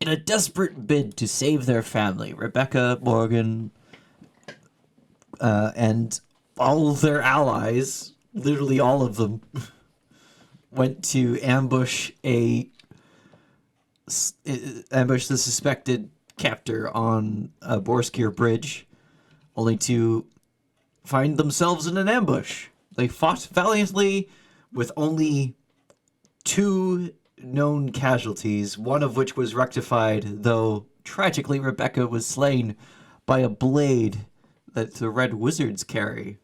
In a desperate bid to save their family, Rebecca, Morgan, and all of their allies, literally all of them, went to ambush the suspected captor on Borskir Bridge, only to find themselves in an ambush. They fought valiantly with only 2 known casualties, one of which was rectified, though tragically Rebecca was slain by a blade that the Red Wizards carry.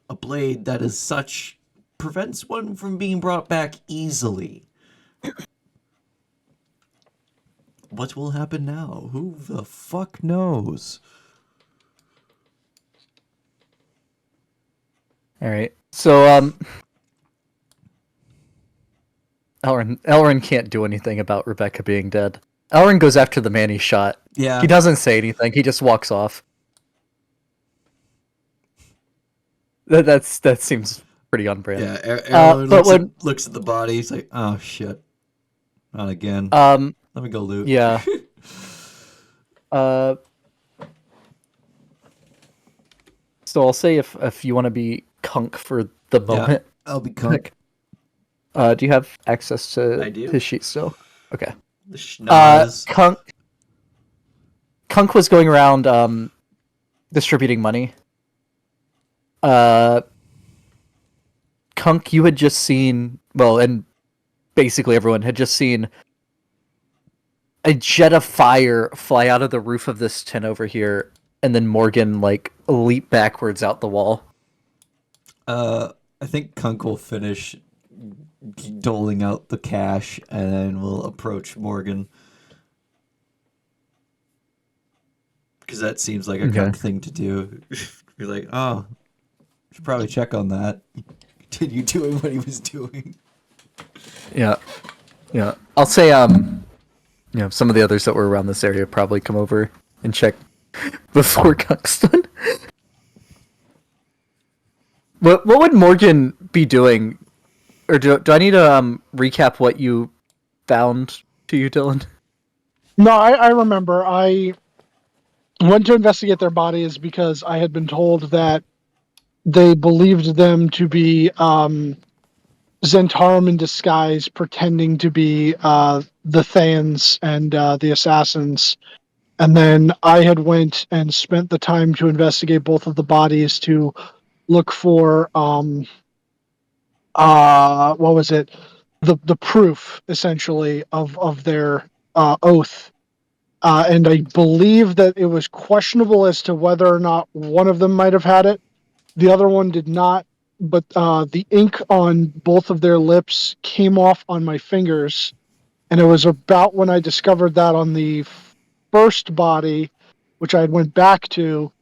A blade that as such prevents one from being brought back easily. What will happen now? Who the fuck knows? All right. So, Elrin can't do anything about Rebecca being dead. Elrin goes after the man he shot. Yeah. He doesn't say anything. He just walks off. That seems pretty on brand. Yeah, Errol but looks at the body. He's like, oh shit. Not again. Let me go loot. Yeah. So I'll say if you want to be Kunk for the moment. Yeah, I'll be Kunk. Do you have access to his sheet still? Okay. The Kunk was going around distributing money. Kunk, you had just seen, well, and basically everyone had just seen a jet of fire fly out of the roof of this tent over here, and then Morgan leap backwards out the wall. I think Kunk will finish doling out the cash and then we'll approach Morgan. Because that seems like a Kunk thing to do. You're like, oh, should probably check on that. Continue doing what he was doing. Yeah. I'll say, some of the others that were around this area probably come over and check before Kunk's done. What would Morgan be doing? Or do I need to recap what you found to you, Dylan? No, I remember. I went to investigate their bodies because I had been told that they believed them to be Zentarum in disguise, pretending to be the Thans and the assassins. And then I had went and spent the time to investigate both of the bodies to look for what was it? The proof essentially of their oath. And I believe that it was questionable as to whether or not one of them might have had it. The other one did not, but the ink on both of their lips came off on my fingers. And it was about when I discovered that on the first body, which I went back to,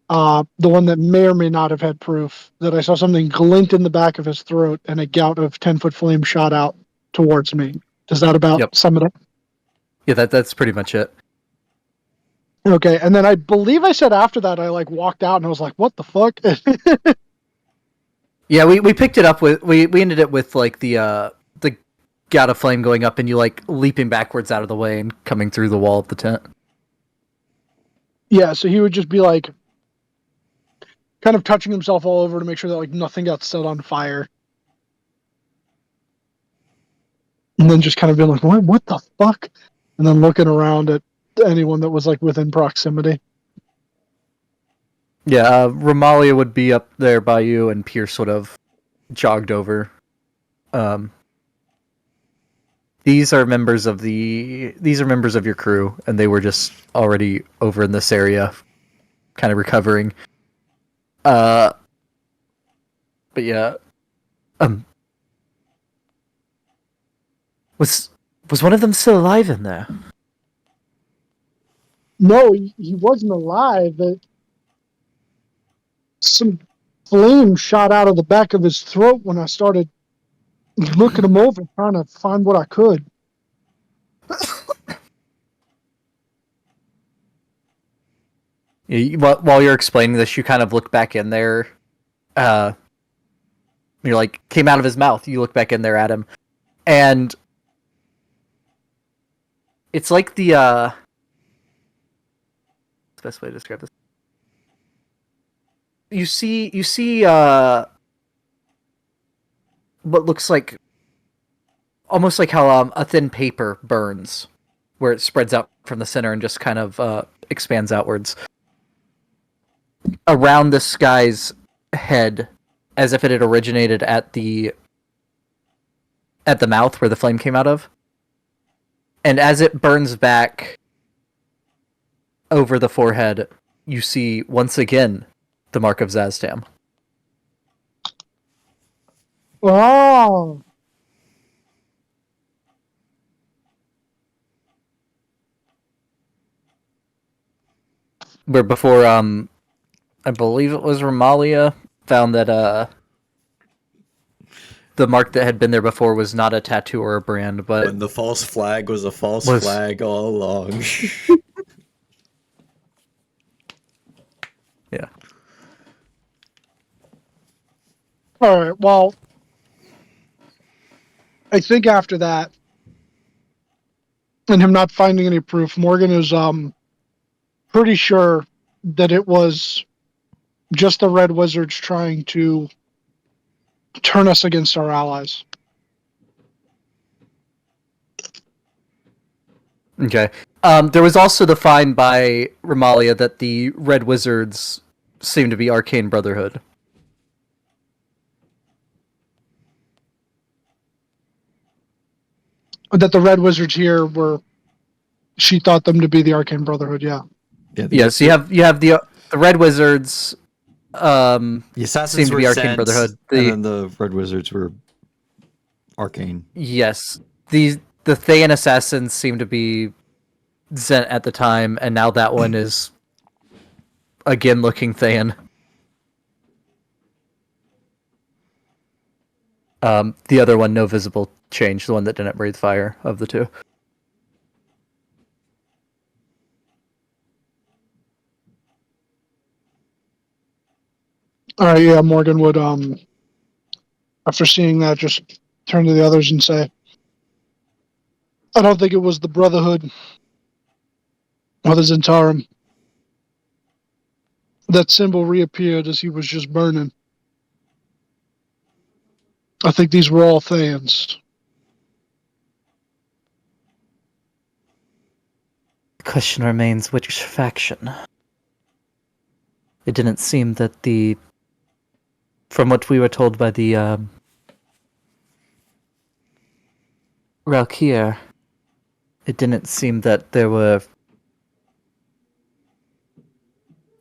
the one that may or may not have had proof, that I saw something glint in the back of his throat and a gout of 10-foot flame shot out towards me. Does that about sum it up? Yeah, that's pretty much it. Okay, and then I believe I said after that I walked out and I was like, "What the fuck?" Yeah, we picked it up with we ended it with the gout of flame going up and you leaping backwards out of the way and coming through the wall of the tent. Yeah, so he would just be kind of touching himself all over to make sure that nothing got set on fire. And then just kind of being like, what the fuck? And then looking around at anyone that was within proximity. Yeah, Romalia would be up there by you, and Pierce would have jogged over. These are members of your crew, and they were just already over in this area, kind of recovering. But yeah, was one of them still alive in there? No, he wasn't alive. Some flame shot out of the back of his throat when I started looking him over, trying to find what I could. While you're explaining this, you kind of look back in there. You're came out of his mouth. You look back in there at him, and It's like the best way to describe this. You see what looks like almost like how a thin paper burns, where it spreads out from the center and just kind of expands outwards around this guy's head, as if it had originated at the mouth where the flame came out of. And as it burns back over the forehead, you see once again the mark of Zazdam. Oh. Where before, I believe it was Romalia found that the mark that had been there before was not a tattoo or a brand, but When the false flag was a false flag all along. Yeah. All right. Well, I think after that, and him not finding any proof, Morgan is pretty sure that it was just the Red Wizards trying to turn us against our allies. Okay. There was also the find by Romalia that the Red Wizards seem to be Arcane Brotherhood. That the Red Wizards here were, she thought them to be the Arcane Brotherhood. Yeah. Yes, you have the Red Wizards. The assassins seem to were be Arcane sent, Brotherhood. and then the Red Wizards were Arcane. Yes, the Thayan assassins seem to be Zent at the time, and now that one is again looking Thayan. The other one, no visible change. The one that didn't breathe fire of the two. All right. Yeah. Morgan would, after seeing that, just turn to the others and say, I don't think it was the Brotherhood or the Zentarum. That symbol reappeared as he was just burning. I think these were all Thayans. The question remains, which faction? It didn't seem that from what we were told by the Ralkier, it didn't seem that there were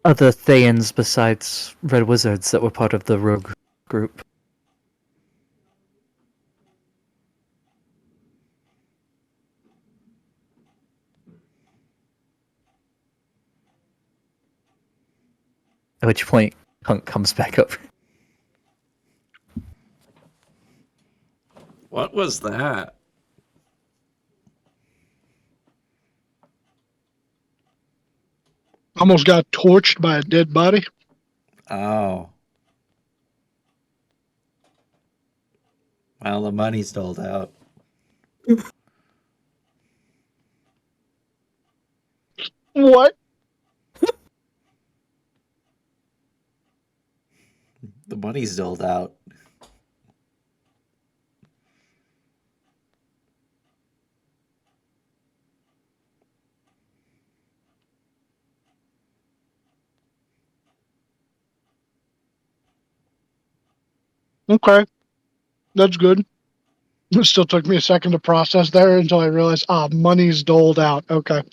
other Thayans besides Red Wizards that were part of the rogue group. At which point, Hunk comes back over. What was that? Almost got torched by a dead body. Oh. Well, the money's doled out. What? The money's doled out. Okay. That's good. It still took me a second to process there until I realized, money's doled out. Okay.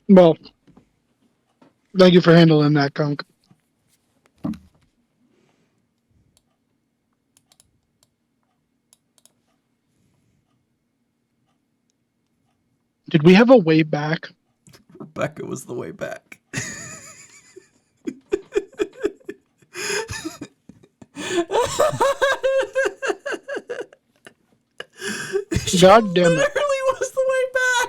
Well, thank you for handling that, Kunk. Did we have a way back? Rebecca was the way back. God damn it. Literally was the way back.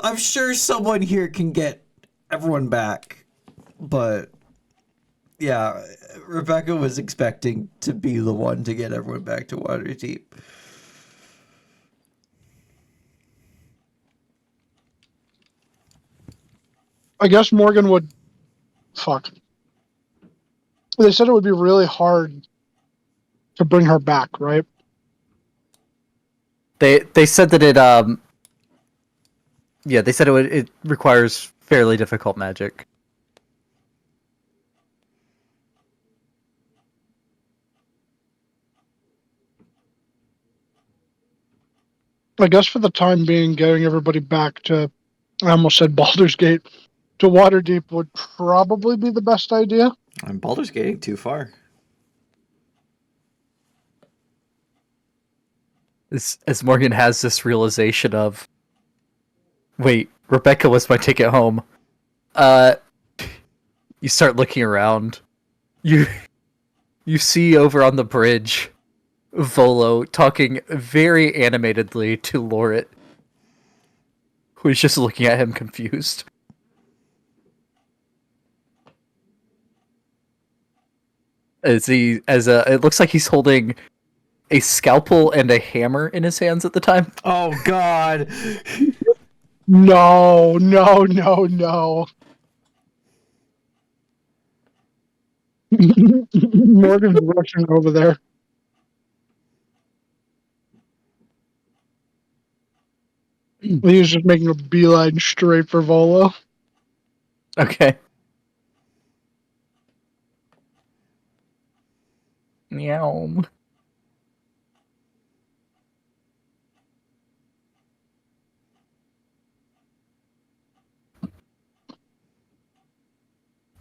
I'm sure someone here can get everyone back, But yeah, Rebecca was expecting to be the one to get everyone back to Waterdeep. I guess Morgan would. Fuck. They said it would be really hard to bring her back, right? They said that yeah, they said it requires fairly difficult magic. I guess for the time being, getting everybody back to, I almost said Baldur's Gate, to Waterdeep would probably be the best idea. I'm Baldur's Gating too far. As Morgan has this realization of, wait, Rebecca was my ticket home. You start looking around. You see over on the bridge Volo talking very animatedly to Lorit, who is just looking at him confused. It looks like he's holding a scalpel and a hammer in his hands at the time. Oh God! No, no, no, no. Morgan's rushing over there. He's just making a beeline straight for Volo. Okay. Meow.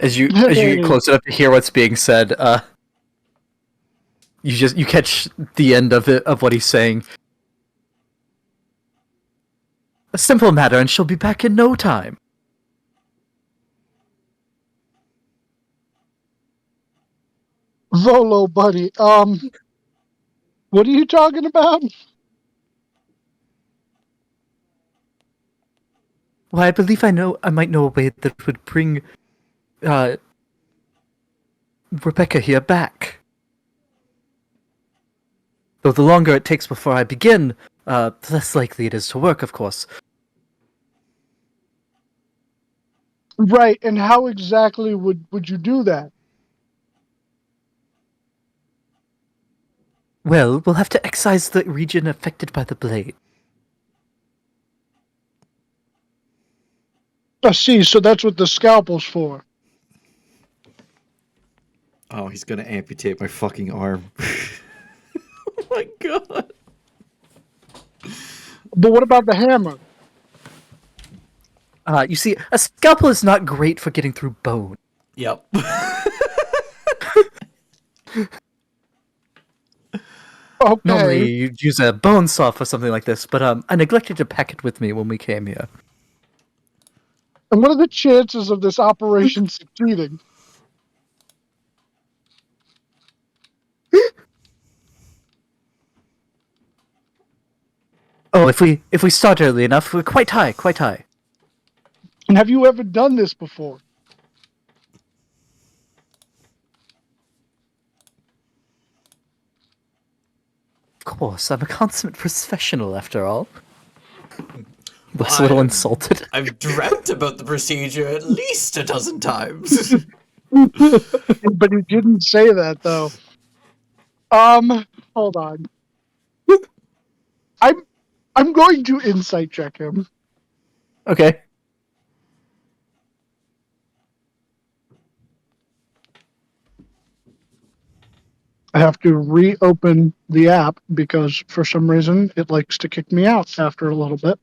As you get close enough to hear what's being said, you catch the end of what he's saying. A simple matter, and she'll be back in no time. Volo, buddy. What are you talking about? Well, I believe I might know a way that would bring Rebecca here back. Though the longer it takes before I begin, the less likely it is to work, of course. Right, and how exactly would you do that? Well, we'll have to excise the region affected by the blade. I see, so that's what the scalpel's for. Oh, he's gonna amputate my fucking arm. Oh my God! But what about the hammer? You see, a scalpel is not great for getting through bone. Yep. Okay. Normally, you'd use a bone saw for something like this, but I neglected to pack it with me when we came here. And what are the chances of this operation succeeding? Oh, if we start early enough, we're quite high, quite high. And have you ever done this before? Of course, I'm a consummate professional after all. Looks a little insulted. I've dreamt about the procedure at least a dozen times. But he didn't say that though. Hold on. I'm going to insight check him. Okay. I have to reopen the app because for some reason it likes to kick me out after a little bit.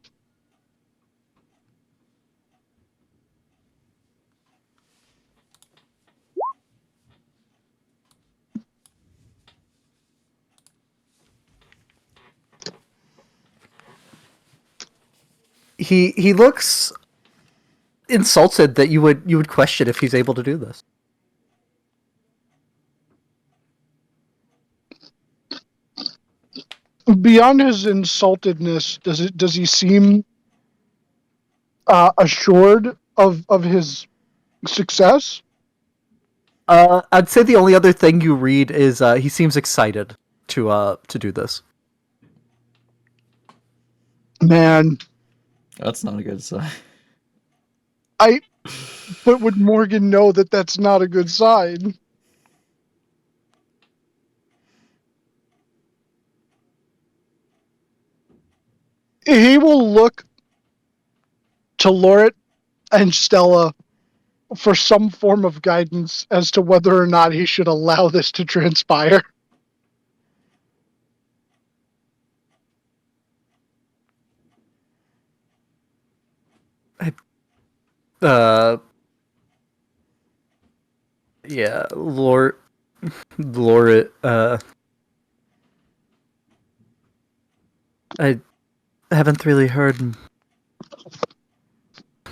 He looks insulted that you would question if he's able to do this. Beyond his insultedness, does he seem assured of his success? I'd say the only other thing you read is he seems excited to do this. Man, That's not a good sign. but would Morgan know that that's not a good sign? He will look to Lorit and Stella for some form of guidance as to whether or not he should allow this to transpire. Uh, yeah, Lord, I haven't really heard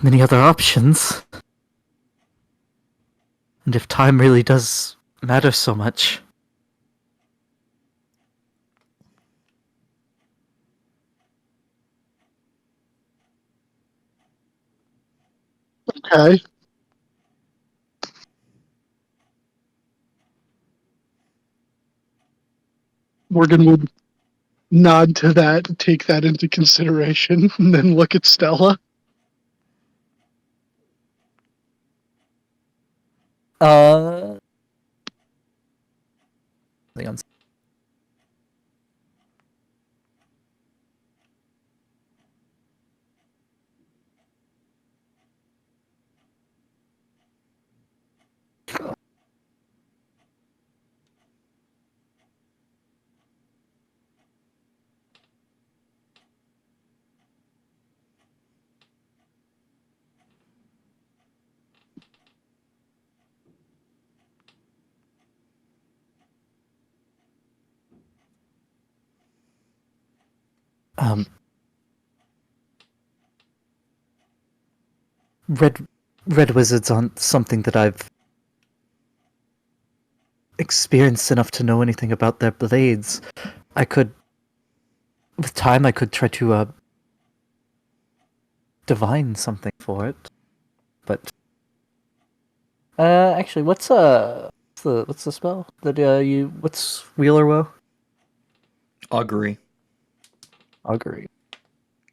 many other options. And if time really does matter so much. Okay. Morgan would nod to that, take that into consideration, and then look at Stella. Hang on. Um, red wizards aren't something that I've experienced enough to know anything about their blades. I could, with time, I could try to divine something for it, but actually, what's the spell that what's Wheeler Woe? Augury. Augury.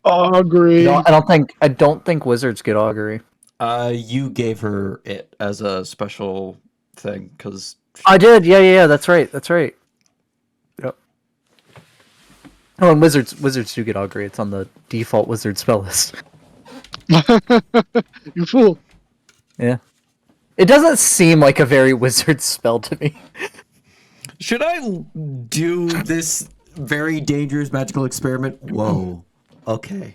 Agree. I don't think wizards get augury. You gave her it as a special thing because I did. Yeah. That's right. Yep. Oh, and wizards do get augury. It's on the default wizard spell list. You fool. Yeah. It doesn't seem like a very wizard spell to me. should I do this very dangerous magical experiment? Whoa. Okay.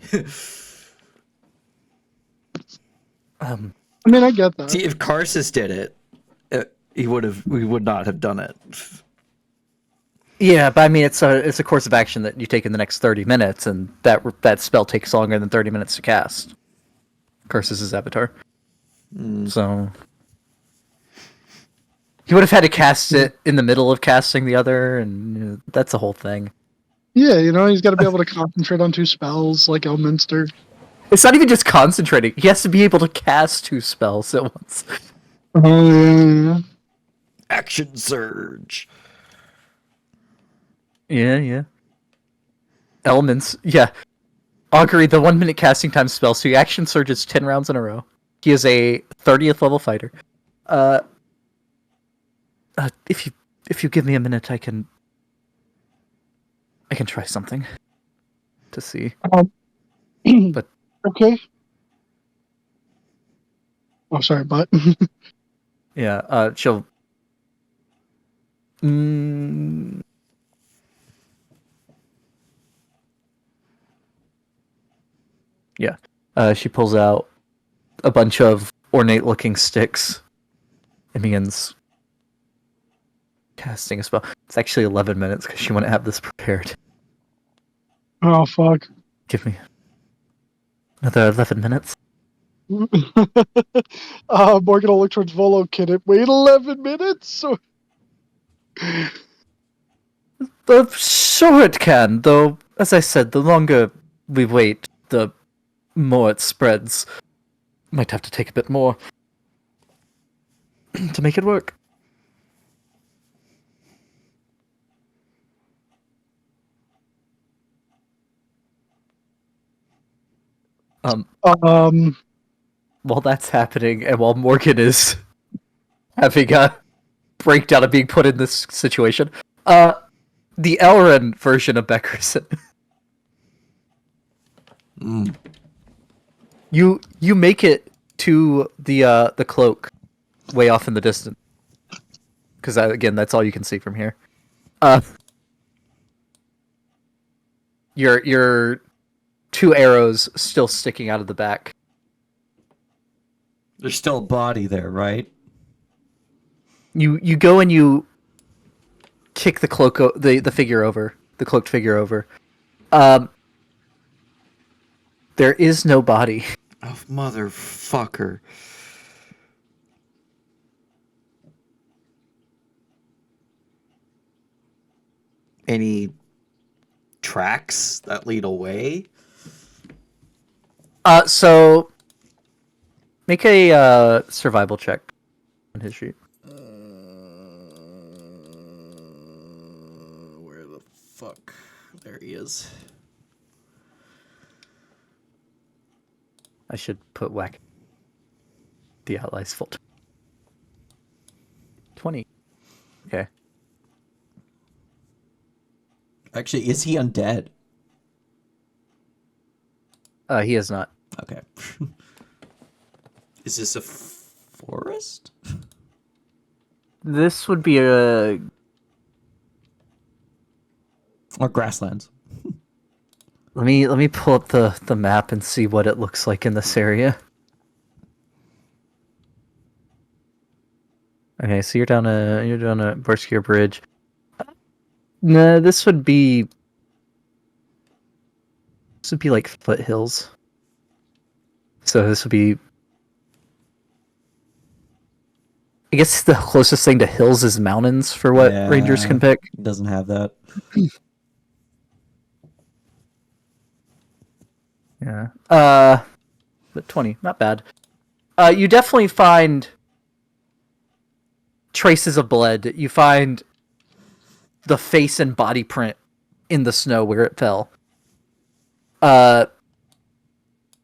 I mean, I get that. See, if Karsus did it, we would not have done it. Yeah, but I mean, it's a course of action that you take in the next 30 minutes, and that spell takes longer than 30 minutes to cast. Curses' avatar. So he would have had to cast it in the middle of casting the other, and that's a whole thing. Yeah, he's got to be able to concentrate on two spells like Elminster. It's not even just concentrating. He has to be able to cast two spells at once. Oh, yeah. Action surge. Yeah. Elements. Yeah. Augury, the 1 minute casting time spell, so he action surges 10 rounds in a row. He is a 30th level fighter. If you give me a minute, I can try something to see. But Okay. Oh, sorry, but yeah, she'll. Yeah, she pulls out a bunch of ornate-looking sticks and begins casting a spell. It's actually 11 minutes because she wouldn't have this prepared. oh fuck. Give me another 11 minutes. Morgan will look towards Volo. Can it wait 11 minutes? Sure it can, though, as I said, the longer we wait, the more it spreads. Might have to take a bit more to make it work. Um, While that's happening, and while Morgan is having a breakdown of being put in this situation, the Elrond version of Beckerson. You make it to the cloak way off in the distance, because again, that's all you can see from here. Your two arrows still sticking out of the back. There's still a body there, right? You go and you kick the cloak the figure over, the cloaked figure over. There is no body. Oh, motherfucker. Any tracks that lead away? So make a survival check on his sheet. Where the fuck? There he is. I should put whack the allies full. 20. Okay. Actually, is he undead? He is not. Okay. Is this a forest? This would be a Or grasslands? Let me pull up the map and see what it looks like in this area. Okay, so you're down a Borskier Bridge. No, this would be like foothills. So this would be, I guess the closest thing to hills is mountains for what rangers can pick. Doesn't have that. Yeah. But 20, not bad. You definitely find traces of blood. You find the face and body print in the snow where it fell.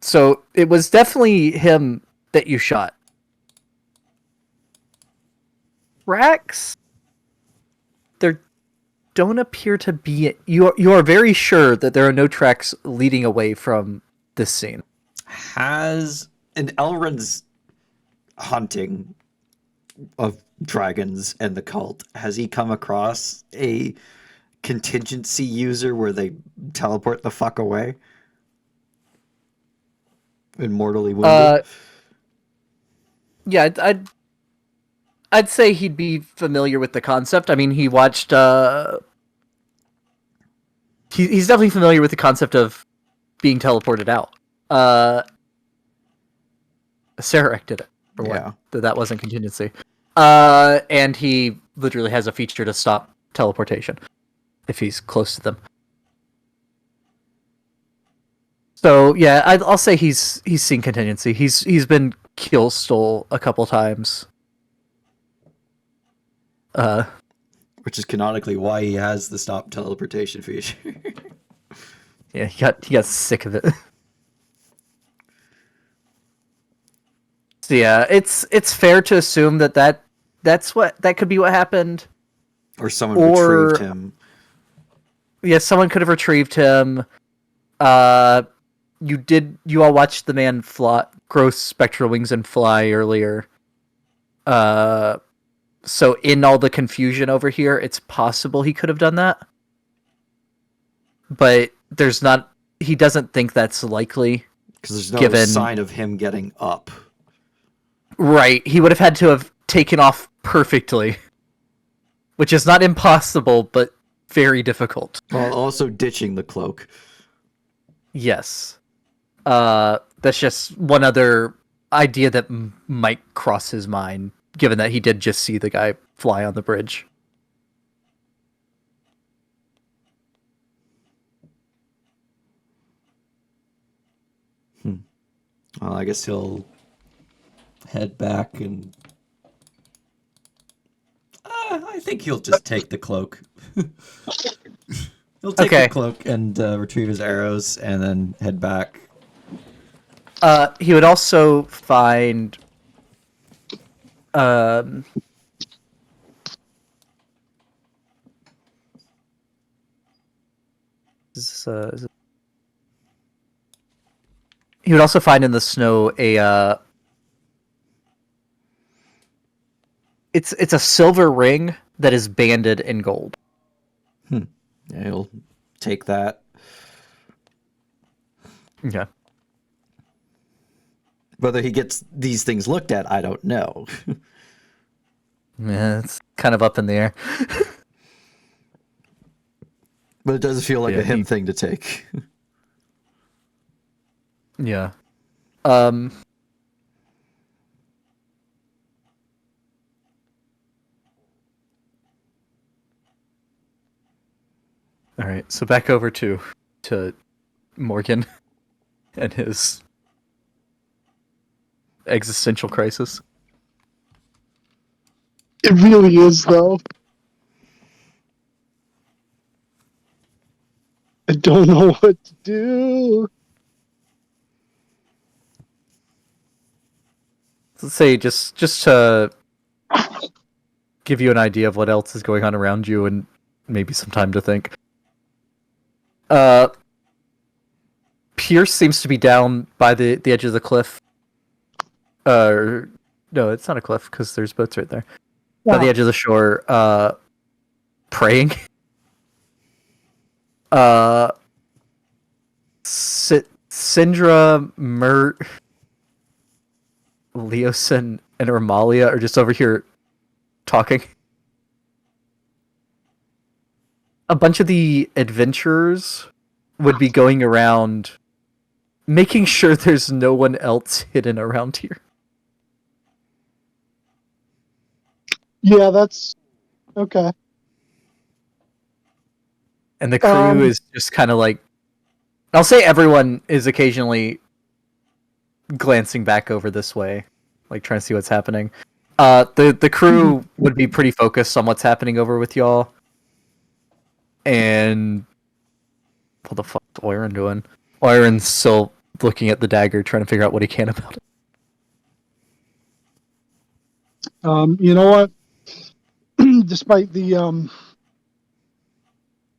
So it was definitely him that you shot. Tracks? There don't appear to be. You are very sure that there are no tracks leading away from this scene. Has an Elrond's hunting of dragons and the cult, has he come across a contingency user where they teleport the fuck away? And mortally wounded? Yeah, I'd say he'd be familiar with the concept. I mean, he watched. He's definitely familiar with the concept of being teleported out. Sarek did it for one. That wasn't contingency. And he literally has a feature to stop teleportation if he's close to them. So yeah, I'll say he's seen contingency. He's been kill stole a couple times. Which is canonically why he has the stop teleportation feature. Yeah, he got sick of it. So yeah, it's fair to assume that could be what happened. Or someone retrieved him. Yeah, someone could have retrieved him. You all watched the man grow spectral wings and fly earlier. So in all the confusion over here, it's possible he could have done that. But he doesn't think that's likely. Because there's no sign of him getting up. Right. He would have had to have taken off perfectly. Which is not impossible, but very difficult. While also ditching the cloak. Yes. That's just one other idea that might cross his mind, given that he did just see the guy fly on the bridge. Well, I guess he'll head back and... I think he'll just take the cloak. He'll take the cloak and retrieve his arrows and then head back. He would also find he would also find in the snow a it's a silver ring that is banded in gold. Yeah, he'll take that. Yeah. Whether he gets these things looked at, I don't know. Yeah, it's kind of up in the air. But it does feel like Yeah, a him thing to take. Yeah. All right, so back over to Morgan and his existential crisis. It really is, though. I don't know what to do. Let's say just to give you an idea of what else is going on around you and maybe some time to think. Pierce seems to be down by the edge of the cliff. No, it's not a cliff because there's boats right there. By the edge of the shore, praying. Syndra, Mert, Leosin, and Ermalia are just over here talking. A bunch of the adventurers would be going around making sure there's no one else hidden around here. Yeah, that's okay. And the crew is just kind of like, I'll say everyone is occasionally glancing back over this way, like trying to see what's happening. The crew would be pretty focused on what's happening over with y'all. And what the fuck's Oiron doing? Oiron's still looking at the dagger, trying to figure out what he can about it. You know what? Despite the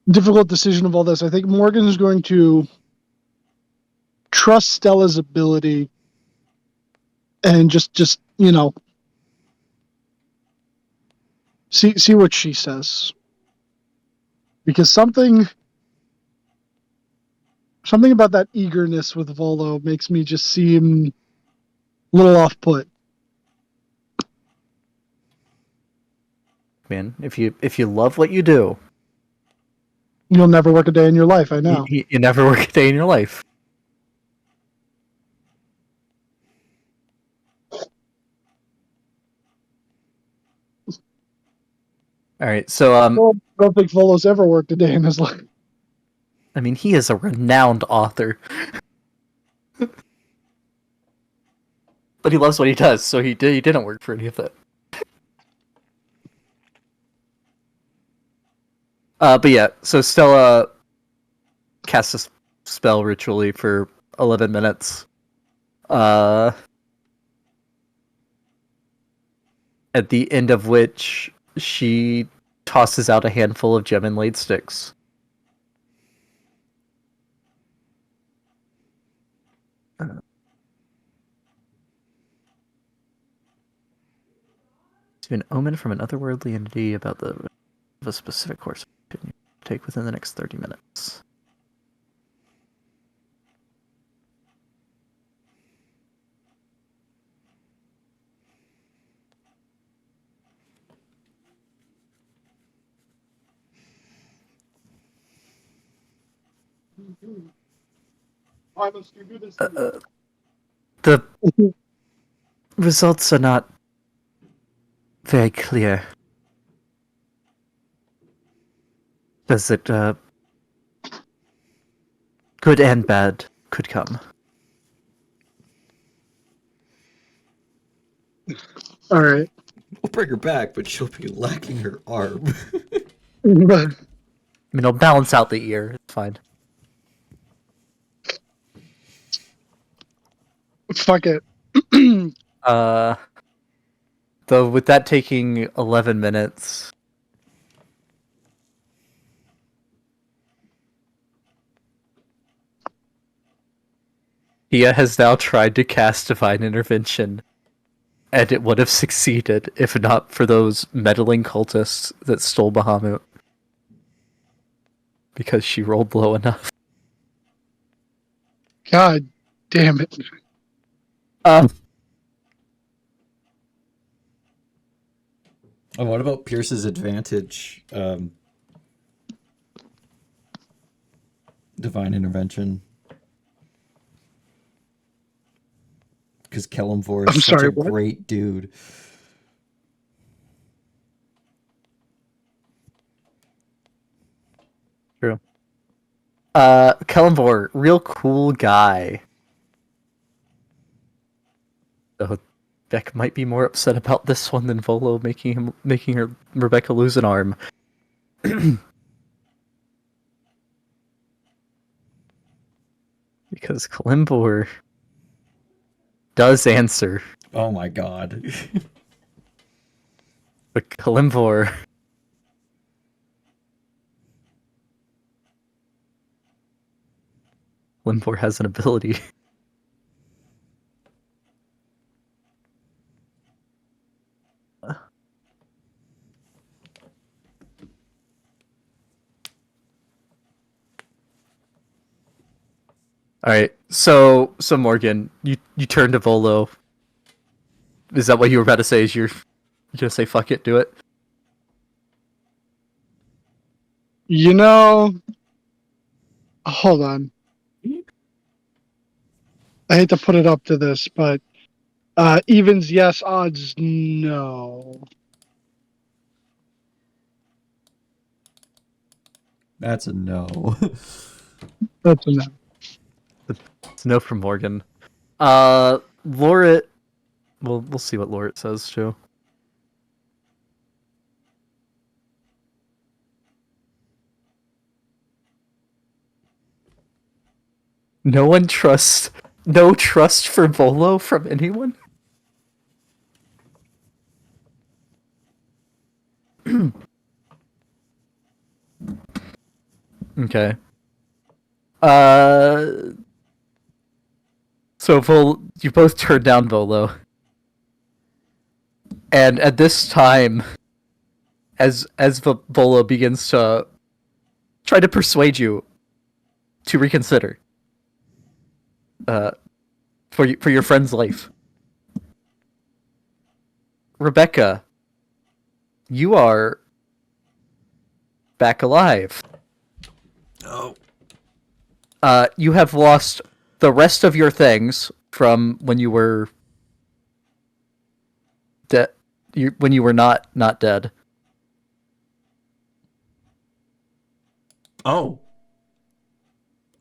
difficult decision of all this, I think Morgan is going to trust Stella's ability and just see what she says, because something about that eagerness with Volo makes me just seem a little off put. Man, if you love what you do, You'll never work a day in your life. I know. you never work a day in your life. All right, so I don't think Volo's ever worked a day in his life. I mean, he is a renowned author, but he loves what he does, so he didn't work for any of that. But yeah, so Stella casts a spell ritually for 11 minutes. At the end of which she tosses out a handful of gem inlaid sticks. To an omen from an otherworldly entity about of a specific course you take within the next 30 minutes. Why must you do this? The results are not very clear. Does it, good and bad could come. All right. We'll bring her back, but she'll be lacking her arm. I mean, it'll balance out the ear. It's fine. Fuck it. Though with that taking 11 minutes, Tia has now tried to cast Divine Intervention, and it would have succeeded if not for those meddling cultists that stole Bahamut. Because she rolled low enough. God damn it. Oh, what about Pierce's advantage? Divine intervention. Because Kelemvor is I'm such sorry, a what? great dude. True. Kelemvor, real cool guy. So Beck might be more upset about this one than Volo making Rebecca lose an arm. Because Kelemvor does answer. Oh my god. But Kelemvor has an ability. Alright, so Morgan, you turn to Volo. Is that what you were about to say? You're gonna say fuck it, do it? You know, hold on. I hate to put it up to this, but evens yes, odds no. That's a no. That's a no. It's no from Morgan. Lorit. We'll see what Lorit says too. No trust for Volo from anyone? Okay. So you both turned down Volo. And at this time, as Volo begins to try to persuade you to reconsider, for your friend's life, Rebecca, you are back alive. Oh. You have lost the rest of your things from when you were dead. When you were not dead. Oh.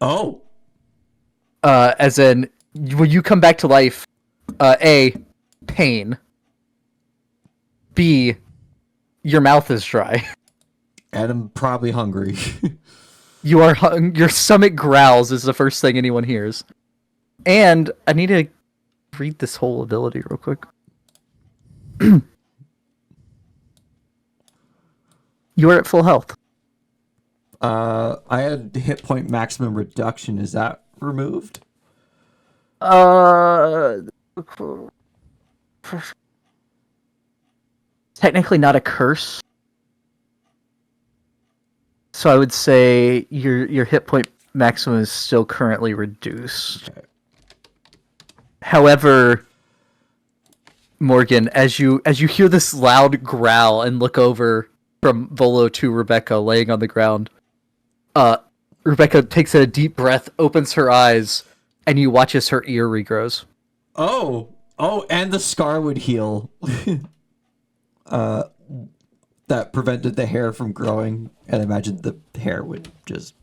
Oh. As in, when you come back to life, A, pain. B, your mouth is dry. And I'm probably hungry. Your stomach growls is the first thing anyone hears. And I need to read this whole ability real quick. You are at full health. I had hit point maximum reduction. Is that removed? Technically not a curse. So I would say your hit point maximum is still currently reduced. Okay. However, Morgan, as you hear this loud growl and look over from Volo to Rebecca laying on the ground, Rebecca takes a deep breath, opens her eyes, and you watch as her ear regrows. Oh. Oh, and the scar would heal. That prevented the hair from growing, and I imagine the hair would just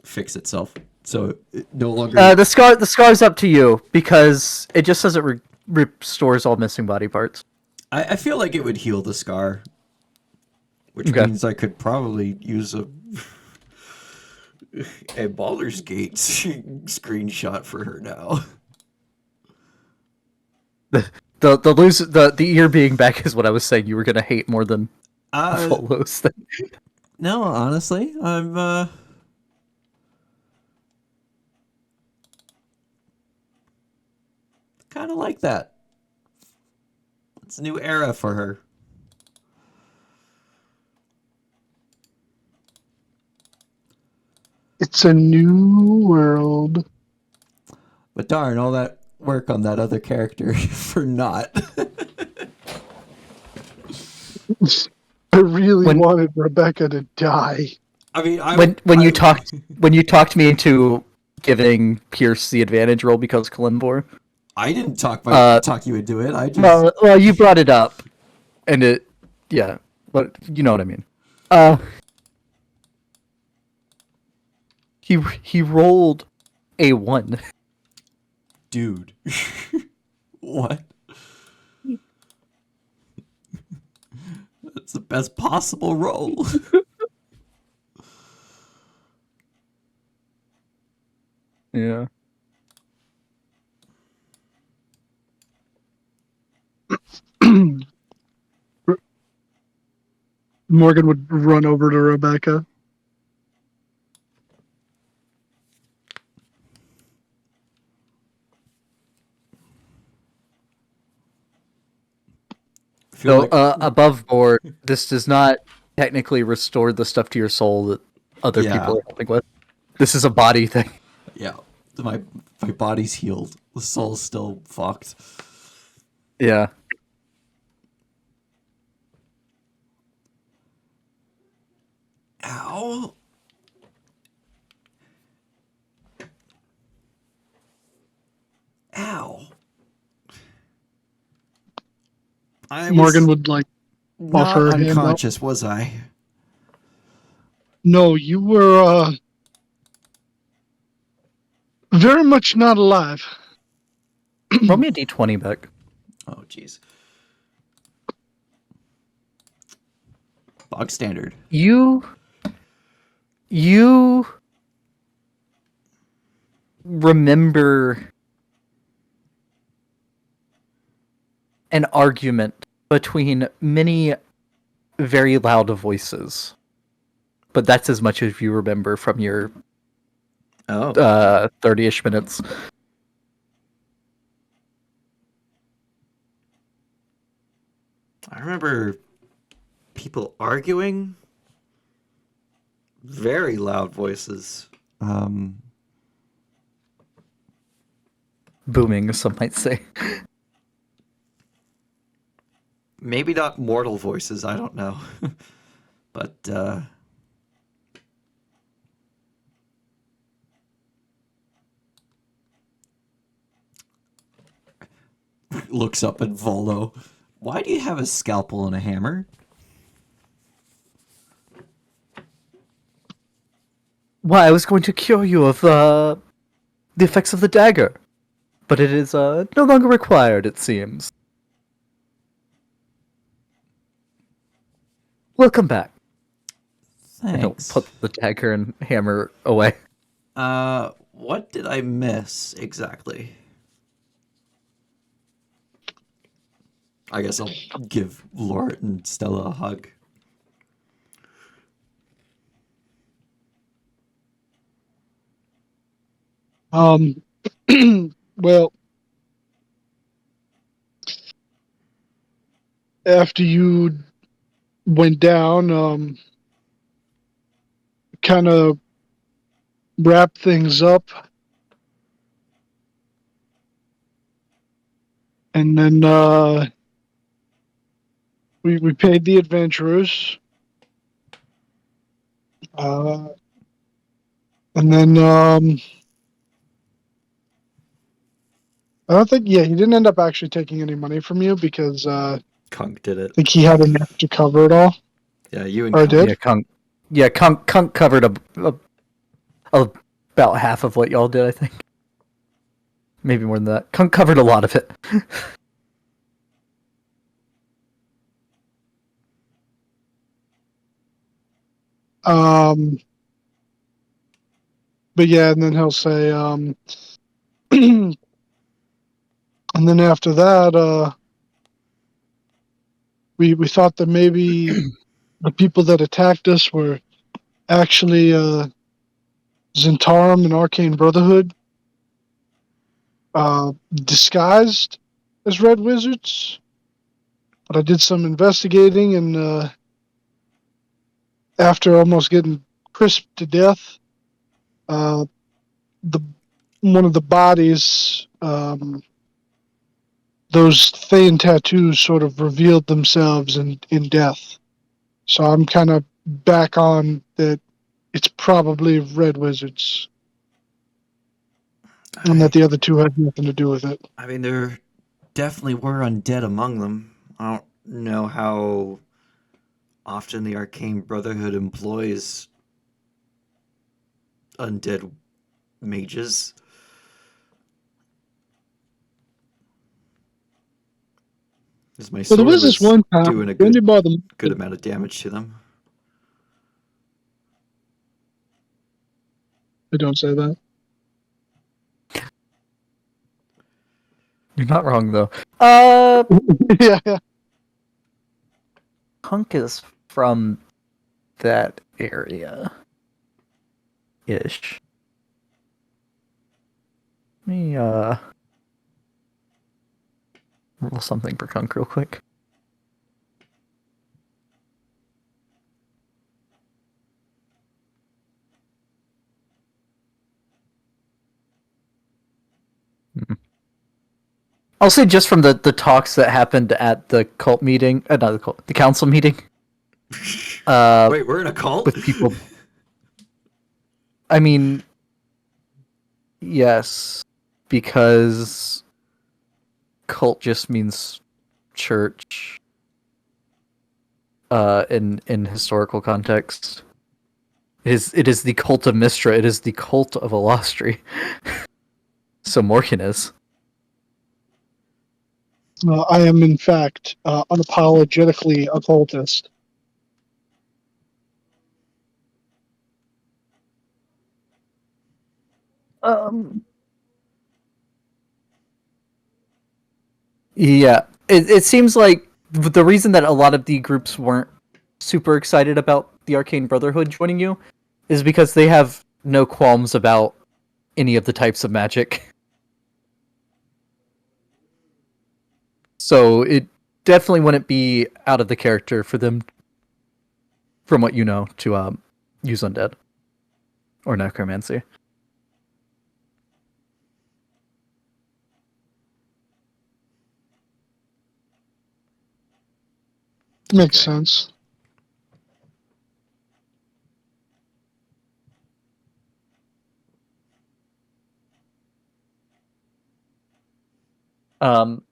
fix itself. So it no longer. The scar's up to you because it just says it restores all missing body parts. I feel like it would heal the scar, which Okay. means I could probably use a A Baldur's Gate screenshot for her now. The ear being back is what I was saying. You were gonna hate more than Uh, Volos thing. no, honestly, I'm kind of like that. It's a new era for her. It's a new world. But darn, all that work on that other character for not. I really When wanted Rebecca to die. I mean, when you talked me into giving Pierce the advantage roll because Kelemvor. I didn't Uh, talk you into it. I just well, you brought it up, and yeah, but you know what I mean. Uh, he rolled a 1. dude. What? That's the best possible roll. Yeah. Morgan would run over to Rebecca. Feel So, like above board, this does not technically restore the stuff to your soul that other Yeah. people are helping with. This is a body thing. yeah, my body's healed. The soul's still fucked. Yeah. Ow. Ow. I Morgan was would like not offer a hand up. unconscious, was I? No, you were very much not alive. Roll me a d20 back. Oh, jeez. Bog standard. You remember an argument between many very loud voices, but that's as much as you remember from your Oh. 30-ish minutes. I remember people arguing. Very loud voices. Booming, some might say. Maybe not mortal voices, I don't know. But looks up at Volo. Why do you have a scalpel and a hammer? Why, I was going to cure you of the effects of the dagger, but it is no longer required, it seems. Welcome back. And he'll Thanks. put the dagger and hammer away. What did I miss exactly? I guess I'll give Lort and Stella a hug. Well, after you went down, kind of wrapped things up, and then we paid the adventurers, uh, and then I don't think he didn't end up actually taking any money from you because I Kunk did it. think he had enough to cover it all. Yeah, you and Or I Kunk. did? Kunk covered about half of what y'all did, I think. Maybe more than that. Kunk covered a lot of it. Um, but yeah, and then he'll say, and then after that, we thought that maybe the people that attacked us were actually Zentarum and Arcane Brotherhood, disguised as Red Wizards. But I did some investigating, and after almost getting crisped to death, the one of the bodies, those Thane tattoos sort of revealed themselves in death. So I'm kind of back on that it's probably Red Wizards, and that the other two had nothing to do with it. I mean, there definitely were undead among them. I don't know how often the Arcane Brotherhood employs undead mages. Because my Well, there sword was this was one time, doing a only good by the, good amount of damage to them. I don't say that. You're not wrong though. Yeah. Hunk is from that area ish. Let me roll something for Kunk real quick. I'll say just from the talks that happened at the cult meeting, not the cult, the council meeting. Wait, we're in a cult? With people. I mean, yes, because cult just means church. In historical context, it is the cult of Mistra. It is the cult of Alostri. So Morgan is. I am, in fact, unapologetically occultist. Yeah, it seems like the reason that a lot of the groups weren't super excited about the Arcane Brotherhood joining you is because they have no qualms about any of the types of magic. So it definitely wouldn't be out of the character for them, from what you know, to use undead or necromancy. Makes Okay. sense. Um,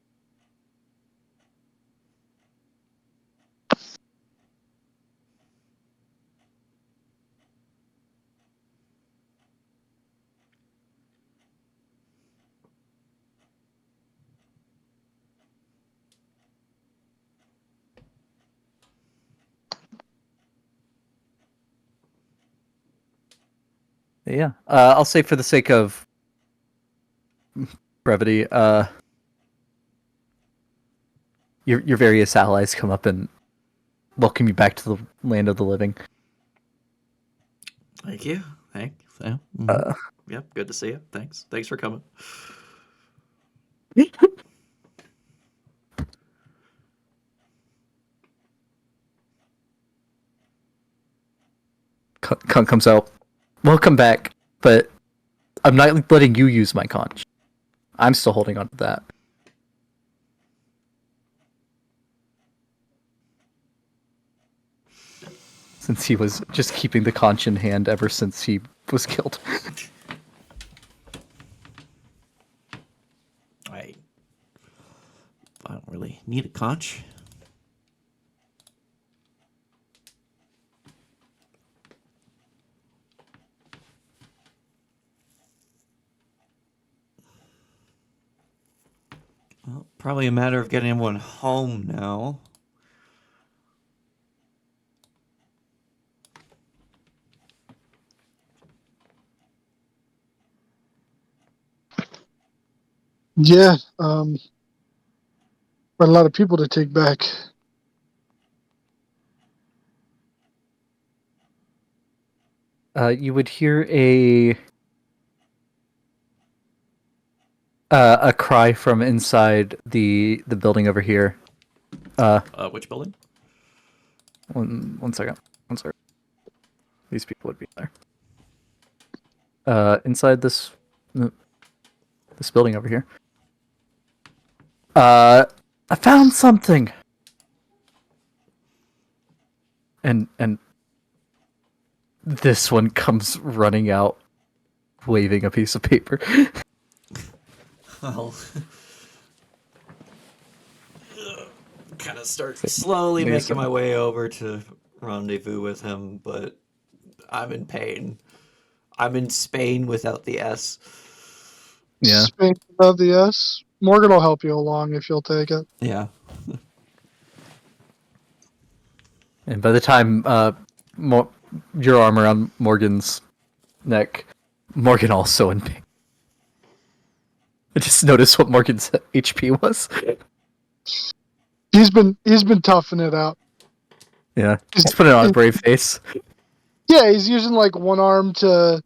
yeah, I'll say for the sake of brevity, your various allies come up and welcome you back to the land of the living. Thank you. Thanks. Yeah. Uh, Yep, good to see you. Thanks. Thanks for coming. Cunt comes out. Welcome back, but I'm not letting you use my conch. I'm still holding on to that. Since he was just keeping the conch in hand ever since he was killed. I don't really need a conch. Well, probably a matter of getting everyone home now. Yeah, but a lot of people to take back. You would hear a cry from inside the building over here. Which building? One second. One second. These people would be there. Inside this building over here. I found something. And this one comes running out, waving a piece of paper. Well, kind of start slowly Maybe making so. my way over to rendezvous with him, but I'm in pain. I'm in Spain without the S. Yeah. Spain without the S. Morgan will help you along if you'll take it. Yeah. And by the time your arm around Morgan's neck, Morgan also in pain. I just noticed what Morgan's HP was. He's been toughing it out. Yeah, he's putting on a brave face. Yeah, he's using like one arm to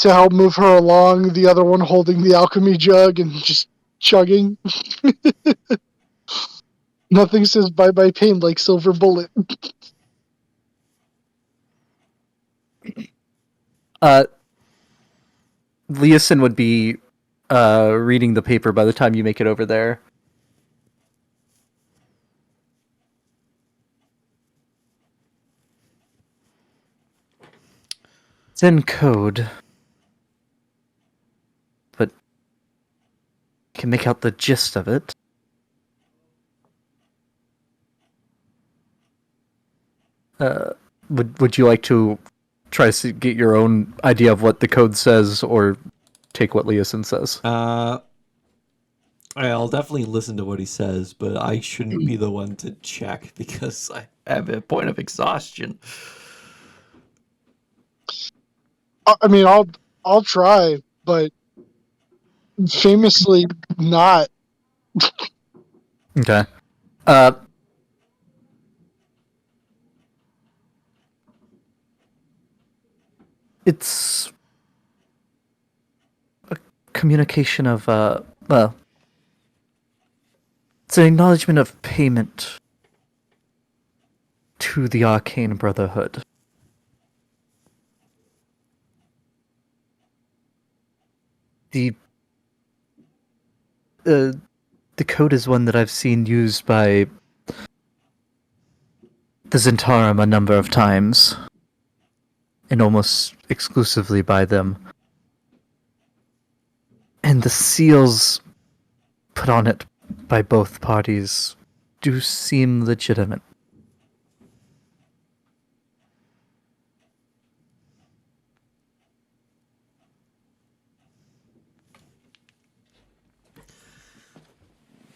help move her along, the other one holding the alchemy jug and just chugging. Nothing says bye bye pain like silver bullet. Leosin would be reading the paper by the time you make it over there. It's in code, but you can make out the gist of it. Would you like to try to get your own idea of what the code says, or take what Leosin says? I'll definitely listen to what he says, but I shouldn't be the one to check because I have a point of exhaustion. I mean, I'll try, but famously not. Okay. It's a communication of well, it's an acknowledgement of payment to the Arcane Brotherhood. The the code is one that I've seen used by the Zentarum a number of times, and almost exclusively by them. And the seals put on it by both parties do seem legitimate.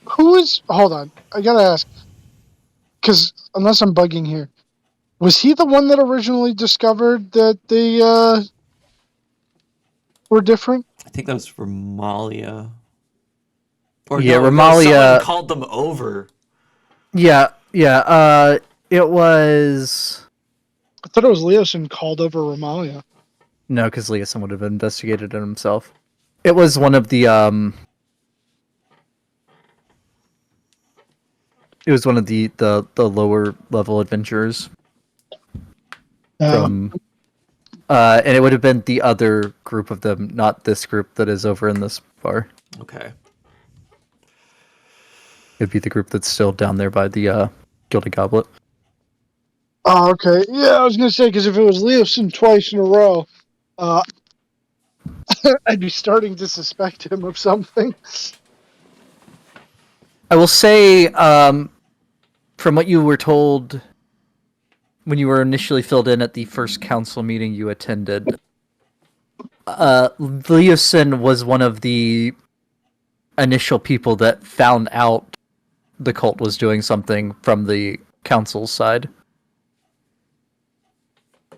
Who is? Hold on, I gotta ask, because unless I'm bugging here, was he the one that originally discovered that they were different? I think that was Romalia. Or Yeah, no, someone Romalia. called them over. Yeah. It was. I thought it was Leosin called over Romalia. No, because Leosin would have investigated it himself. It was one of the It was one of the lower level adventurers from. And it would have been the other group of them, not this group that is over in this bar. Okay. It'd be the group that's still down there by the Gilded Goblet. Oh, okay. Yeah, I was gonna say, because if it was Leosin twice in a row, I'd be starting to suspect him of something. I will say, from what you were told when you were initially filled in at the first council meeting you attended, Leosin was one of the initial people that found out the cult was doing something from the council's side.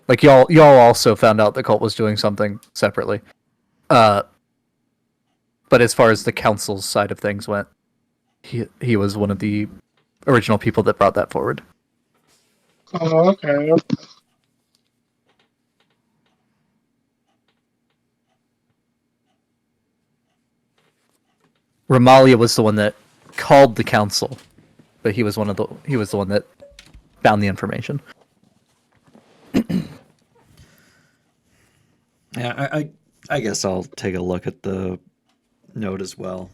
Like y'all also found out the cult was doing something separately. But as far as the council's side of things went, he was one of the original people that brought that forward. Oh, okay. Ramalia was the one that called the council, but he was the one that found the information. Yeah, I guess I'll take a look at the note as well.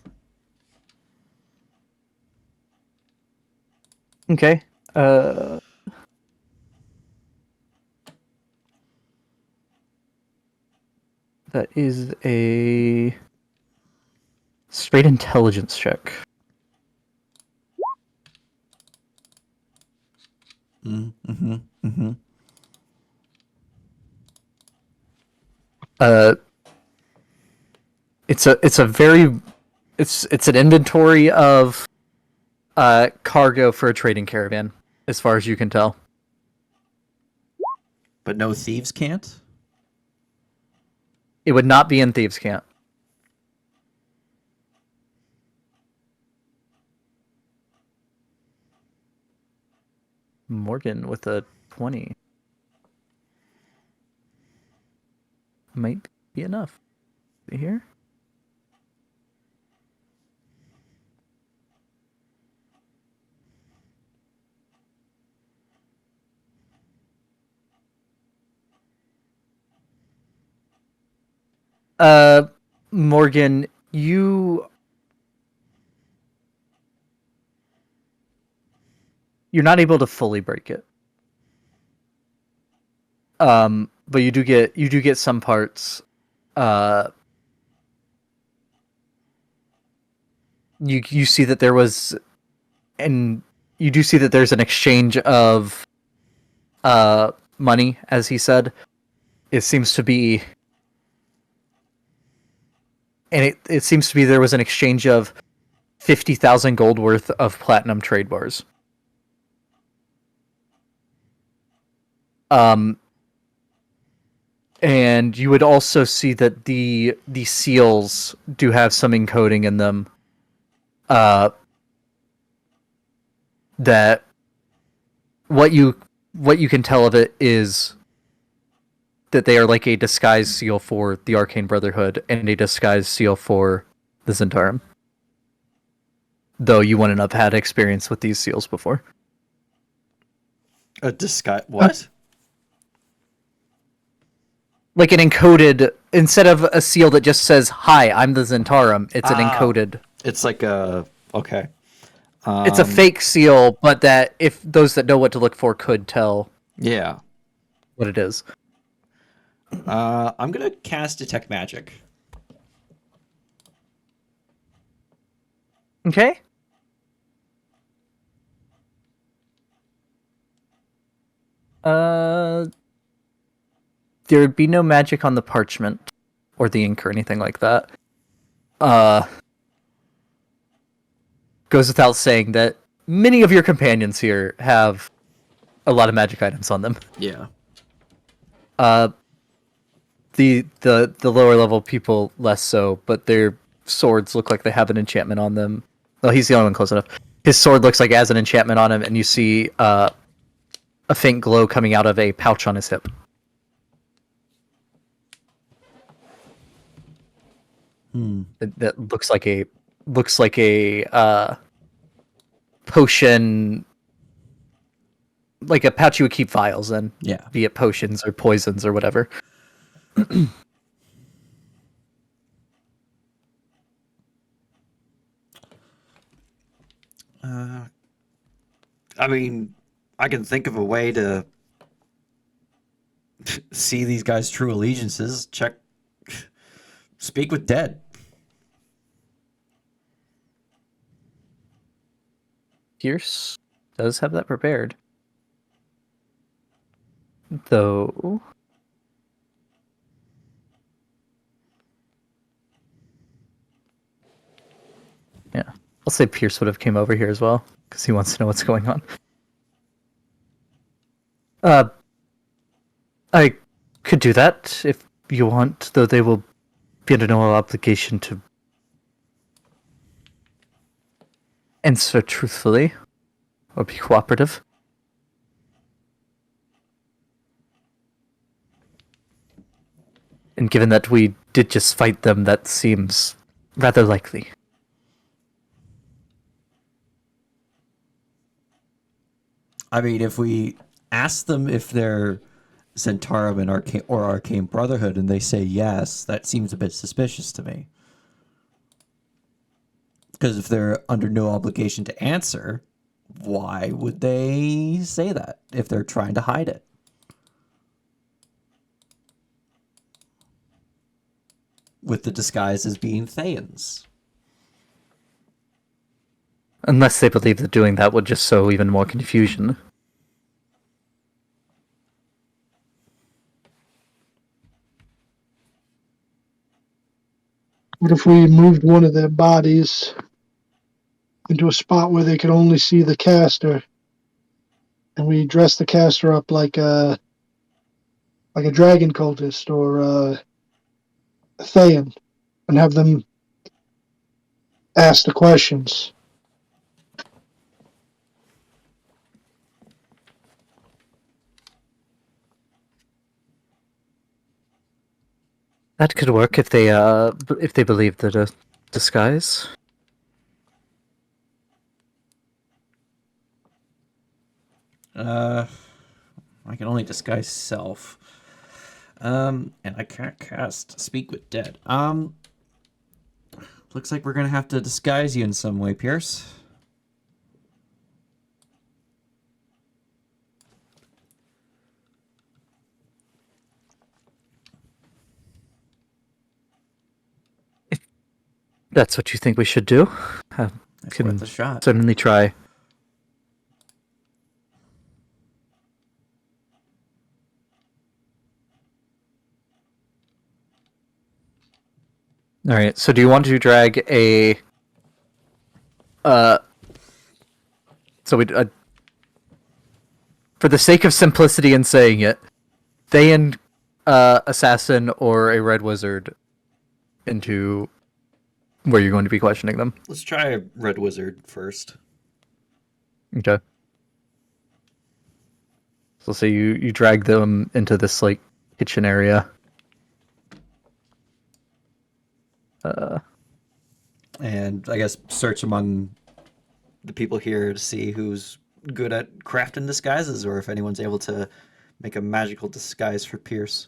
Okay. That is a straight intelligence check. Mm-hmm. Mm-hmm. It's an inventory of cargo for a trading caravan, as far as you can tell. But no thieves can't? It would not be in Thieves' Camp. Morgan with a 20 might be enough. See here? Morgan, you're not able to fully break it. But you do get some parts. You see that there was, and you do see that there's an exchange of money, as he said. It seems to be, and it seems to be there was an exchange of 50,000 gold worth of platinum trade bars. And you would also see that the seals do have some encoding in them. That what you can tell of it is that they are like a disguised seal for the Arcane Brotherhood and a disguised seal for the Zentarum. Though you wouldn't have had experience with these seals before. A disguise? What? Like an encoded, instead of a seal that just says, "Hi, I'm the Zentarum," it's an encoded. It's like a... Okay. It's a fake seal, but that if those that know what to look for could tell Yeah. what it is. I'm gonna cast Detect Magic. Okay. There would be no magic on the parchment or the ink or anything like that. Goes without saying that many of your companions here have a lot of magic items on them. Yeah. The lower level people less so, but their swords look like they have an enchantment on them. Well, he's the only one close enough. His sword looks like it has an enchantment on him, and you see a faint glow coming out of a pouch on his hip. That looks like a potion, like a pouch you would keep vials in. Yeah. Be it potions or poisons or whatever. I mean, I can think of a way to see these guys' true allegiances. Check. Speak with dead. Pierce does have that prepared. Though... Yeah. I'll say Pierce would have came over here as well, because he wants to know what's going on. I could do that if you want, though they will be under no obligation to answer truthfully or be cooperative. And given that we did just fight them, that seems rather likely. I mean, if we ask them if they're Zentarum and Arcane Brotherhood and they say yes, that seems a bit suspicious to me. Because if they're under no obligation to answer, why would they say that if they're trying to hide it? With the disguise as being Thayans. Unless they believe that doing that would just sow even more confusion. What if we moved one of their bodies into a spot where they could only see the caster, and we dress the caster up like a dragon cultist or a Thayan, and have them ask the questions? That could work if they believe that a disguise. I can only disguise self. And I can't cast Speak with Dead. Looks like we're gonna have to disguise you in some way, Pierce. That's what you think we should do. It's Can worth a shot. certainly try. All right. So, do you want to drag a? So we, for the sake of simplicity in saying it, Thayan, assassin or a red wizard, into where you're going to be questioning them. Let's try Red Wizard first. Okay. So say you drag them into this like kitchen area. And I guess search among the people here to see who's good at crafting disguises or if anyone's able to make a magical disguise for Pierce.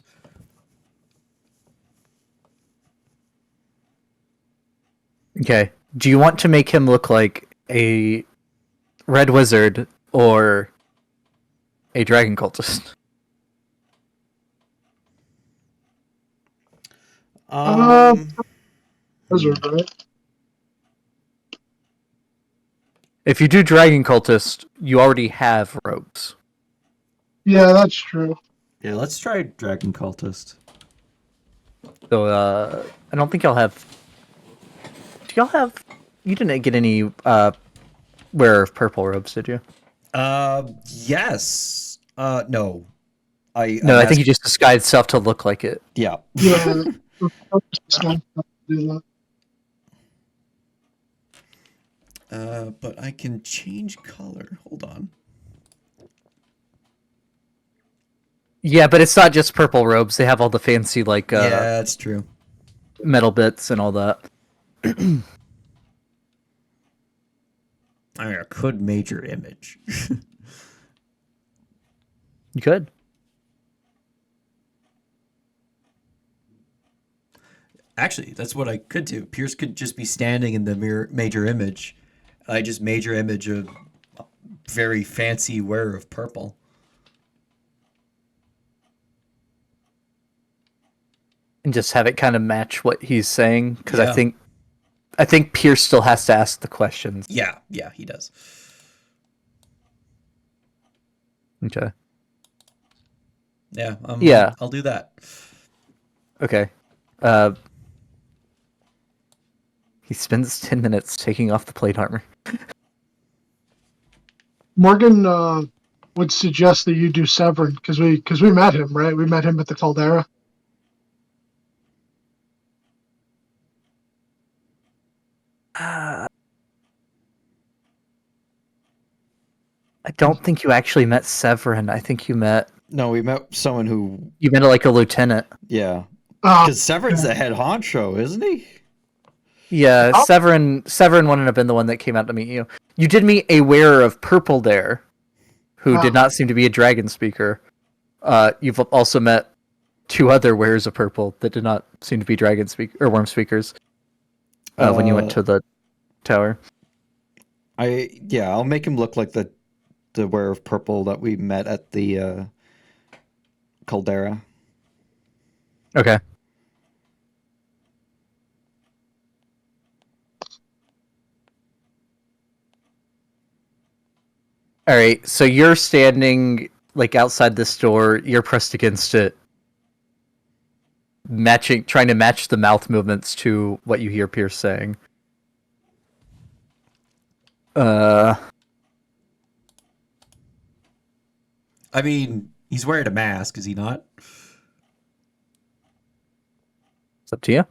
Okay. Do you want to make him look like a red wizard or a dragon cultist? Wizard, right? If you do dragon cultist, you already have robes. Yeah, that's true. Yeah, let's try Dragon Cultist. So I don't think y'all have. Do y'all have? You didn't get any wearer of purple robes, did you? Yes. No. No, I think you just disguised self to look like it. Yeah. Yeah. It's not to do that. But I can change color. Hold on. Yeah, but it's not just purple robes. They have all the fancy like Yeah, that's true. metal bits and all that. I mean, I could major image. You could. Actually, that's what I could do. Pierce could just be standing in the major image. I just major image a very fancy wearer of purple. And just have it kind of match what he's saying, because Yeah. I think Pierce still has to ask the questions. Yeah, he does. Okay. Yeah, Yeah. I'll do that. Okay. He spends 10 minutes taking off the plate armor. Morgan would suggest that you do Severn because we met him, right? We met him at the Caldera. I don't think you actually met Severin. I think No, we met someone who, like a lieutenant. yeah. Oh, Because Severin's the head honcho, isn't he? Yeah, Oh. Severin wouldn't have been the one that came out to meet you. You did meet a wearer of purple there, who did not seem to be a dragon speaker. You've also met 2 other wearers of purple that did not seem to be dragon or worm speakers. When you went to the tower. I'll make him look like the wearer of purple that we met at the caldera. Okay. All right, so you're standing like outside this door. You're pressed against it, trying to match the mouth movements to what you hear Pierce saying. I mean, he's wearing a mask, is he not? It's up to you.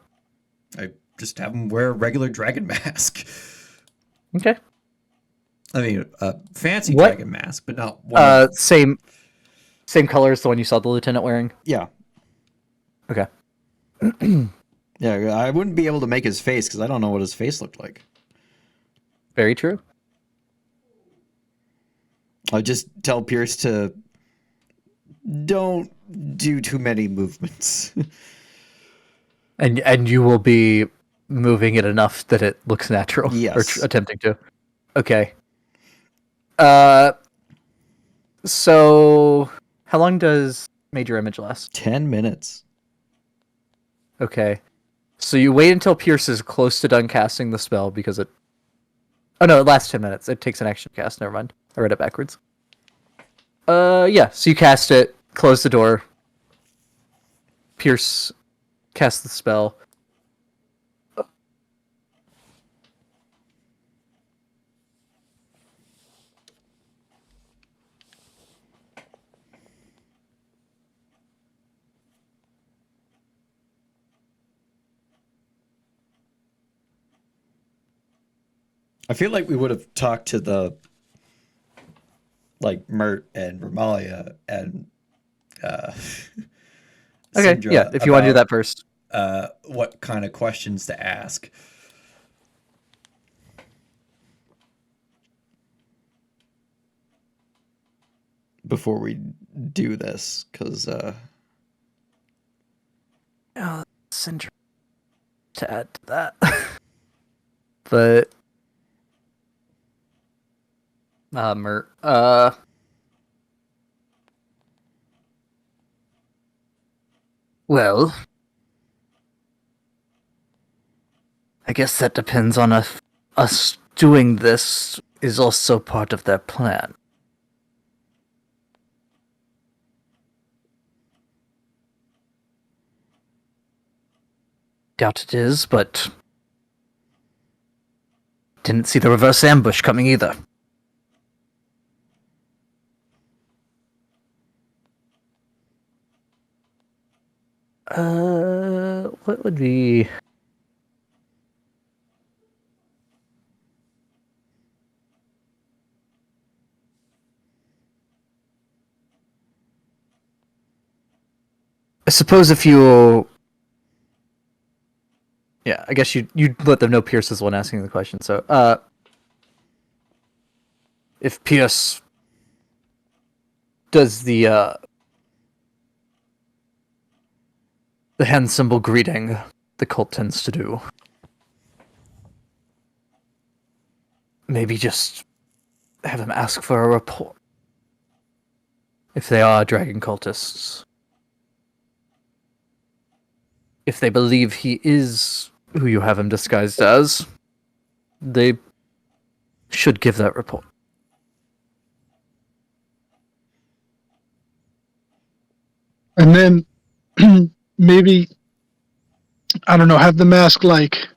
I just have him wear a regular dragon mask. Okay. I mean, a fancy What? dragon mask, but not one. Same color as the one you saw the lieutenant wearing. Yeah. Okay. Yeah, I wouldn't be able to make his face because I don't know what his face looked like. Very true. I'll just tell Pierce to don't do too many movements. And you will be moving it enough that it looks natural. Yes. Or attempting to. Okay. So how long does Major Image last? 10 minutes. Okay. So you wait until Pierce is close to done casting the spell because it... Oh no, it lasts 10 minutes. It takes an action to cast. Never mind. I read it backwards. Yeah. So you cast it, close the door. Pierce casts the spell. I feel like we would have talked to the Mert and Romalia and Okay. Sindra Yeah. If you want to do about, that first. What kind of questions to ask. before we do this, because Syndrome to add to that. But Mert, well, I guess that depends on if us doing this is also part of their plan. Doubt it is, but didn't see the reverse ambush coming either. What would be... I suppose if you... Yeah, I guess you'd let them know Pierce is the one asking the question, so, if Pierce does the hand symbol greeting the cult tends to do, maybe just have him ask for a report. If they are dragon cultists. If they believe he is who you have him disguised as, they should give that report. And then maybe, I don't know, have the mask like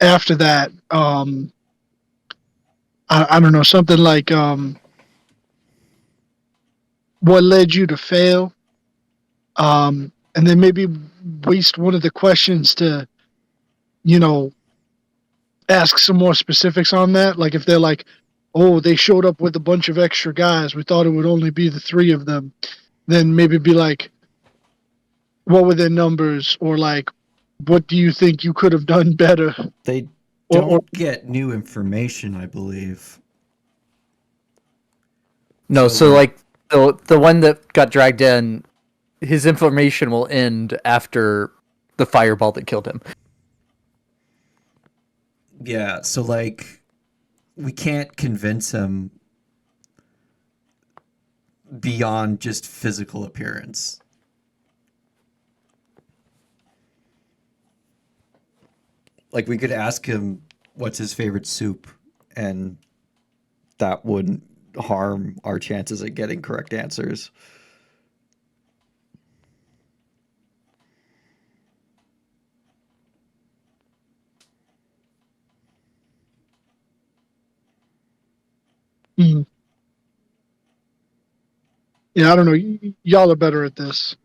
after that. I don't know, something like what led you to fail. And then maybe waste one of the questions to, ask some more specifics on that. Like if they're like, oh, they showed up with a bunch of extra guys. We thought it would only be the three of them. Then maybe be like, what were their numbers? Or like, what do you think you could have done better? They Or, don't get new information, I believe. No, so like the one that got dragged in, his information will end after the fireball that killed him. Yeah, so like we can't convince him beyond just physical appearance. Like we could ask him what's his favorite soup, and that wouldn't harm our chances at getting correct answers. mm. Yeah, I don't know. Y'all are better at this.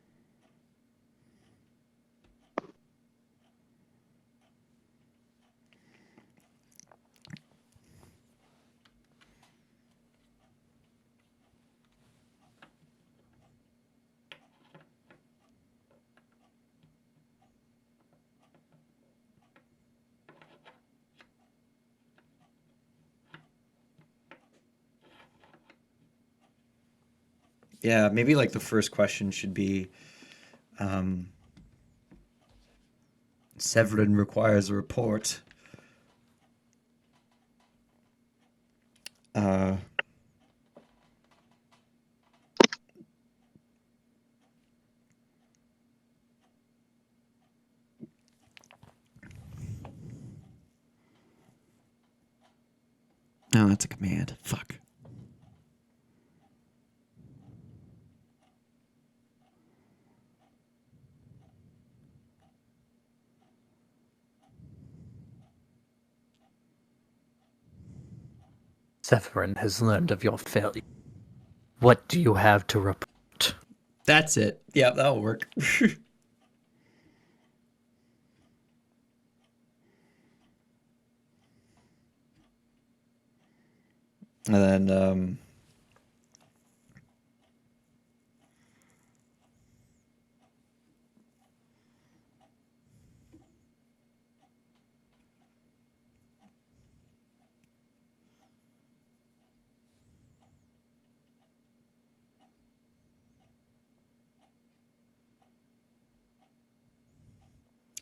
Yeah, maybe like the first question should be Severin requires a report. Uh, oh, that's a command. Fuck. Severin has learned of your failure. What do you have to report? That's it. Yeah, that'll work. And then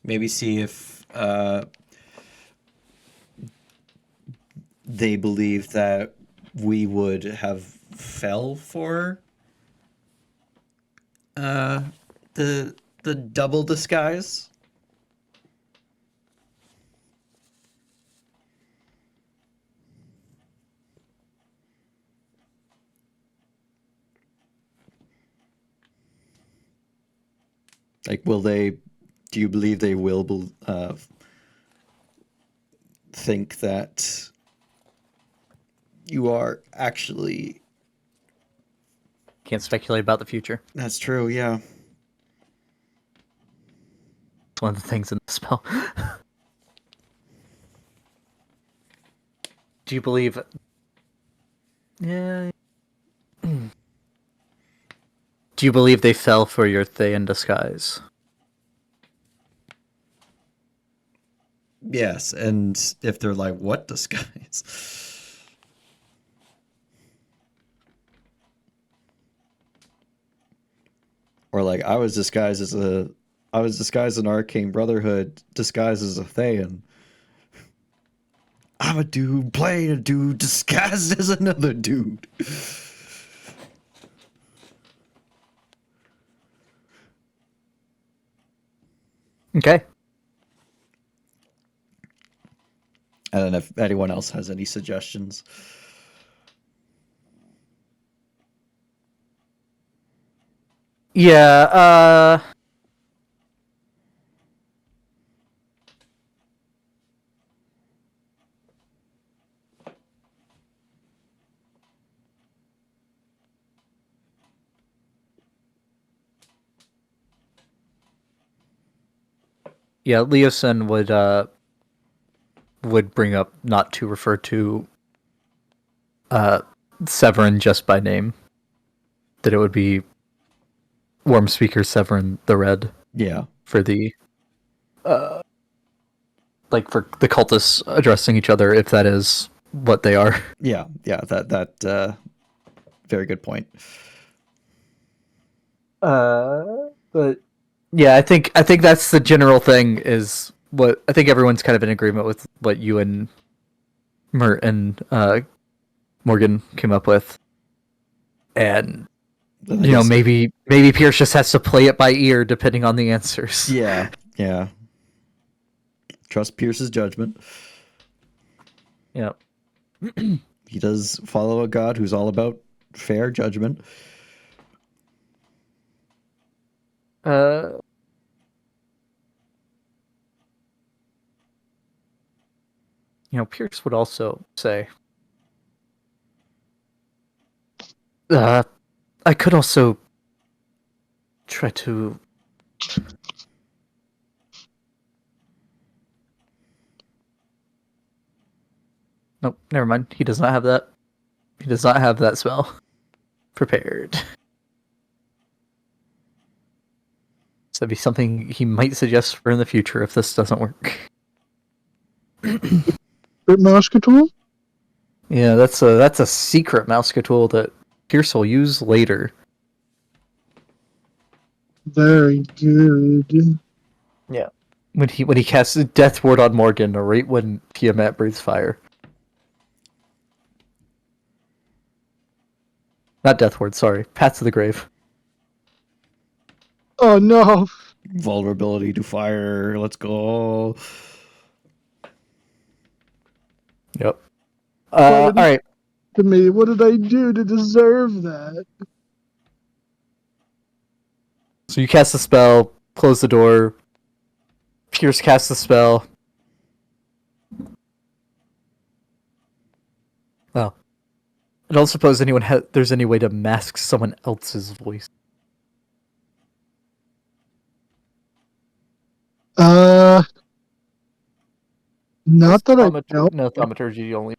maybe see if they believe that we would have fell for uh, the double disguise. Like, will they? Do you believe they will think that you are actually? Can't speculate about the future. That's true. Yeah. It's one of the things in the spell. Do you believe? Yeah. Do you believe they fell for your Thayan disguise? Yes, and if they're like, what disguise? Or like, I was disguised an arcane brotherhood, disguised as a Thayan. I'm a dude playing a dude disguised as another dude. Okay. And then if anyone else has any suggestions. Yeah, yeah, Leosin would bring up not to refer to Severin just by name, that it would be Warm Speaker Severin the Red Yeah. for the for the cultists addressing each other, if that is what they are. Yeah. That very good point. But yeah, I think that's the general thing. Is what I think everyone's kind of in agreement with what you and Mert and Morgan came up with, and I guess- maybe Pierce just has to play it by ear depending on the answers. Yeah. Trust Pierce's judgment. Yeah. He does follow a god who's all about fair judgment. Pierce would also say, I could also try to. Nope, never mind. He does not have that. He does not have that spell prepared. So that'd be something he might suggest for in the future if this doesn't work. Muscatel? Yeah, that's a secret Mousecatool that Pierce will use later. Very good. Yeah. When he casts Death Ward on Morgan, right when Tiamat breathes fire. Not Death Ward, sorry. Path to the Grave. Oh no! Vulnerability to fire. Let's go. Yep. All right. To me, what did I do to deserve that? So you cast the spell, close the door. Pierce casts the spell. Oh. I don't suppose there's any way to mask someone else's voice. Not that I know. No, thaumaturgy only.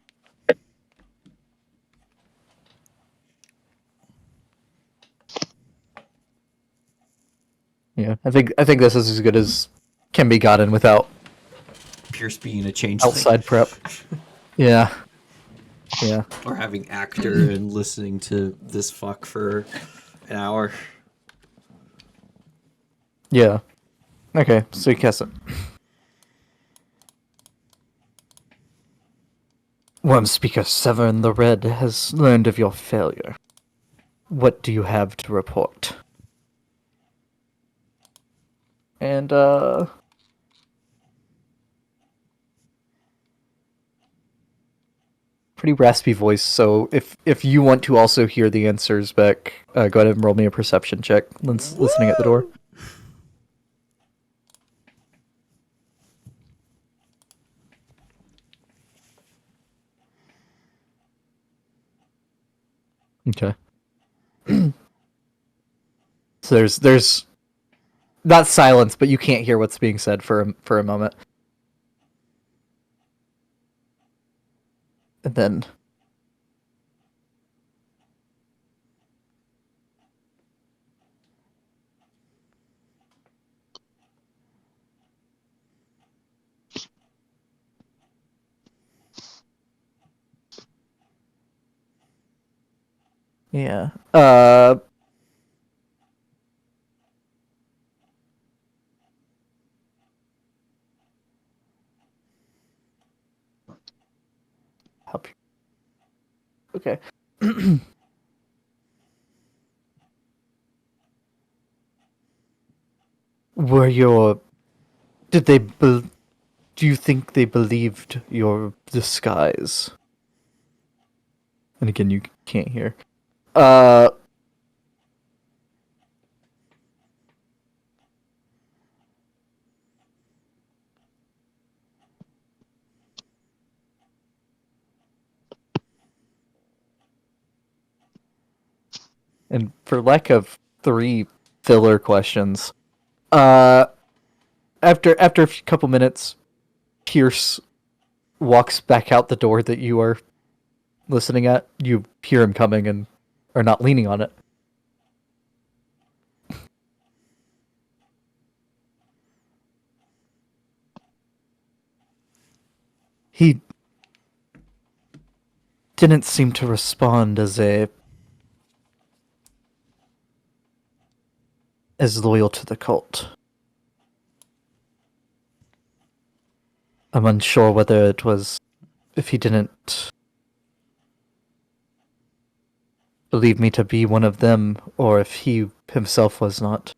Yeah, I think this is as good as can be gotten without Pierce being a changeling. outside prep. Yeah. Or having actor and listening to this fuck for an hour. Yeah. Okay, so you cast it. One speaker, Severin the Red, has learned of your failure. What do you have to report? And, pretty raspy voice, so if you want to also hear the answers back, go ahead and roll me a perception check, listening at the door. Okay. So there's not silence, but you can't hear what's being said for a moment. And then yeah. Help you. Okay. Were your did they do you think they believed your disguise? And again, you can't hear. And for lack of 3 filler questions, after a couple minutes, Pierce walks back out the door that you are listening at, you hear him coming and are not leaning on it. He didn't seem to respond as loyal to the cult. I'm unsure whether it was if he didn't believe me to be one of them, or if he himself was not.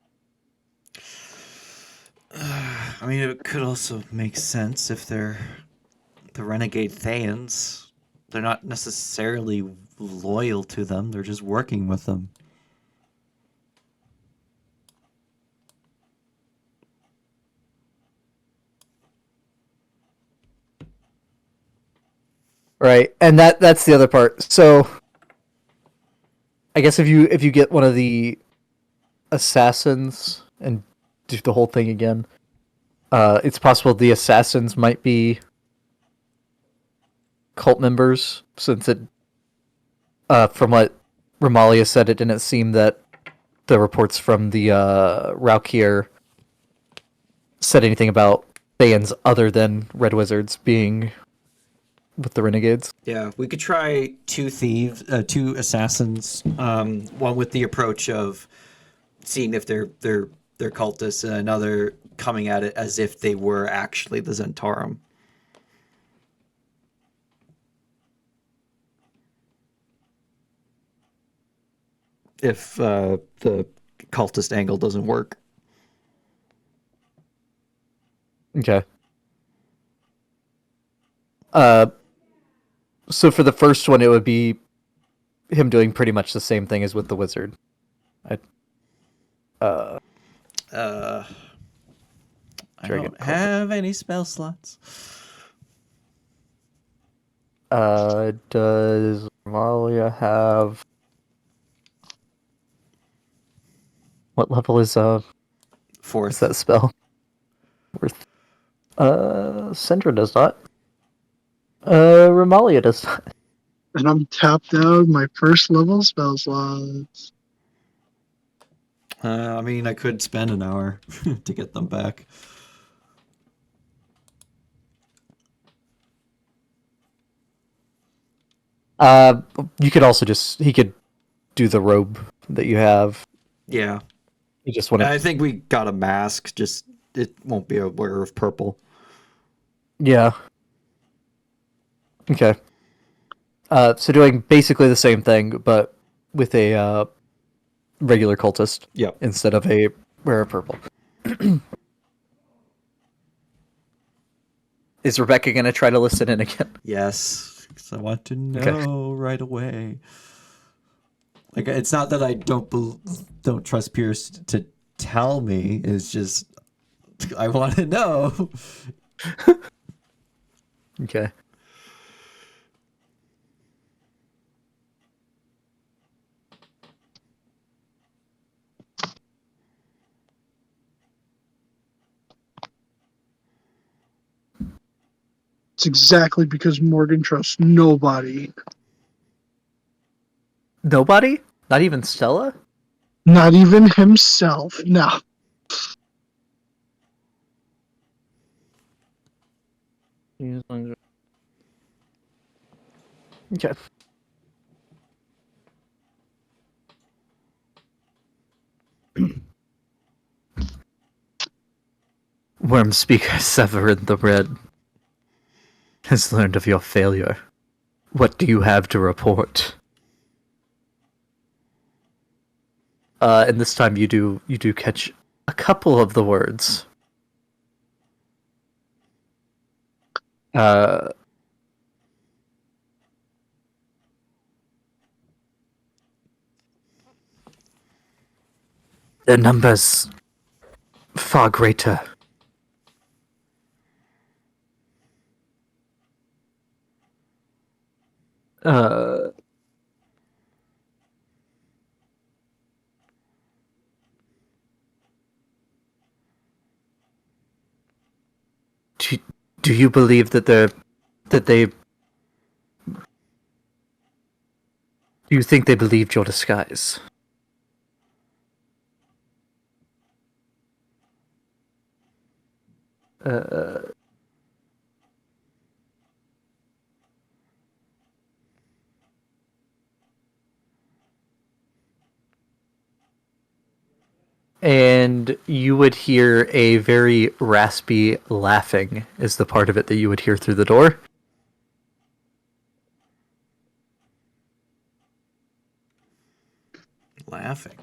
I mean, it could also make sense if they're the renegade Thayans. They're not necessarily loyal to them, they're just working with them. Right, and that's the other part. So, I guess if you get one of the assassins and do the whole thing again, it's possible the assassins might be cult members, since it, from what Romalia said, it didn't seem that the reports from the Raukir said anything about Thayans other than Red Wizards being with the Renegades. Yeah, we could try two assassins. One with the approach of seeing if they're cultists, and another coming at it as if they were actually the Zentarum. If the cultist angle doesn't work. Okay. So for the first one, it would be him doing pretty much the same thing as with the wizard. I don't have any spell slots. Does Malia have... What level is Fourth. that spell? Worth. Sindra does not. Romalia does not. And I'm tapped out my first level spell slots. I mean, I could spend an hour to get them back. You could also he could do the robe that you have. Yeah. You just want to... I think we got a mask, just it won't be aware of purple. Yeah. Okay. So doing basically the same thing, but with a regular cultist. Yep. Instead of a rare purple. Is Rebecca going to try to listen in again? Yes, because I want to know right away. Like, it's not that I don't trust Pierce to tell me. It's just I want to know. Okay. It's exactly because Morgan trusts nobody. Nobody? Not even Stella? Not even himself. No. Okay. Worm Speaker Severin the Red has learned of your failure. What do you have to report? And this time you do catch a couple of the words. The numbers far greater. Do you believe that they Do you think they believed your disguise? And you would hear a very raspy laughing is the part of it that you would hear through the door. Laughing.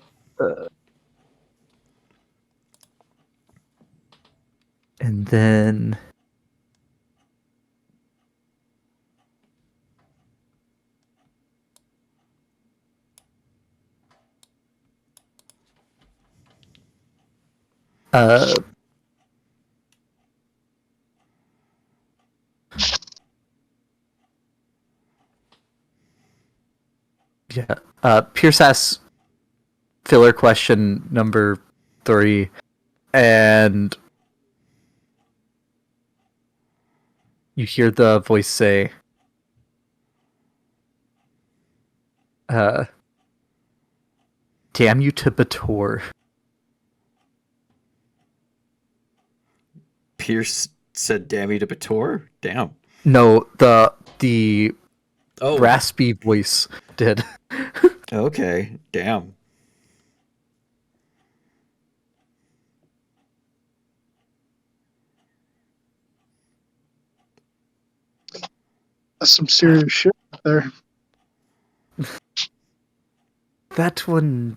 And then yeah. Pierce asks filler question number 3, and you hear the voice say, "Damn you to Bator." Pierce said "Dammy to Bator." Damn. No, the Oh, raspy voice did. okay. Damn. That's some serious shit there. That one,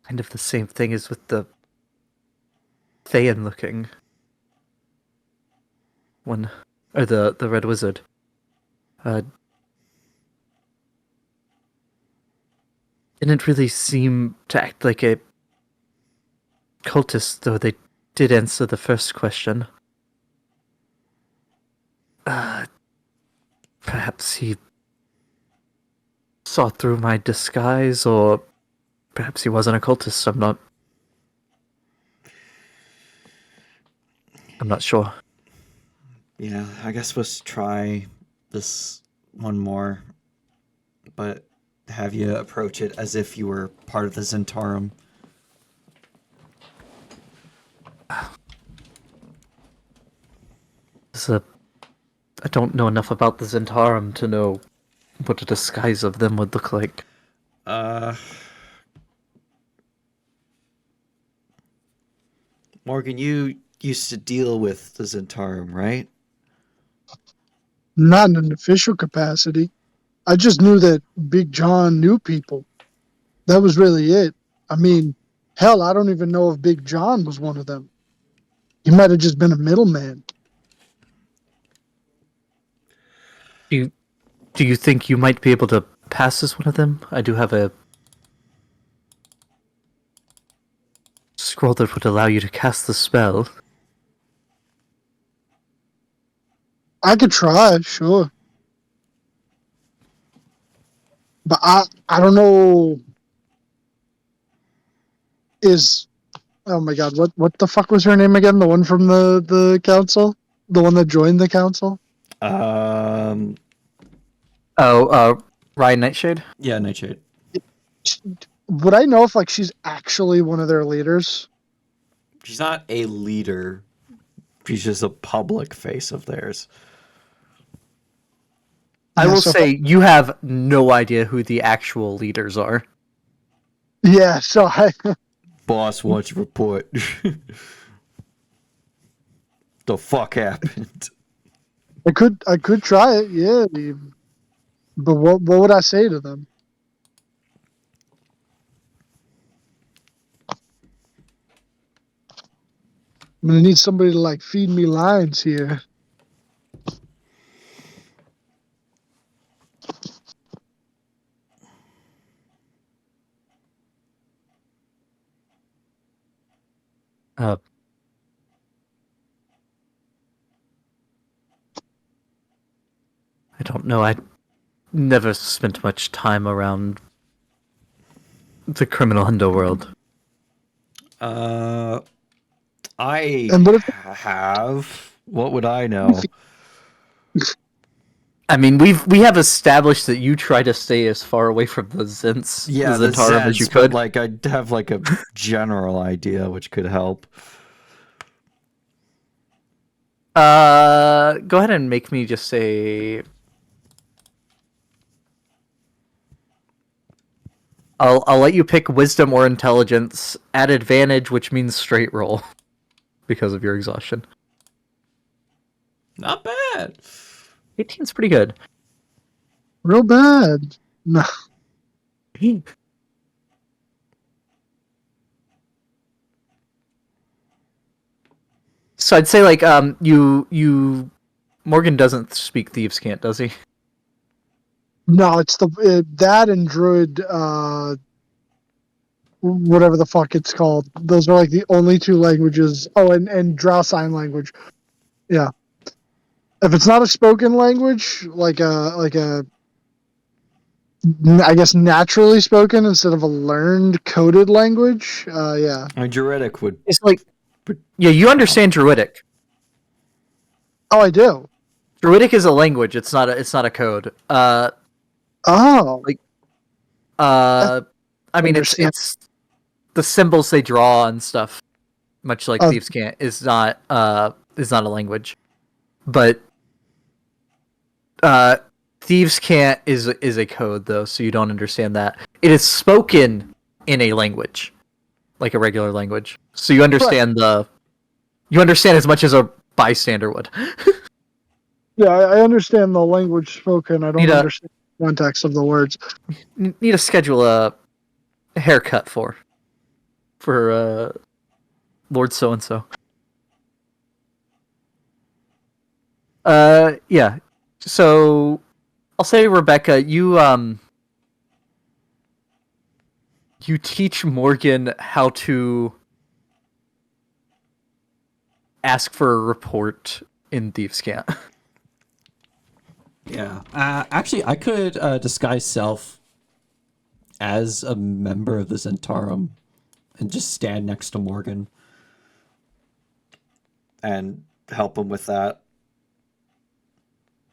kind of the same thing as with the Thayan looking one, or the Red Wizard. Didn't really seem to act like a cultist, though they did answer the first question. Perhaps he saw through my disguise, or perhaps he wasn't a cultist. I'm not sure. Yeah, I guess let's try this one more, but have you approach it as if you were part of the Zentarum. I don't know enough about the Zentarum to know what a disguise of them would look like. Morgan, you used to deal with the Zentarum, right? Not in an official capacity. I just knew that Big John knew people. That was really it. I mean, hell, I don't even know if Big John was one of them. He might have just been a middleman. Do you think you might be able to pass as one of them? I do have a scroll that would allow you to cast the spell. I could try, sure. But I don't know. Oh my god, what the fuck was her name again? The one from the council? The one that joined the council? Um, Ryan Nightshade? yeah, Nightshade. Would I know if like she's actually one of their leaders? She's not a leader. She's just a public face of theirs. I Yeah, will so- say you have no idea who the actual leaders are. Yeah, so I Boss wants to report. The fuck happened? I could try it, yeah. But what would I say to them? I'm gonna need somebody to like feed me lines here. Uh, I don't know. I never spent much time around the criminal underworld. I And what if have. What would I know? I mean, we have established that you try to stay as far away from the Zents, Yeah, the the Zentarum as you Zeds, but could. like I'd have like a general idea which could help. Go ahead and make me just say. I'll let you pick wisdom or intelligence at advantage, which means straight roll because of your exhaustion. Not bad. 18's pretty good. Real bad. No. So I'd say like you Morgan doesn't speak thieves' cant, does he? No, it's that and Druid, whatever the fuck it's called. Those are like the only two languages. Oh, and Drow sign language. Yeah. If it's not a spoken language, I guess naturally spoken instead of a learned coded language. Yeah. A Druidic would. It's like yeah, you understand Druidic. Oh, I do. Druidic is a language. It's not a code. Oh, I mean understand. it's the symbols they draw and stuff, much like Oh. thieves' cant is not a language, but thieves' cant is a code though, so you don't understand that. It is spoken in a language, like a regular language, so you understand you understand as much as a bystander would. Yeah, I understand the language spoken. I don't Need a- understand the context of the words. Need to schedule a haircut for Lord so and so. Yeah. So I'll say, Rebecca, you teach Morgan how to ask for a report in Thieves' Cant. Yeah. Actually, I could disguise self as a member of the Zentarum and just stand next to Morgan. And help him with that.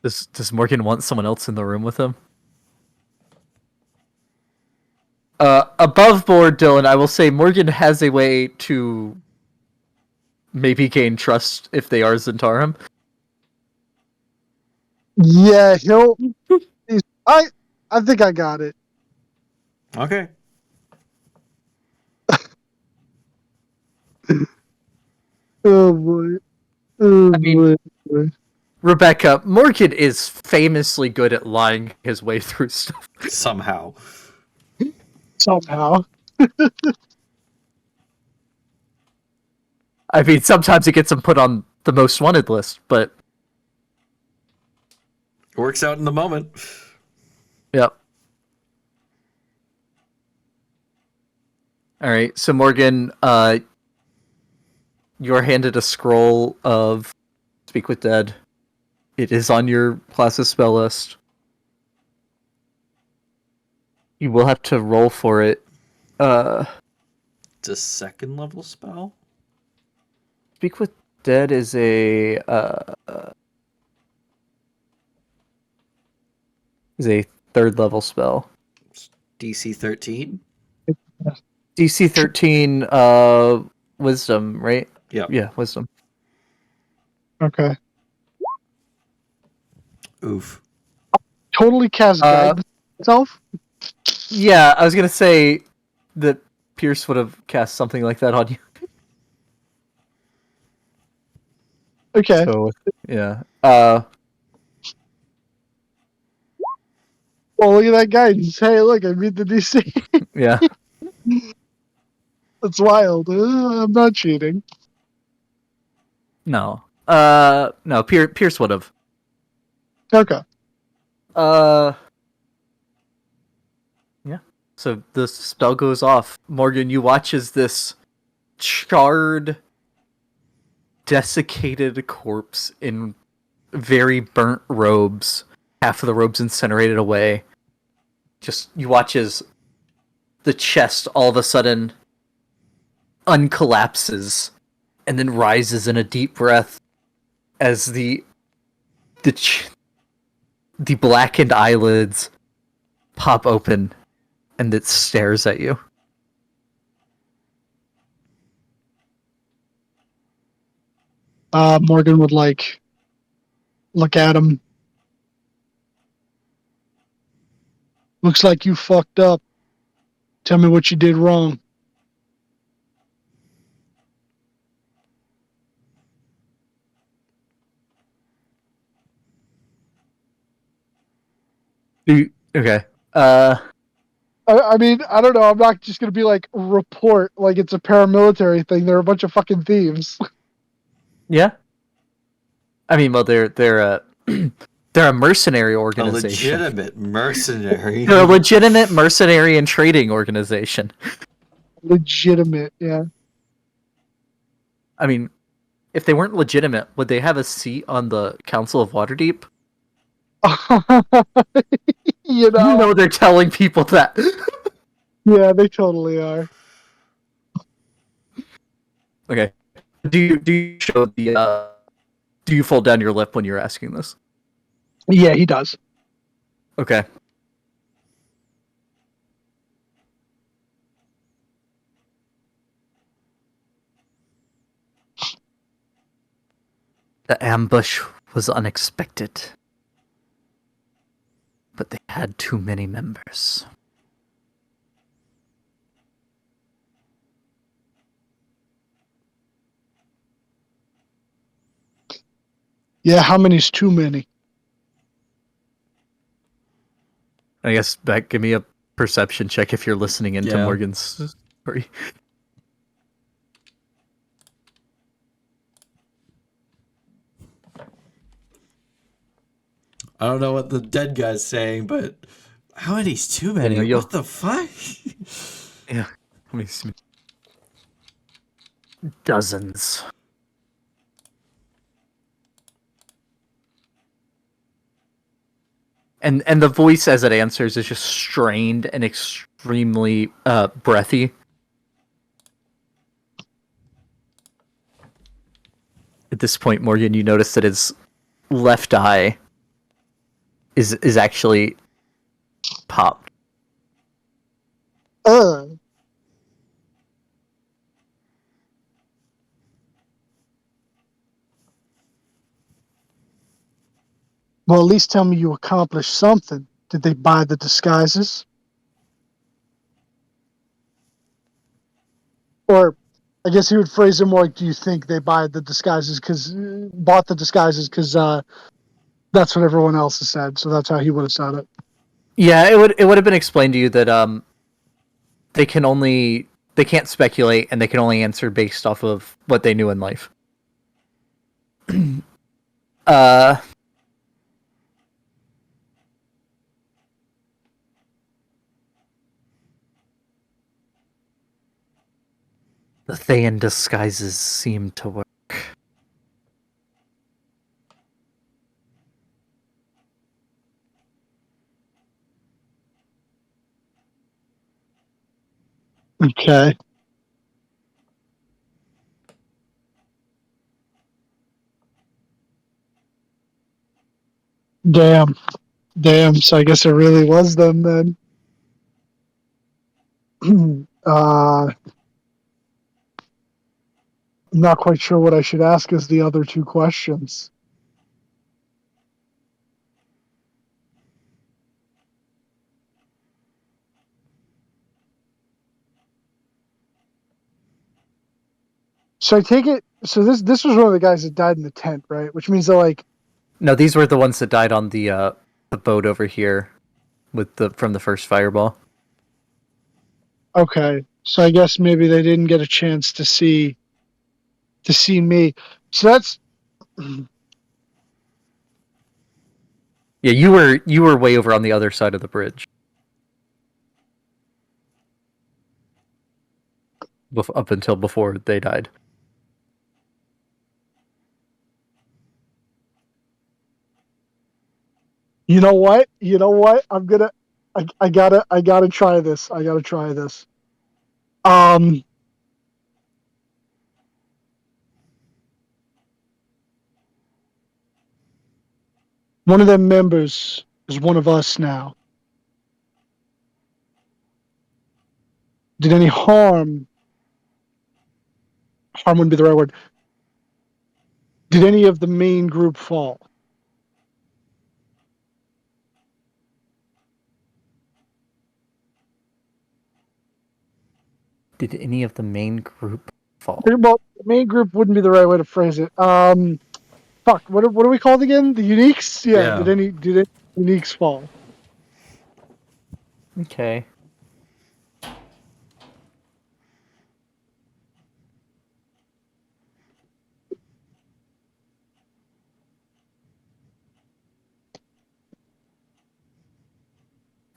Does Morgan want someone else in the room with him? Above board, Dylan, I will say Morgan has a way to maybe gain trust if they are Zentarum. Yeah, I think I got it. Okay. Oh boy. Oh I mean- boy. Rebecca, Morgan is famously good at lying his way through stuff. Somehow. Somehow. I mean, sometimes it gets him put on the most wanted list, but Works out in the moment. yep. All right, so Morgan, you're handed a scroll of Speak with Dead. It is on your class's spell list. You will have to roll for it. It's a second level spell? Speak with Dead is a third level spell. DC 13? DC 13 wisdom, right? Yep. Yeah, wisdom. Okay. Oof. Totally cast guidance itself. Yeah, I was gonna say that Pierce would have cast something like that on you. Okay. So yeah. Well, look at that guidance. Hey, look, I beat the DC. Yeah. That's wild. I'm not cheating. No. No, Pierce would have. Okay. Yeah. So the spell goes off. Morgan, you watch as this charred, desiccated corpse in very burnt robes, half of the robes incinerated away. Just, you watch as the chest all of a sudden uncollapses and then rises in a deep breath as the the blackened eyelids pop open, and it stares at you. Morgan would like look at him. Looks like you fucked up. Tell me what you did wrong. Okay. I mean, I don't know. I'm not just gonna be like report like it's a paramilitary thing. They're a bunch of fucking thieves. Yeah. I mean, well, they're a they're a mercenary A organization. legitimate mercenary. They're a legitimate mercenary and trading organization. Legitimate, yeah. I mean, if they weren't legitimate, would they have a seat on the Council of Waterdeep? You know, They're telling people that. yeah, they totally are. Okay. Do you show the do you fold down your lip when you're asking this? Yeah, he does. Okay. The ambush was unexpected, but they had too many members. Yeah, how many's too many? I guess, Beck, give me a perception check if you're listening into Yeah. Morgan's story. I don't know what the dead guy's saying, but how many's too many? you'll- What the fuck? Yeah. Let me see. Dozens. And the voice as it answers is just strained and extremely breathy. At this point, Morgan, you notice that his left eye is actually popped. Uh. Well, at least tell me you accomplished something. Did they buy the disguises? Or, I guess he would phrase it more like, "Do you think they buy the disguises bought the disguises because that's what everyone else has said?" So that's how he would have said it. Yeah, it would have been explained to you that they can't speculate and they can only answer based off of what they knew in life. uh the Thayan disguises seem to work. Okay. Damn. Damn. So I guess it really was them then. I'm not quite sure what I should ask as the other two questions. So I take it. So this was one of the guys that died in the tent, right? Which means they're like, No, these were the ones that died on the boat over here with the from the first fireball. okay. So I guess maybe they didn't get a chance to see me. So that's Yeah, you were way over on the other side of the bridge. Up until before they died. You know what? You know what? I gotta try this. I gotta try this. Um, one of them members is one of us now. Did any harm wouldn't be the right word. Did any of the main group fall? Did any of the main group fall? Well, the main group wouldn't be the right way to phrase it. Fuck. What are we called again? The uniques? Yeah. Yeah. Did any uniques fall? Okay.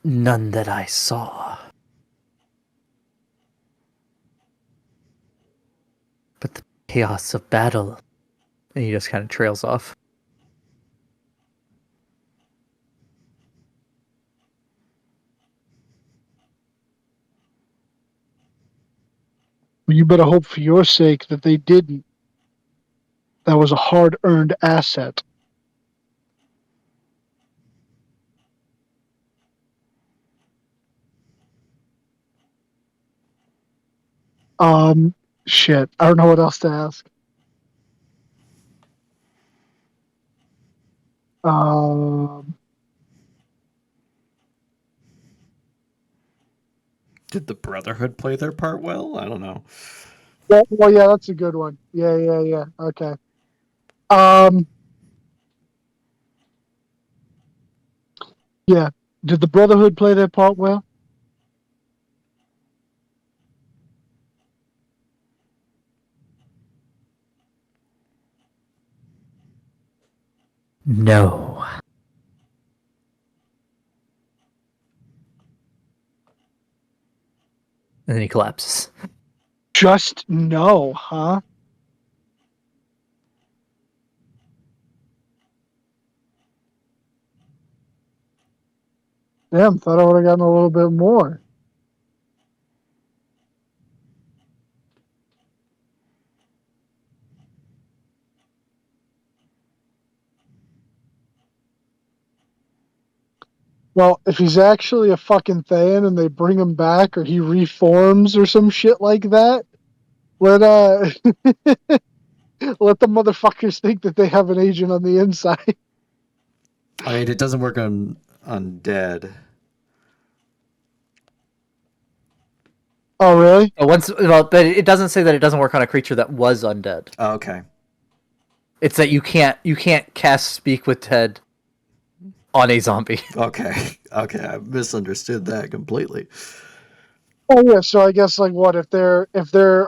None that I saw. But the chaos of battle. And he just kind of trails off. Well, you better hope for your sake that they didn't. That was a hard-earned asset. Shit. I don't know what else to ask. Did the Brotherhood play their part well? I don't know. Well, yeah, that's a good one. Yeah. Okay. Yeah. Did the Brotherhood play their part well? No. And then he collapses. Just no, huh? Damn, thought I would have gotten a little bit more. Well, if he's actually a fucking Thayan and they bring him back or he reforms or some shit like that, let let the motherfuckers think that they have an agent on the inside. I mean, it doesn't work on undead. Oh, really? But it doesn't say that it doesn't work on a creature that was undead. Oh, okay. It's that you can't cast Speak with Dead on a zombie. Okay. I misunderstood that completely. Oh yeah, so I guess like what if they're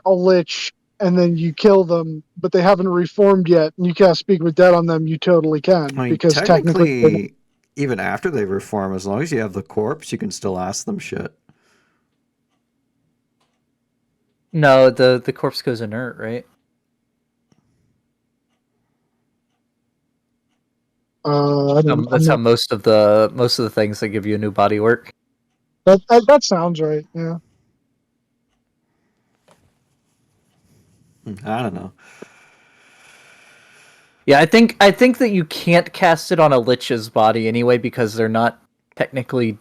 a lich and then you kill them, but they haven't reformed yet, and you can't speak with dead on them, you totally can I mean, because technically. technically, even after they reform, as long as you have the corpse, you can still ask them shit. No, the corpse goes inert, right? That's how most of the things that give you a new body work. That sounds right. Yeah. I don't know. Yeah, I think that you can't cast it on a lich's body anyway because they're not technically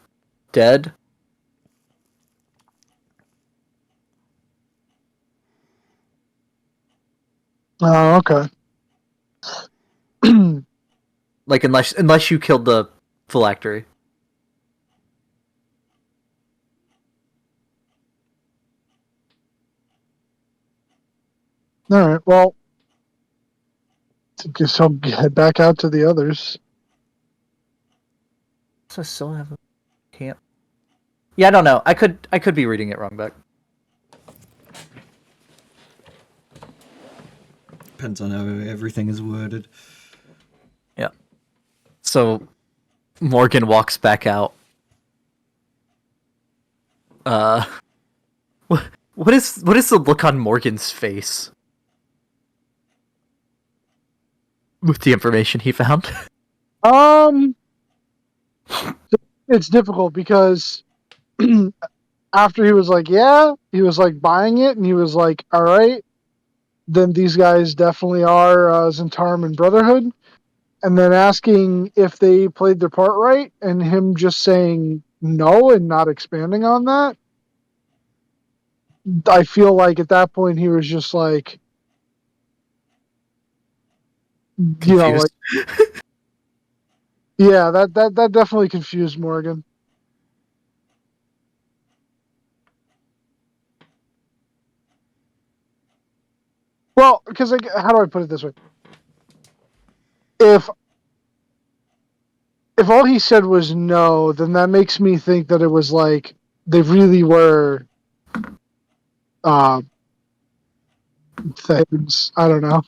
dead. Oh, okay. Like unless you killed the phylactery. All right. Well, I guess I'll head back out to the others. So I still have a camp. Yeah, I don't know. I could be reading it wrong, Beck. Depends on how everything is worded. Yeah. So Morgan walks back out. What is the look on Morgan's face with the information he found? It's difficult because after he was like, yeah, he was like buying it, and he was like, all right, then these guys definitely are Zentarum and Brotherhood. and then asking if they played their part right, and him just saying no and not expanding on that. I feel like at that point he was just like, Confused. yeah, that definitely confused Morgan. Well, because how do I put it this way? If all he said was no, then that makes me think that it was like they really were uh, things. I don't know.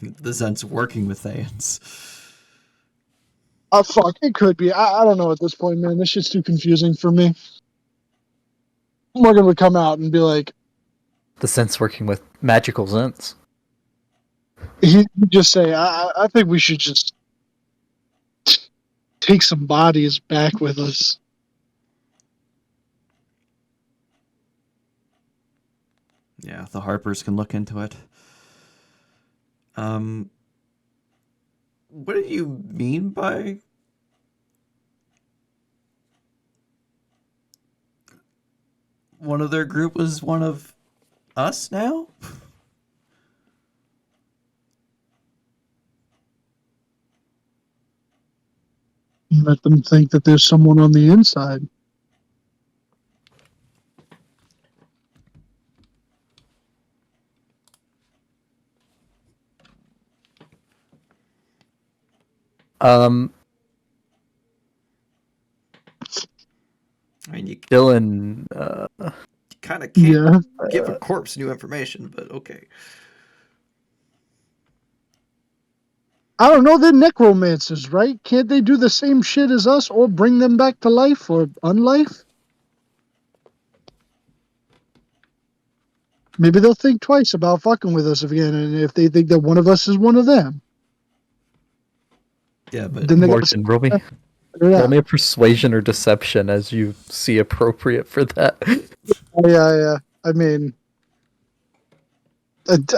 The Zent's working with Thayans. Fuck, it could be. I don't know at this point, man. This shit's too confusing for me. Morgan would come out and be like, The Zent's working with magical Zents. he'd just say, I think we should just take some bodies back with us. Yeah, the Harpers can look into it. What do you mean by one of their group was one of us now? Let them think that there's someone on the inside. I mean, you Dylan, kind of can't Yeah. give a corpse new information, but okay. I don't know, they're necromancers, right? Can't they do the same shit as us or bring them back to life or unlife? Maybe they'll think twice about fucking with us again, and if they think that one of us is one of them, Yeah, but then they Morgan, roll me a persuasion or deception as you see appropriate for that. Yeah. I mean,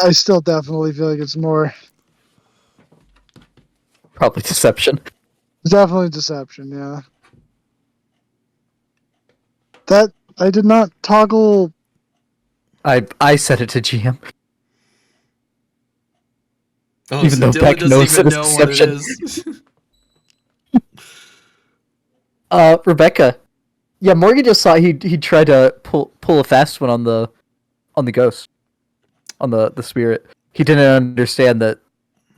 I still definitely feel like it's more Probably deception. definitely deception. Yeah, that I did not toggle. I set it to GM. oh, Even so though Dylan Beck doesn't knows even that it's know what it deception. is. Rebecca. Yeah, Morgan just saw he tried to pull a fast one on the ghost, on the spirit. He didn't understand that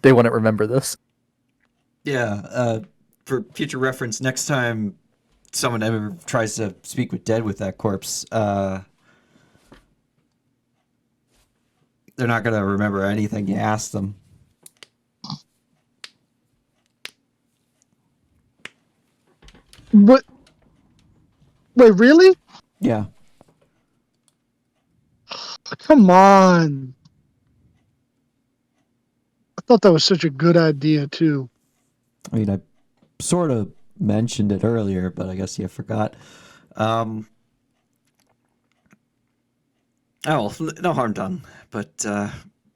they wouldn't remember this. Yeah, for future reference, next time someone ever tries to speak with dead with that corpse, they're not gonna remember anything you asked them. But wait, really? Yeah. Come on! I thought that was such a good idea too. I mean, I sort of mentioned it earlier, but I guess you forgot. Oh, well, no harm done. But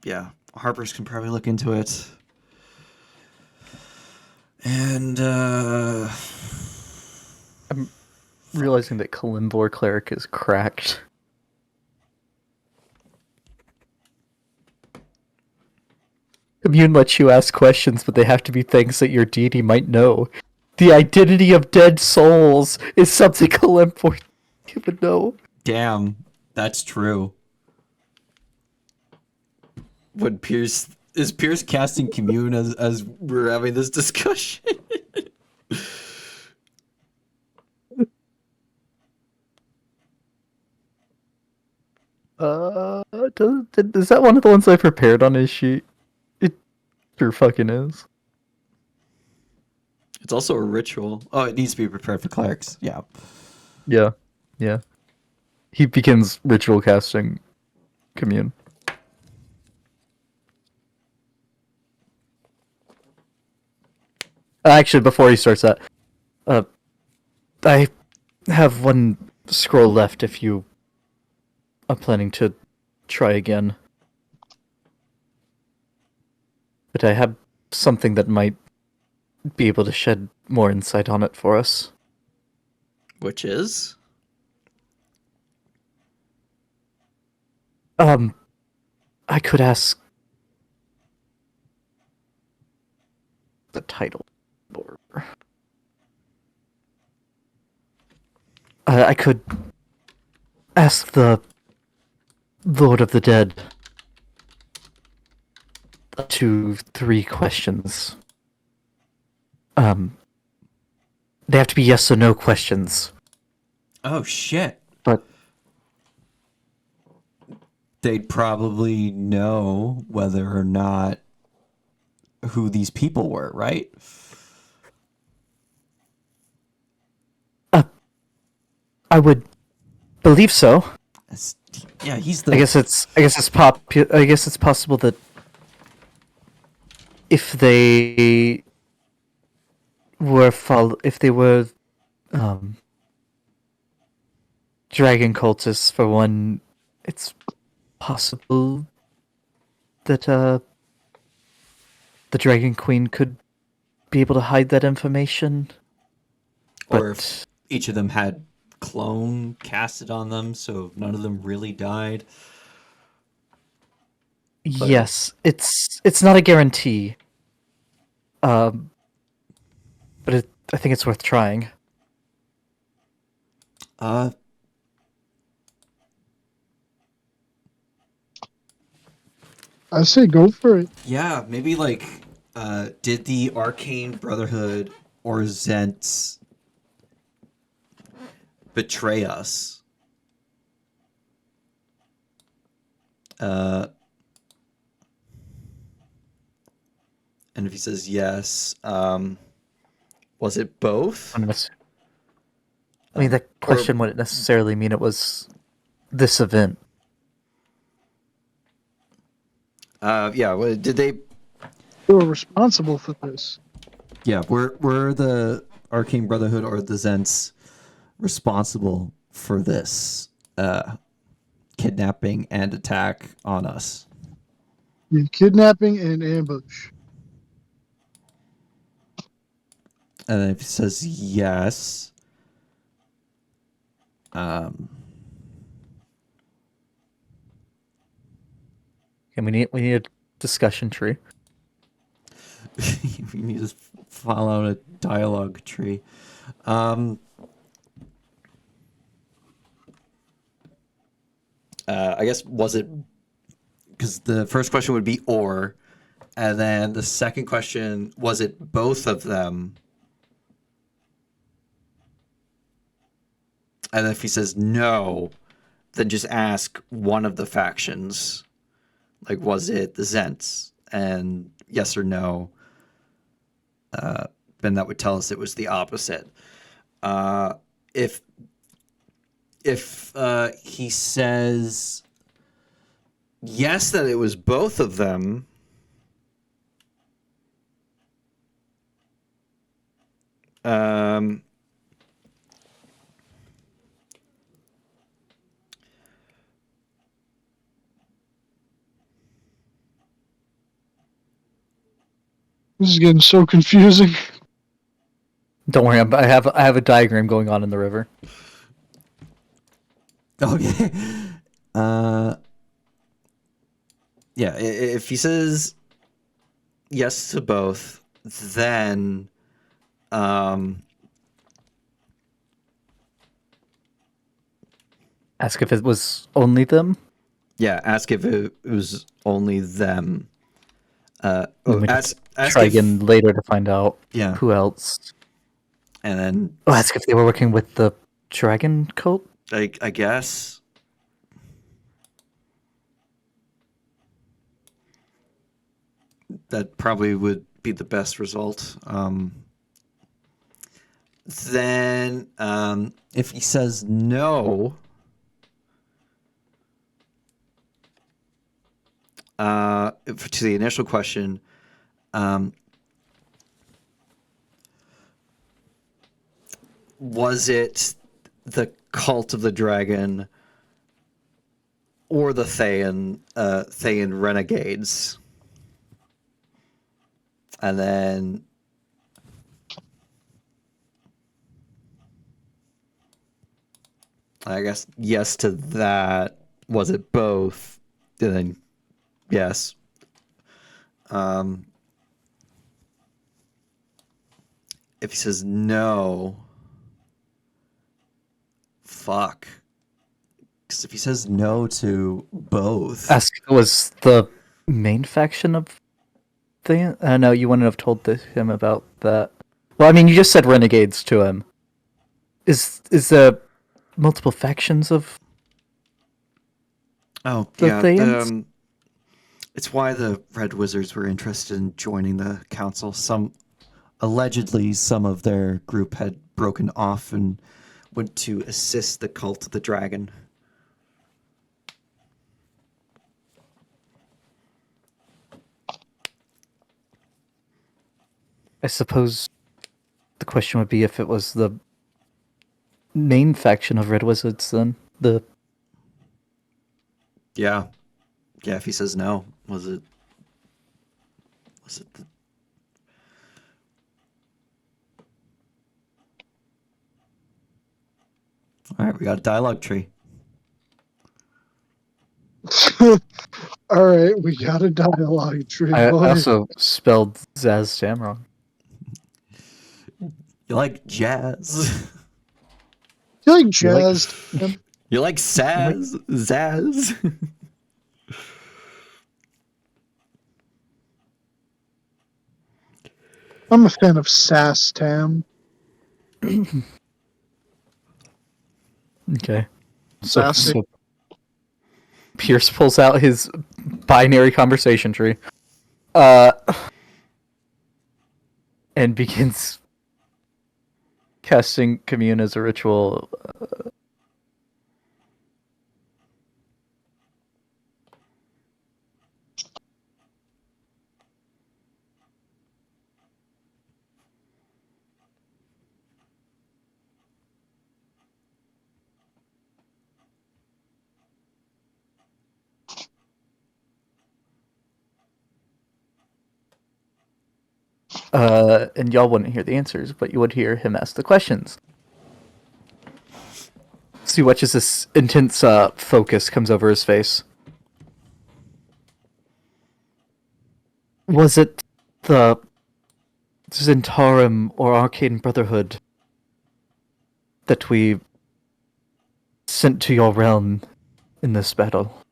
yeah, Harper's can probably look into it. And I'm realizing that Kelemvor cleric is cracked. Immune lets you ask questions, but they have to be things that your deity might know. The identity of dead souls is something Kelemvor would know. damn, that's true. Would Pierce is Pierce casting commune as we're having this discussion? Is that one of the ones I prepared on his sheet? It sure fucking is. It's also a ritual. Oh, it needs to be prepared for clerics. Yeah. Yeah. He begins ritual casting commune. Actually, before he starts that, I have one scroll left if you I'm planning to try again. But I have something that might be able to shed more insight on it for us. Which is? I could ask the title. Or I could ask the Lord of the Dead 2, 3 questions. They have to be yes or no questions. Oh shit. But They'd probably know whether or not who these people were, right? I would believe so. Yeah, he's the. I guess it's possible that if they were um, dragon cultists for one, it's possible that the Dragon Queen could be able to hide that information. Or But if each of them had clone casted on them, so none of them really died. yes, it's not a guarantee. Um, but I think it's worth trying. Uh, I say go for it. yeah, maybe like, did the Arcane Brotherhood or Zents betray us? And if he says yes, was it both? I mean, that question wouldn't necessarily mean it was this event. Yeah. Did they? They were responsible for this. Yeah, were the Arcane Brotherhood or the Zents responsible for this kidnapping and attack on us? I mean, kidnapping and ambush. And then if he says yes, And we need a discussion tree. we need to follow a dialogue tree. I guess was it because the first question would be or, and then the second question was it both of them? And then if he says no, then just ask one of the factions. Like, was it the Zents? And yes or no, then that would tell us it was the opposite. If he says yes, that it was both of them, This is getting so confusing. Don't worry, I have a diagram going on in the river. okay. Yeah, if he says yes to both, then Ask if it was only them. yeah, ask if it was only them. Then we Ask try if, again later to find out yeah, who else. and then Oh, ask if they were working with the dragon cult. I guess that probably would be the best result. Then if he says no, to the initial question, was it the cult of the dragon or the Thayan renegades. And then I guess yes to that. Was it both? And then yes. If he says no, fuck. Because if he says no to both, Ask was the main faction of thing. No, you wouldn't have told him about that. Well, I mean, you just said renegades to him. Is there multiple factions of oh the yeah, Thayans? it's why the Red Wizards were interested in joining the council. Allegedly, some of their group had broken off and Went to assist the cult of the dragon. I suppose the question would be if it was the main faction of Red Wizards, then the Yeah, yeah. If he says no, was it? Was it the? all right. We got a dialogue tree. All right, we got a dialogue tree, I boys. also spelled Zaztam wrong. You like jazz? You like You like- jazz? Tim? You like Saz? Zaz? I'm a fan of sass, Tam. Okay. Sassy. So Pierce pulls out his binary conversation tree, and begins casting commune as a ritual. And y'all wouldn't hear the answers, but you would hear him ask the questions. So you watch as this intense focus comes over his face. Was it the Zentarum or Arcane Brotherhood that we sent to your realm in this battle?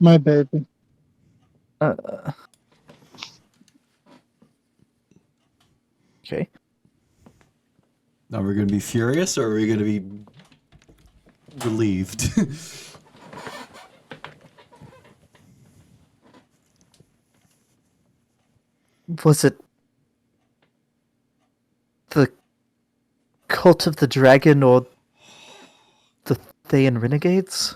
My baby. Okay. Now we're gonna be furious, or are we gonna be relieved? Was it the Cult of the Dragon or the Thayan Renegades?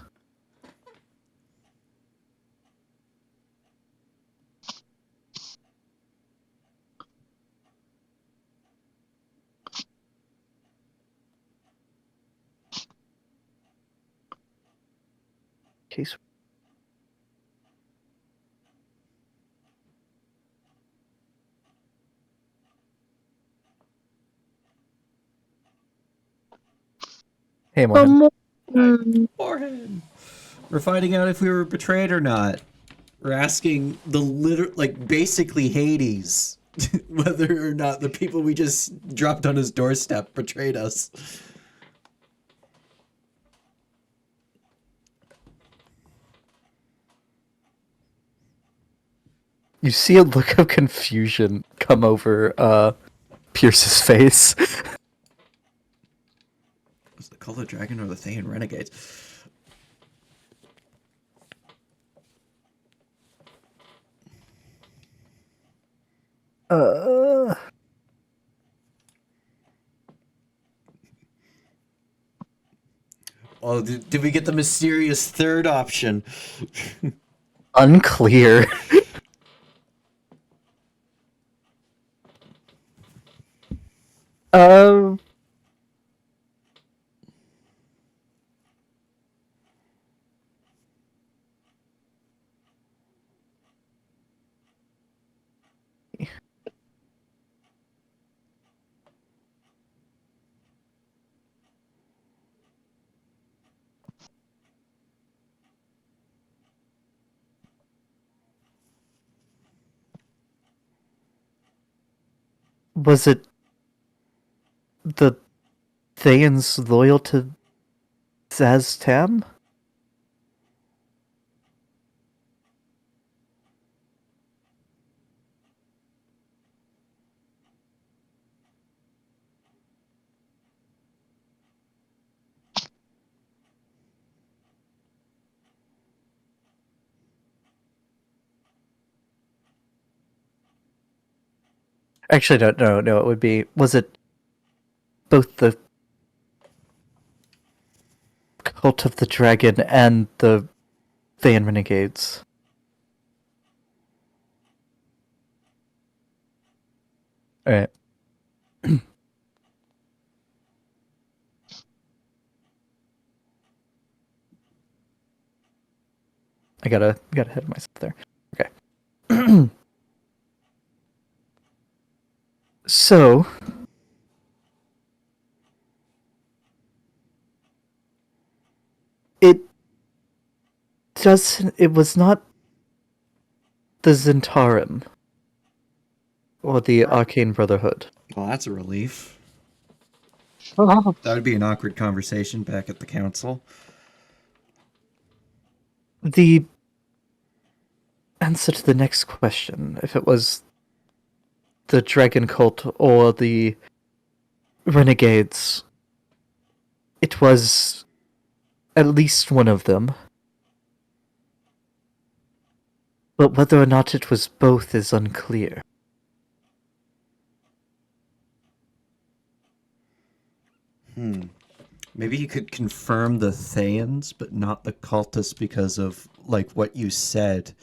Case. Hey, Morgan. Forehead. We're finding out if we were betrayed or not. We're asking basically Hades, whether or not the people we just dropped on his doorstep betrayed us. You see a look of confusion come over Pierce's face. Was the Cult of Dragon or the Thayan Renegades? Oh, did we get the mysterious third option? Unclear. Um. Was it the Thayans loyal to Zaztam? Actually, no. It would be. Was it both the Cult of the Dragon and the Thayan Renegades? Alright. I gotta hit myself there. Okay. So, it doesn't. It was not the Zentarum or the Arcane Brotherhood. Well, that's a relief. Oh, That would be an awkward conversation back at the council. The answer to the next question, if it was the Dragon Cult or the Renegades, it was at least one of them. But whether or not it was both is unclear. Maybe you could confirm the Thayans, but not the cultists because of, like, what you said.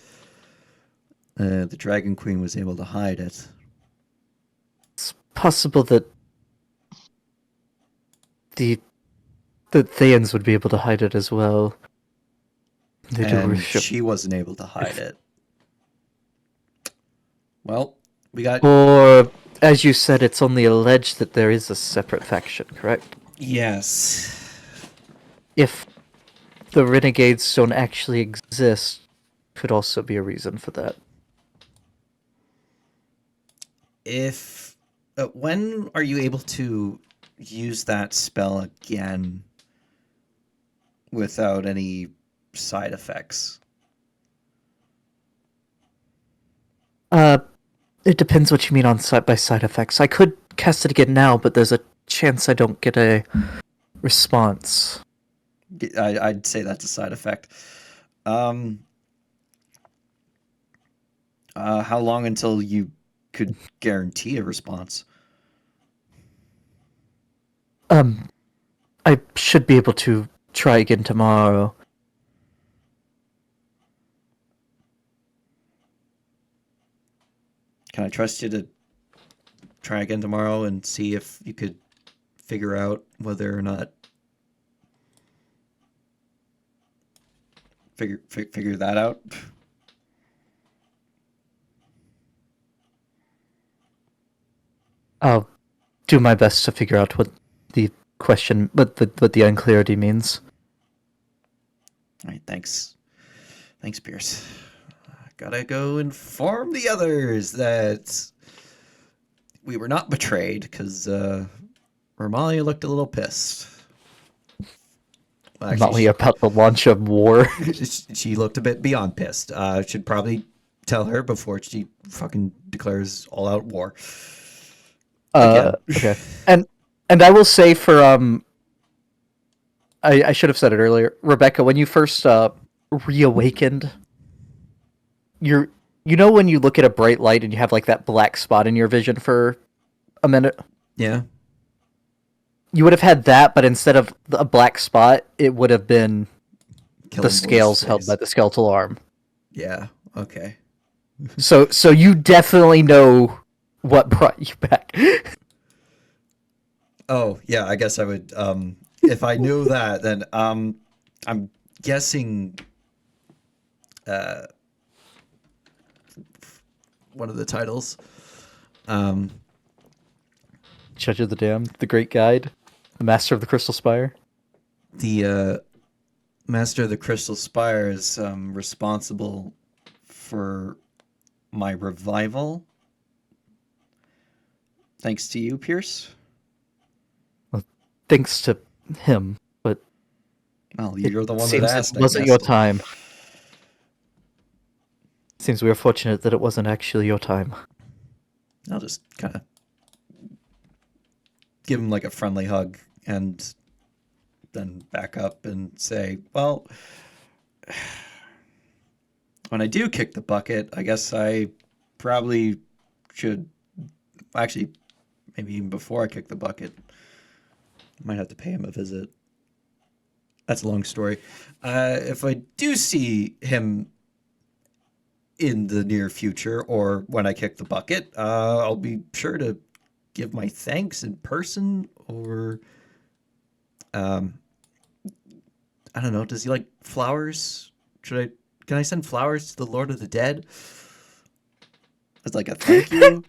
The Dragon Queen was able to hide it. It's possible that the Thayans would be able to hide it as well. They do And worship. she wasn't able to hide it. Well, we got... Or, as you said, it's only alleged that there is a separate faction, correct? Yes. If the Renegades don't actually exist, could also be a reason for that. If... when are you able to use that spell again without any side effects? It depends what you mean on side effects. I could cast it again now, but there's a chance I don't get a response. I'd say that's a side effect. How long until you could guarantee a response? I should be able to try again tomorrow. Can I trust you to try again tomorrow and see if you could figure out whether or not figure that out? I'll do my best to figure out what the question, what the unclarity means. All right, thanks. Thanks, Pierce. Gotta go inform the others that we were not betrayed, because Romalia looked a little pissed. Well, Not only about the launch of war. she looked a bit beyond pissed. Should probably tell her before she fucking declares all-out war. Again. Okay. And I will say for I should have said it earlier, Rebecca, when you first reawakened, you know when you look at a bright light and you have like that black spot in your vision for a minute? Yeah. you would have had that, but instead of a black spot, it would have been the Kelemvor's scales held face. by the skeletal arm. Yeah. Okay. So you definitely know what brought you back. Oh yeah. I guess I would. If I knew that, then I'm guessing. One of the titles. Judge of the Damned, the Great Guide, the Master of the Crystal Spire. The Master of the Crystal Spire is responsible for my revival. Thanks to you, Pierce. Thanks to him, but Well, you're the one that seems asked. it I wasn't your guessed. time. Seems we were fortunate that it wasn't actually your time. I'll just kind of give him like a friendly hug and then back up and say, well, when I do kick the bucket, I guess I probably should actually, maybe even before I kick the bucket, I might have to pay him a visit. That's a long story. If I do see him in the near future or when I kick the bucket, I'll be sure to give my thanks in person or I don't know, does he like flowers? Can I send flowers to the Lord of the Dead as like a thank you?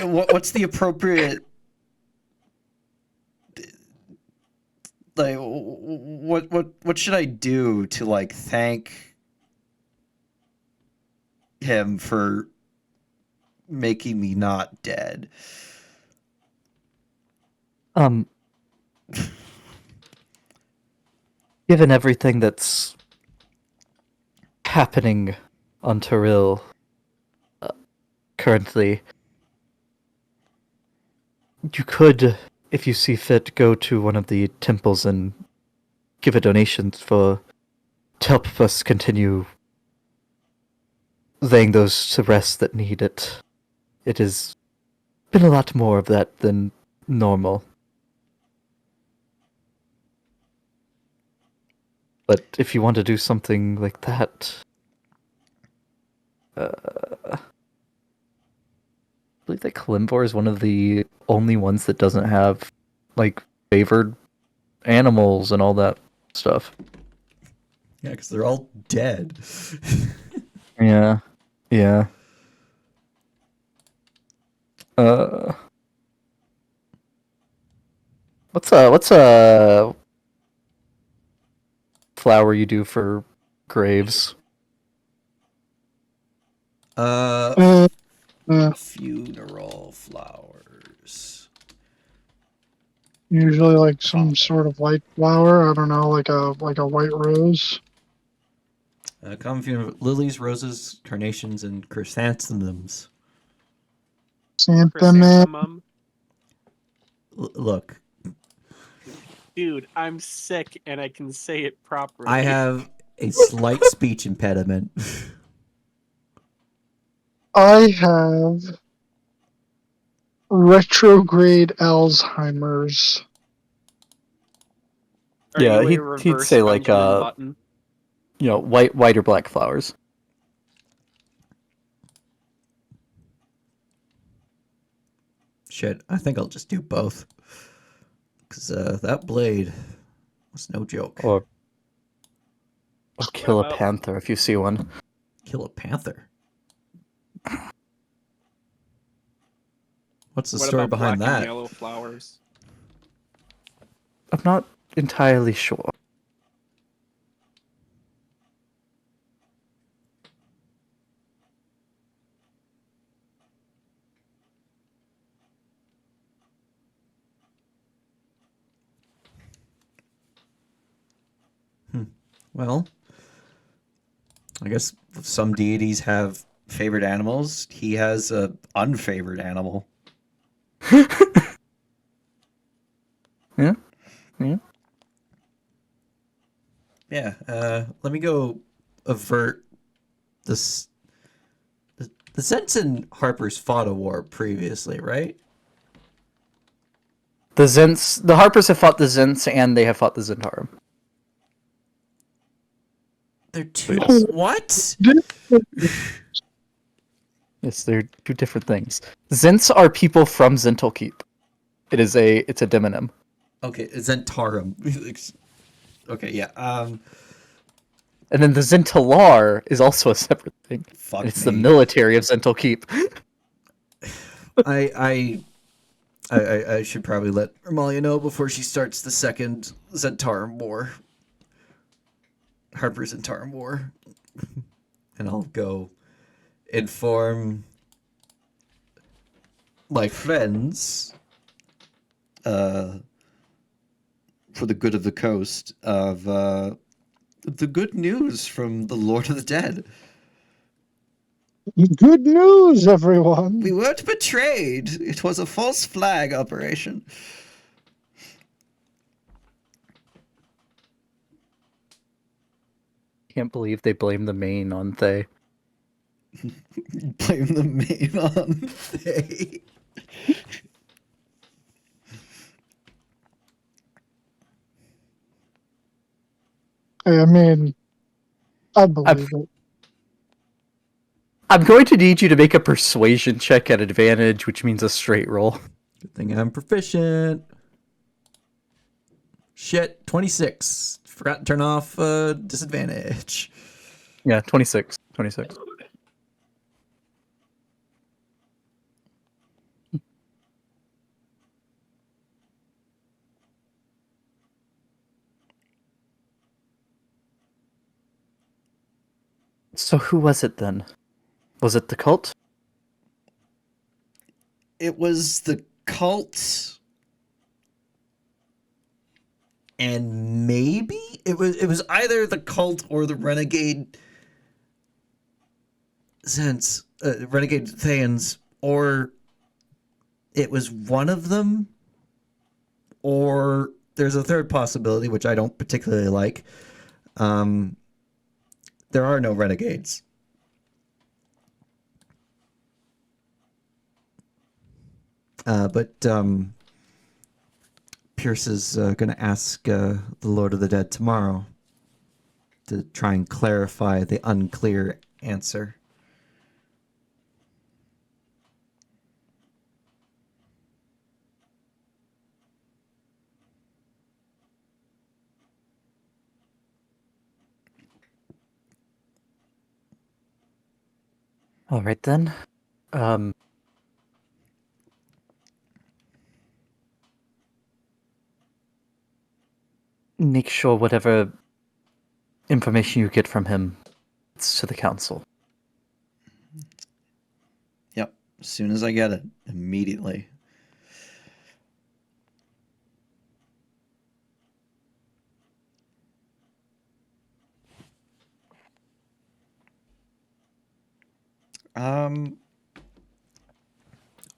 What's the appropriate like what should I do to like thank him for making me not dead? Given everything that's happening on Toril currently, you could, if you see fit, go to one of the temples and give a donation to help us continue laying those to rest that need it. It has been a lot more of that than normal. But if you want to do something like that, I believe that Kelemvor is one of the only ones that doesn't have like favored animals and all that stuff. Yeah, because they're all dead. Yeah, yeah. What's a flower you do for graves? Uh, Funeral flowers. Usually like some sort of white flower. I don't know, like a white rose. Common funeral lilies, roses, carnations, and chrysanthemums. Chrysanthemum. Chrysanthemum. Look, Dude, I'm sick and I can say it properly. I have a slight speech impediment. I have retrograde Alzheimer's. Are Yeah, you a he'd reverse say like Benjamin Button? white or black flowers. Shit, I think I'll just do both. Because that blade was no joke. Or kill a about- panther if you see one. Kill a panther. What's the What story about behind black and that? yellow flowers? I'm not entirely sure. Well, I guess some deities have favorite animals. He has a unfavored animal. Yeah, yeah. Yeah, let me go avert this. The Sense and Harper's fought a war previously, right? The Harpers have fought the Zents, and they have fought the Zentarum. They're two. Yes. What? Yes, they're two different things. Zents are people from Zental Keep. It's a demonym. Okay, Zentarum. Okay, yeah. And then the Zentalar is also a separate thing. Fuck And it's me. the military of Zental Keep. I should probably let Amalia know before she starts the second Zentarum War. Harper Zentarum War. And I'll go inform my friends, for the good of the coast, of the good news from the Lord of the Dead. Good news, everyone. We weren't betrayed. It was a false flag operation. Can't believe they blame the main on Thay. Blame the main on they. I mean, I believe it. I'm going to need you to make a persuasion check at advantage, which means a straight roll. Good thing I'm proficient. Shit, 26. Forgot to turn off disadvantage. Yeah, 26. 26. So who was it then? Was it the cult? It was the cult, and maybe it was either the cult or the renegade renegade Thayans, or it was one of them, or there's a third possibility which I don't particularly like. There are no renegades. But Pierce is going to ask the Lord of the Dead tomorrow to try and clarify the unclear answer. All right then. Make sure whatever information you get from him gets to the council. Yep. As soon as I get it, immediately.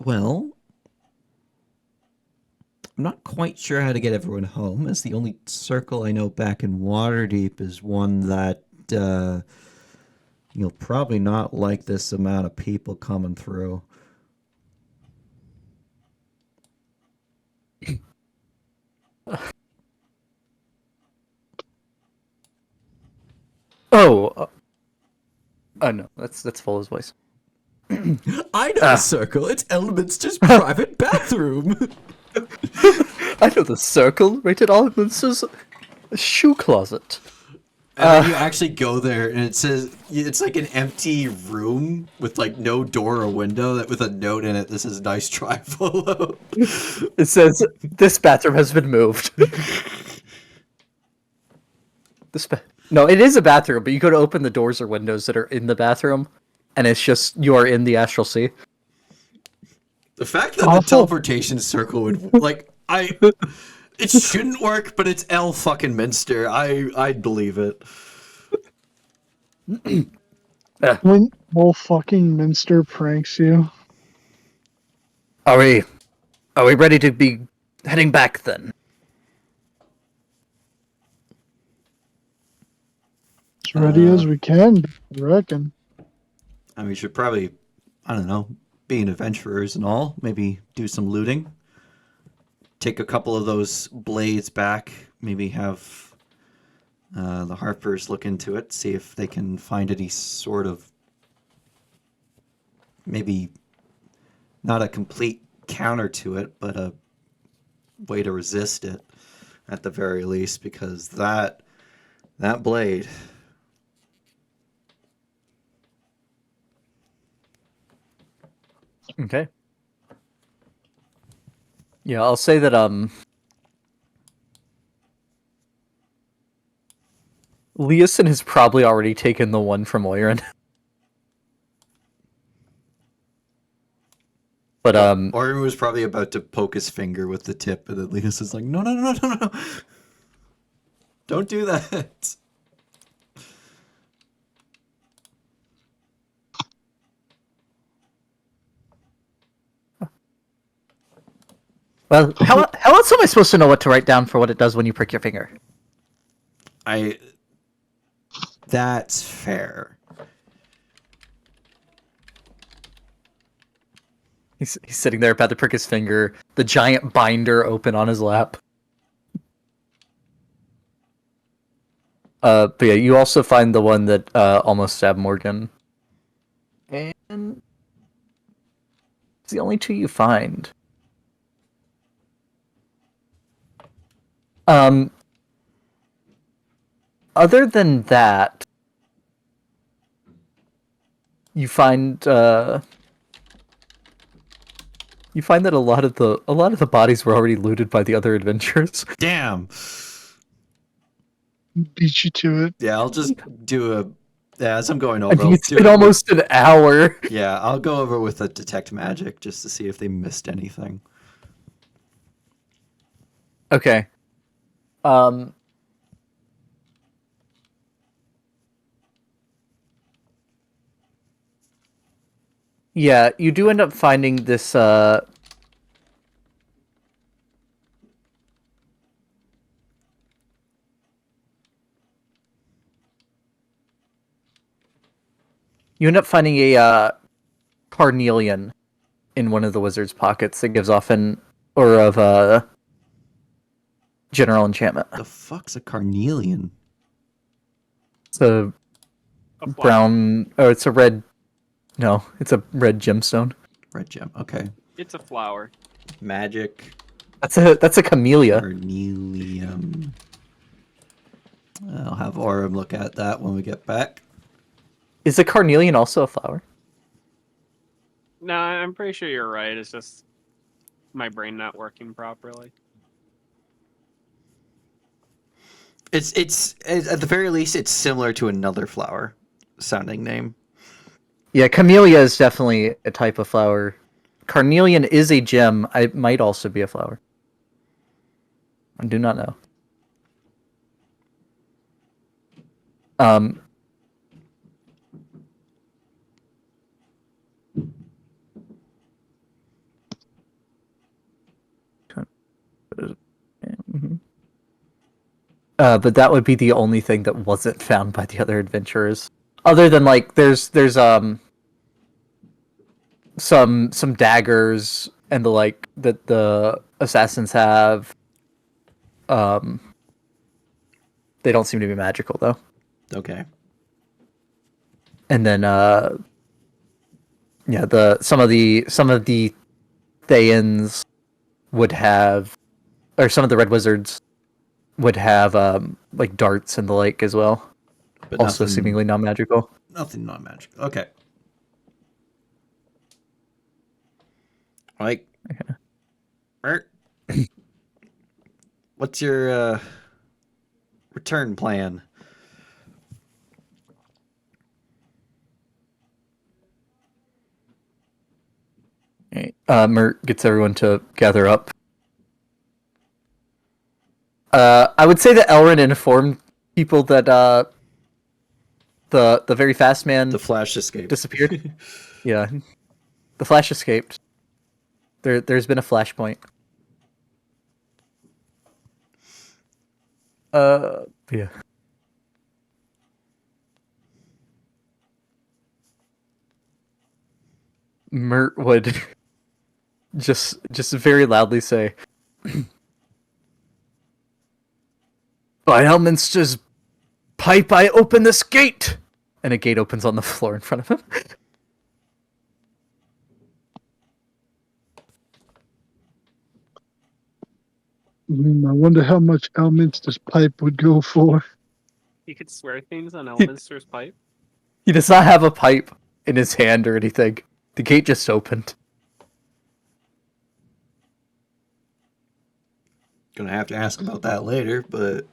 Well, I'm not quite sure how to get everyone home, as the only circle I know back in Waterdeep is one that you'll probably not like this amount of people coming through. Oh, no, that's Fola's voice. I know a circle. It's Elemenster's private bathroom. I know the circle right at Almonster's shoe closet. And then you actually go there, and it says it's like an empty room with like no door or window that with a note in it that says "Nice try, Folo." It says this bathroom has been moved. No, it is a bathroom, but you go to open the doors or windows that are in the bathroom, and it's just you are in the astral sea. The fact that the Awful. teleportation circle would it shouldn't work, but it's L fucking Minster. I'd believe it. When old fucking Minster pranks you. Are we ready to be heading back then? As ready as we can, I reckon. I mean, we should probably, I don't know, being adventurers and all, maybe do some looting. take a couple of those blades back. Maybe have the harpers look into it, see if they can find any sort of, maybe not a complete counter to it, but a way to resist it at the very least, because that blade. Okay. Yeah, I'll say that Leosin has probably already taken the one from Oirin. But Orin was probably about to poke his finger with the tip, and then Linus is like, no, don't do that. well, how else am I supposed to know what to write down for what it does when you prick your finger? That's fair. He's sitting there about to prick his finger, the giant binder open on his lap. But yeah, you also find the one that almost stabbed Morgan. And it's the only two you find. Other than that, you find that a lot of the bodies were already looted by the other adventurers. Damn. Beat you to it. Yeah, I'll just do a. Yeah, as I'm going I over, mean, I'll it's do been it with- almost an hour. Yeah, I'll go over with a detect magic just to see if they missed anything. Okay. Yeah, you do end up finding this you end up finding a carnelian in one of the wizard's pockets that gives off an aura of general enchantment. The fuck's a carnelian? It's a A flower. brown, oh, it's a red. No, it's a red gemstone. Red gem. Okay. It's a flower. Magic That's a camellia. carnelian. I'll have Aurum look at that when we get back. Is a carnelian also a flower? No, I'm pretty sure you're right. It's just my brain not working properly. It's at the very least it's similar to another flower sounding name. Yeah, camellia is definitely a type of flower. Carnelian is a gem. It might also be a flower. I do not know. But that would be the only thing that wasn't found by the other adventurers. Other than like there's some daggers and the like that the assassins have. They don't seem to be magical though. Okay. And then yeah, some of the Thayans would have, or some of the Red Wizards would have like darts and the like as well. But Also nothing, seemingly non-magical. nothing non-magical. Okay. Like, Bert, what's your return plan? Mert gets everyone to gather up. I would say that Elrin informed people that the very fast man The Flash escape disappeared. Yeah, the Flash escaped. There's been a flashpoint. Yeah. Mert would just very loudly say, By Elminster's pipe, I open this gate! And a gate opens on the floor in front of him. I wonder how much Elminster's pipe would go for. You could swear things on Elminster's pipe. He does not have a pipe in his hand or anything. The gate just opened. Gonna have to ask about that later, but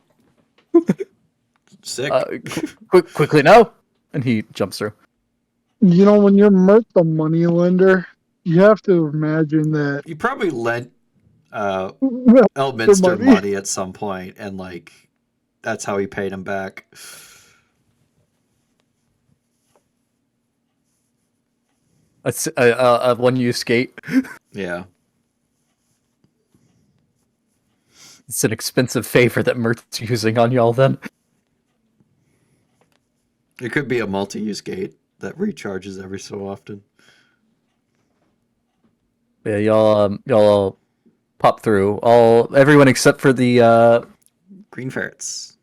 sick. Quickly, no! And he jumps through. You know, when you're Mert the moneylender, you have to imagine that. You probably lent Well, Elminster money. money at some point, and like that's how he paid him back. A one-use gate. Yeah. It's an expensive favor that Mert's using on y'all then. It could be a multi-use gate that recharges every so often. Yeah, y'all pop through. Everyone except for the Green ferrets.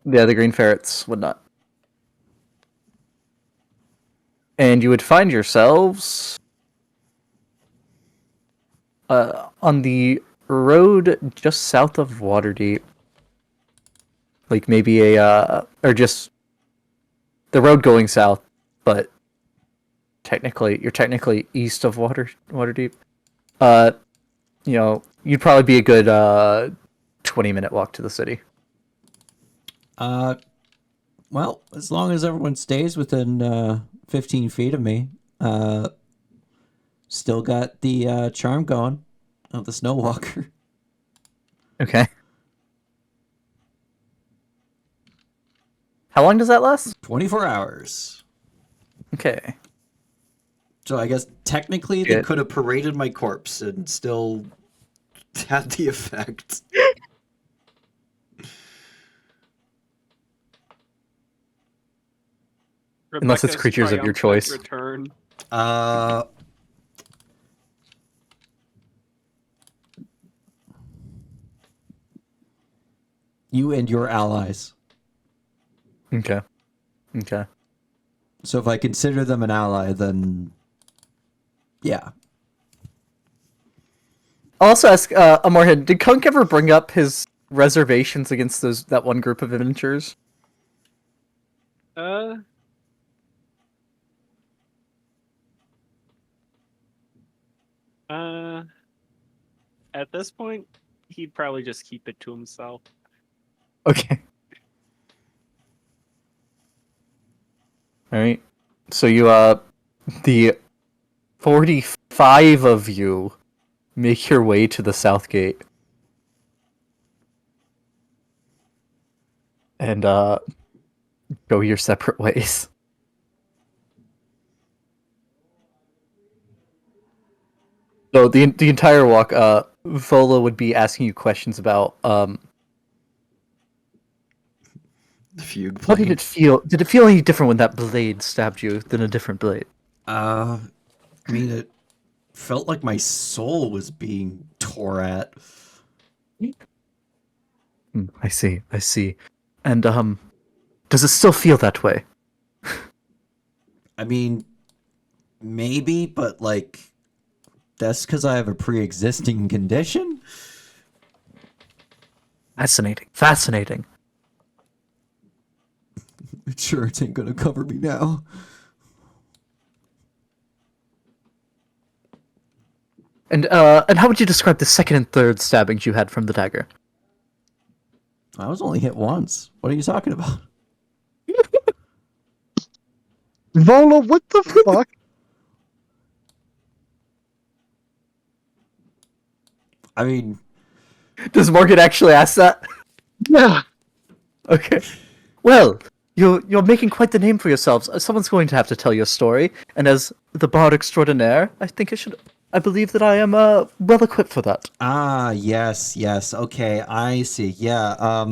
the green ferrets would not. And you would find yourselves on the road just south of Waterdeep. Like maybe or just the road going south, but you're technically east of Waterdeep. You know, you'd probably be a good 20-minute walk to the city. Well, as long as everyone stays within 15 feet of me, still got the charm going of the Snow Walker. Okay. How long does that last? 24 hours. Okay. So I guess technically they Good. Could have paraded my corpse and still had the effect. Unless it's Rebecca's creatures of your triumphant choice. Return. You and your allies. Okay. So if I consider them an ally, then yeah. I'll also ask Amorhead, did Kunk ever bring up his reservations against that one group of adventurers? At this point, he'd probably just keep it to himself. Okay. Alright. So you, the 45 of you make your way to the south gate. And, go your separate ways. So the entire walk, Vola would be asking you questions about, The fugue how playing. did it feel? Did it feel any different when that blade stabbed you than a different blade? I mean, it felt like my soul was being tore at. I see. And, does it still feel that way? I mean, maybe, but like, that's because I have a pre-existing condition. Fascinating. Insurance ain't gonna cover me now. And how would you describe the second and third stabbings you had from the dagger? I was only hit once. What are you talking about? Vola, what the fuck? I mean, Does Morgan actually ask that? Yeah. Okay. Well, you're making quite the name for yourselves. Someone's going to have to tell you a story, and as the bard extraordinaire, I believe that I am well equipped for that. yes. Okay, I see. Yeah,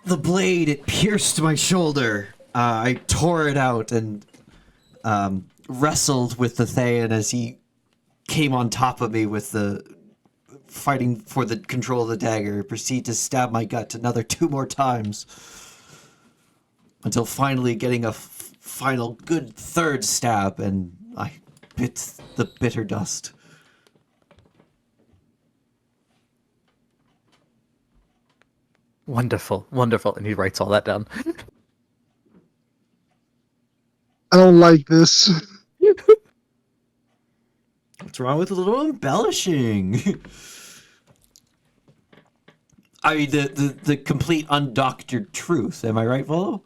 the blade, it pierced my shoulder. I tore it out and wrestled with the Thayan as he came on top of me with the fighting for the control of the dagger, proceed to stab my gut another 2 more times until finally getting a final good third stab, and I bit the bitter dust. Wonderful, wonderful. And he writes all that down. I don't like this. What's wrong with a little embellishing? I mean, the complete undoctored truth. Am I right, Volo?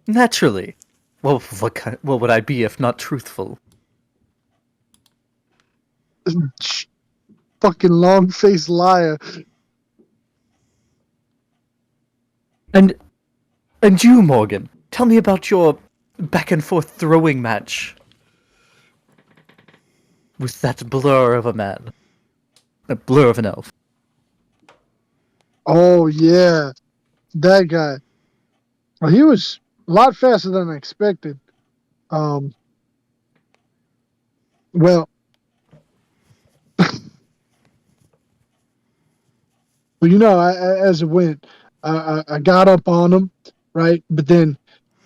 Naturally. Well, what would I be if not truthful? Fucking long-faced liar. And you, Morgan, tell me about your back and forth throwing match with that blur of a man, a blur of an elf. Oh yeah, that guy. Well, he was a lot faster than I expected. Well, as it went, I got up on him, right? But then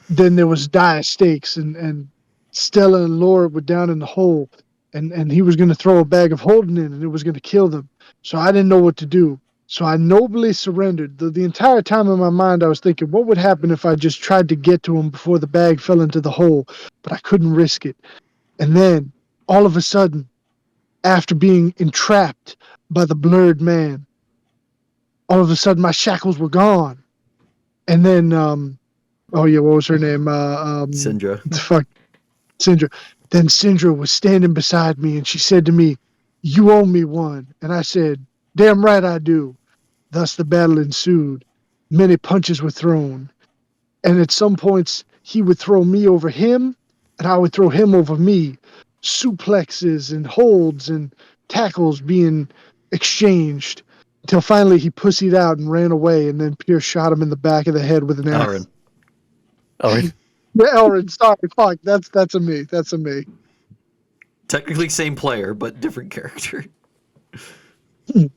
there was dire stakes, and Stella and Laura were down in the hole, and he was going to throw a bag of holding in, and it was going to kill them. So I didn't know what to do. So I nobly surrendered. The entire time in my mind, I was thinking, what would happen if I just tried to get to him before the bag fell into the hole? But I couldn't risk it. And then, all of a sudden, after being entrapped by the blurred man, all of a sudden my shackles were gone. And then, oh yeah, what was her name? Syndra. Fuck, Syndra. Then Syndra was standing beside me, and she said to me, "You owe me one." And I said, "Damn right I do." Thus the battle ensued. Many punches were thrown. And at some points, he would throw me over him, and I would throw him over me. Suplexes and holds and tackles being exchanged until finally he pussied out and ran away, and then Pierce shot him in the back of the head with an arrow. Elrin. Oh, Yeah, Elrin, sorry, fuck, that's a me. That's a me. Technically same player, but different character.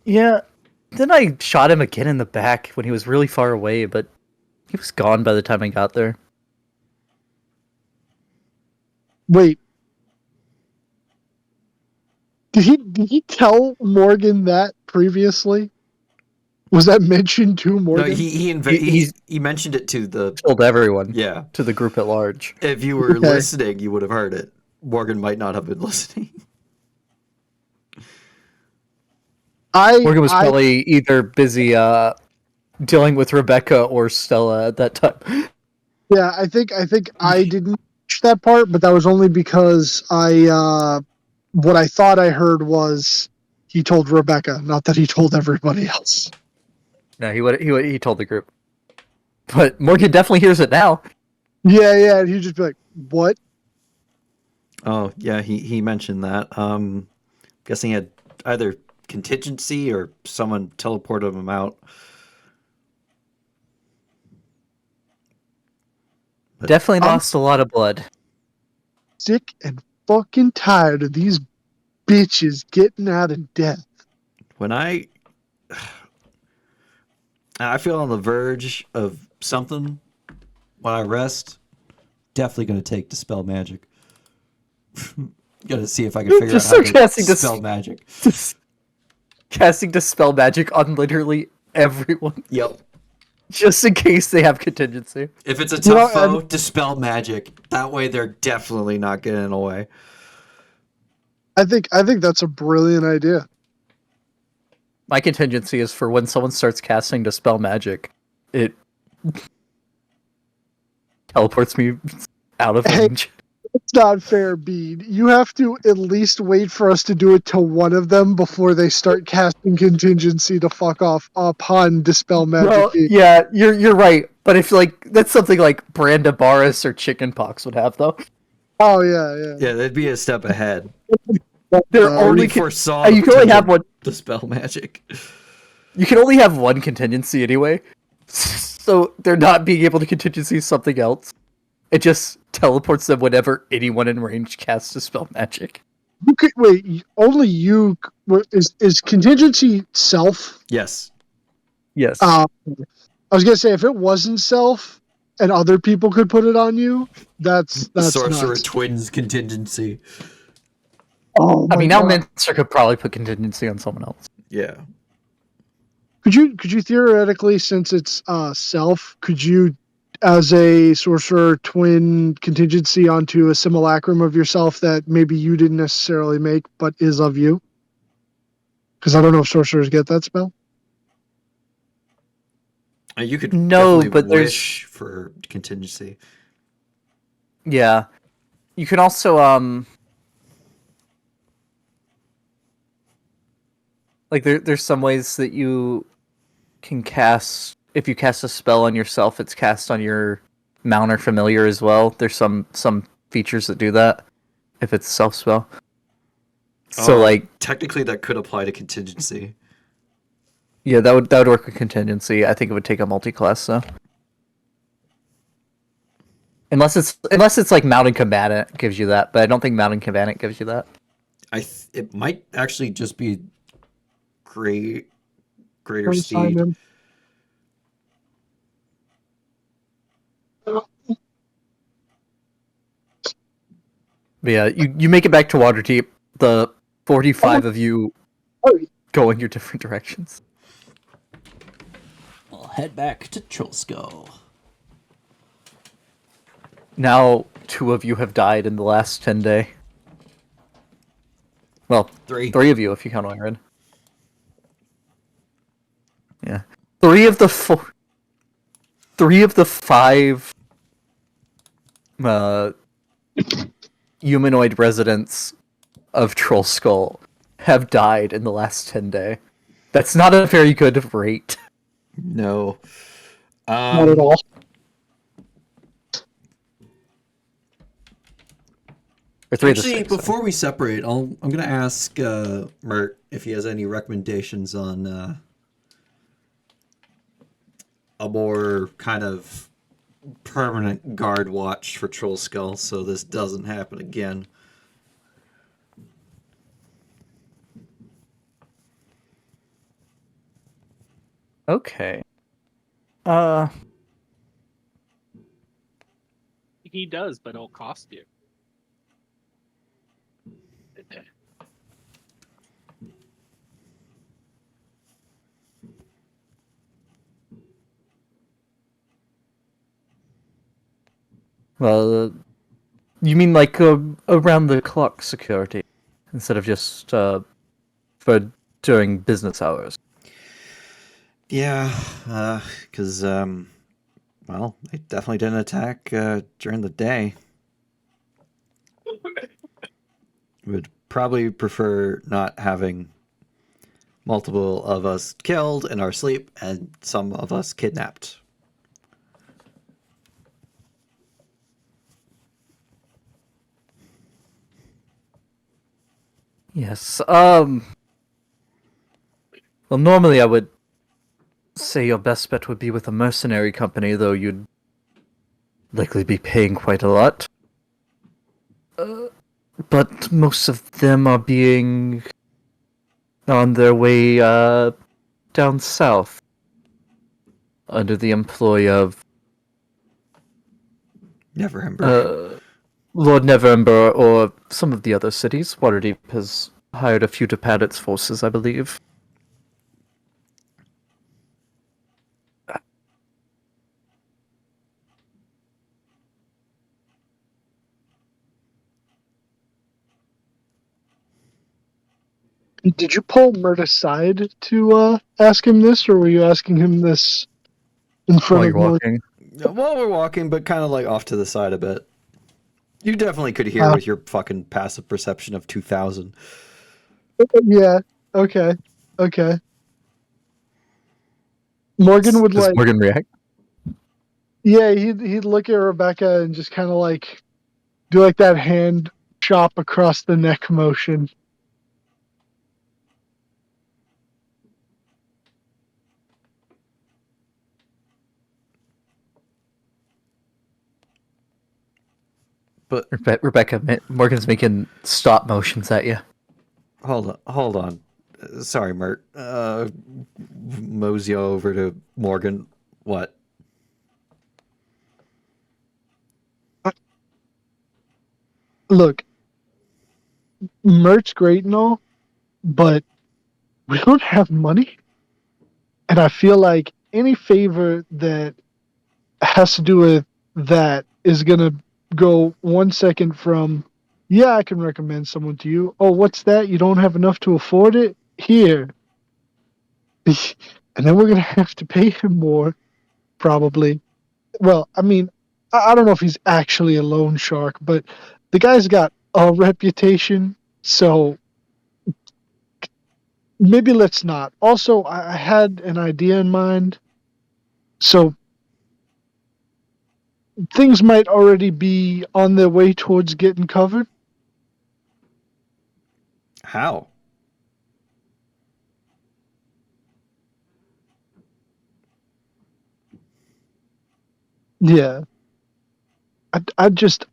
yeah. Then I shot him again in the back when he was really far away, but he was gone by the time I got there. Wait. Did he tell Morgan that previously? Was that mentioned to Morgan? No, he mentioned it to the Told everyone. yeah. To the group at large. If you were Okay. listening, you would have heard it. Morgan might not have been listening. Morgan was probably either busy dealing with Rebecca or Stella at that time. Yeah, I think I didn't catch that part, but that was only because what I thought I heard was he told Rebecca, not that he told everybody else. No, he told the group. But Morgan definitely hears it now. Yeah, and he'd just be like, "What?" Oh, yeah, he mentioned that. Guessing he had either contingency or someone teleported him out. Definitely lost a lot of blood. Sick and fucking tired of these bitches getting out of death. When I feel on the verge of something When I rest, definitely going to take Dispel Magic. Gotta see if I can figure out Just how start to casting Dispel Magic. Casting Dispel Magic on literally everyone. Yep. Just in case they have contingency. If it's a You know, tough foe, Dispel Magic. That way they're definitely not getting away. I think that's a brilliant idea. My contingency is for when someone starts casting Dispel Magic, it teleports me out of Hey. range. It's not fair, Bede. You have to at least wait for us to do it to one of them before they start casting contingency to fuck off upon Dispel Magic. Well, Bede. yeah, you're right. But if that's something like Brandabaris or Chickenpox would have, though. Oh yeah. Yeah, they'd be a step ahead. They're Uh, only Already foresaw you the can only have potential one. Dispel Magic. You can only have one contingency anyway, so they're not being able to contingency something else. It just teleports them whenever anyone in range casts Dispel Magic. You could wait. Only you is contingency self. Yes. Yes. I was gonna say if it wasn't self and other people could put it on you, that's Sorcerer nuts. Twins contingency. Oh I my mean, now god! Mincer could probably put contingency on someone else. Yeah. Could you theoretically, since it's self, could you, as a sorcerer, twin contingency onto a simulacrum of yourself that maybe you didn't necessarily make but is of you? Because I don't know if sorcerers get that spell. You could No, definitely but wish for contingency. Yeah. You can also like there's some ways that you can cast, if you cast a spell on yourself, it's cast on your mount or familiar as well. There's some features that do that if it's a self spell. So like technically that could apply to contingency. yeah, that would work with contingency. I think it would take a multi-class though. Unless it's like mounted combatant gives you that, but I don't think mounted combatant gives you that. It might actually just be greater Or speed. Simon. But yeah, you make it back to Waterdeep. The 45 of you Oh, go in your different directions. I'll head back to Trollskull. Now 2 of you have died in the last 10 day. Well, 3. 3 of you if you count Iron. Yeah. 3 of the 5 humanoid residents of Troll Skull have died in the last 10 day. That's not a very good rate. No. not at all. Or 3 of the Actually, 6. sorry. before we separate, I'm gonna ask Mert if he has any recommendations on a more kind of permanent guard watch for Troll Skull, so this doesn't happen again. Okay. He does, but it'll cost you. Well, you mean like around the clock security instead of just for during business hours? Yeah, because well, they definitely didn't attack during the day. Would probably prefer not having multiple of us killed in our sleep and some of us kidnapped. Yes. Well, normally I would say your best bet would be with a mercenary company, though you'd likely be paying quite a lot. But most of them are being on their way down south under the employ of Neverember. Lord Neverember or some of the other cities. Waterdeep has hired a few to pad its forces, I believe. Did you pull Mert aside to ask him this, or were you asking him this in front While of you're Mert? walking. Well, we're walking, but kind of like off to the side a bit. You definitely could hear with your fucking passive perception of 2000. Yeah. Okay. Okay. Morgan would Does like. Morgan react? Yeah, he'd look at Rebecca and just kind of like do like that hand chop across the neck motion. But Rebecca, Morgan's making stop motions at you. hold on. Sorry, Mert. Mosey over to Morgan. What? Look, Mert's great and all, but we don't have money. And I feel like any favor that has to do with that is going to go 1 second from, yeah, I can recommend someone to you. Oh, what's that? You don't have enough to afford it? Here. And then we're going to have to pay him more, probably. Well, I mean, I don't know if he's actually a loan shark, but the guy's got a reputation, so maybe let's not. Also, I had an idea in mind, so things might already be on their way towards getting covered. How? Yeah. I just,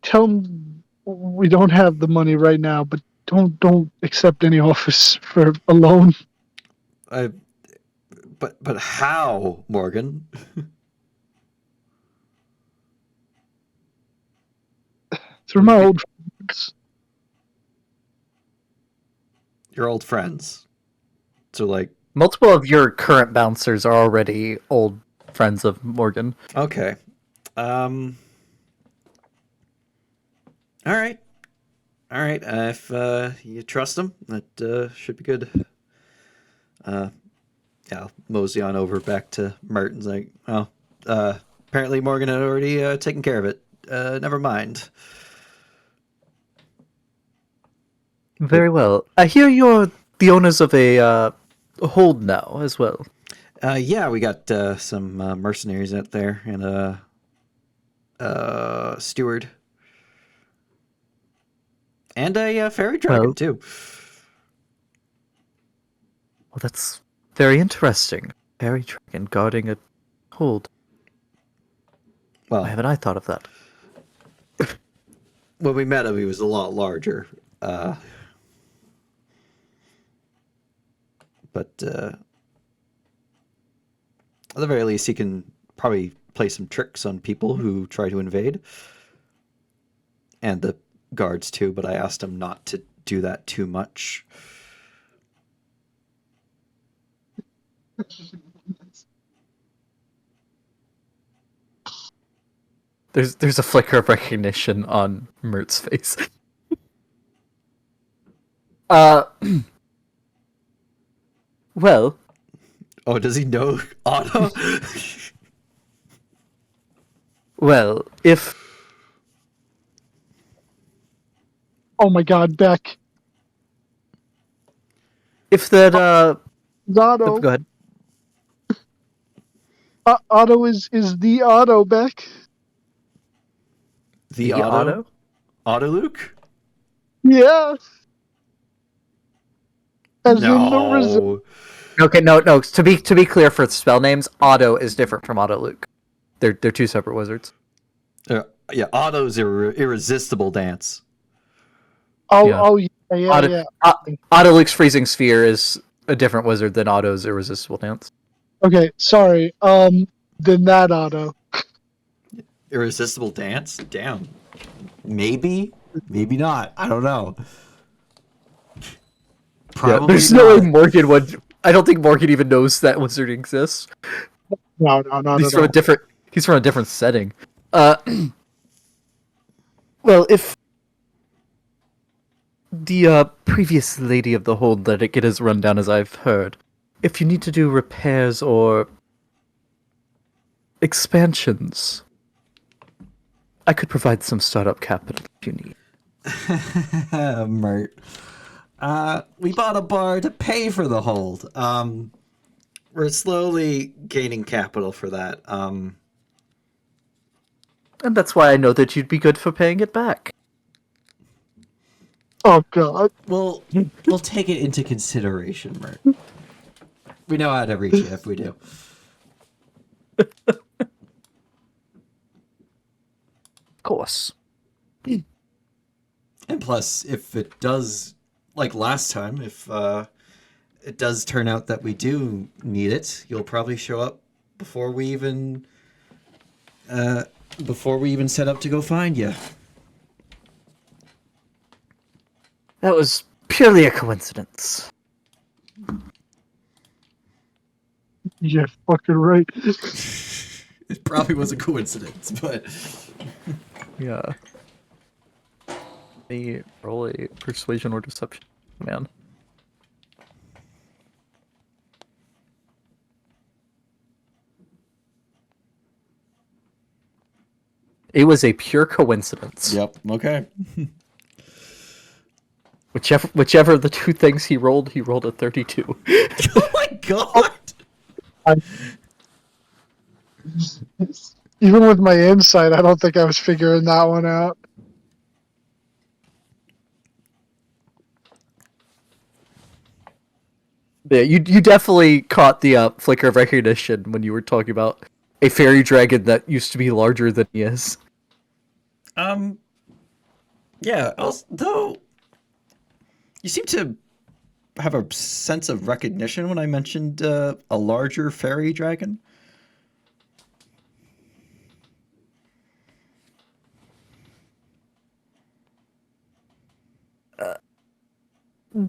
tell him we don't have the money right now, but don't accept any offers for a loan. I. But how, Morgan? Through my old friends. Your old friends. So like, Multiple of your current bouncers are already old friends of Morgan. okay. All right. All right. If you trust him, that should be good. Yeah, I'll mosey on over back to Merton's. Like, oh, apparently Morgan had already taken care of it. Never mind. Very well. I hear you're the owners of a hold now as well. Yeah, we got some mercenaries out there and a steward and a fairy dragon Well- too. Well, that's very interesting. Fairy dragon guarding a hold. Well, Why haven't I thought of that? when we met him, he was a lot larger. But at the very least, he can probably play some tricks on people who try to invade. And the guards too, but I asked him not to do that too much. There's a flicker of recognition on Mert's face. Well, Oh, does he know Otto? well, if Oh my God, Beck. that Otto. go ahead. Otto is the Otto, Beck. The Otto? Otto Luke? Yeah. As in the result. No. Okay, no. To be clear, for spell names, Otto is different from Otto Luke. They're two separate wizards. Yeah, Otto's irresistible dance. Oh, Yeah. oh, yeah. Otto, Otto Luke's freezing sphere is a different wizard than Otto's irresistible dance. Okay, sorry. Then that Otto. Irresistible dance? Damn. Maybe, maybe not. I don't know. Yeah, Probably there's no way not. Morgan would. I don't think Morgan even knows that wizard exists. No, not He's at from all. a different. He's from a different setting. Well, if the previous lady of the hold let it get as rundown as I've heard, if you need to do repairs or expansions, I could provide some startup capital if you need. Mert. We bought a bar to pay for the hold. We're slowly gaining capital for that. And that's why I know that you'd be good for paying it back. Oh God. We'll take it into consideration, Mert. We know how to reach you if we do. course. And plus, if it does, like last time, if it does turn out that we do need it, you'll probably show up before we even set up to go find you. That was purely a coincidence. Yeah, fucking right. It probably was a coincidence, but Yeah. Me roll a persuasion or deception, man. It was a pure coincidence. Yep. Okay. Whichever of the two things he rolled a 32. oh my god! Even with my insight, I don't think I was figuring that one out. Yeah, you definitely caught the flicker of recognition when you were talking about a fairy dragon that used to be larger than he is. Yeah. Also, though, you seem to have a sense of recognition when I mentioned a larger fairy dragon.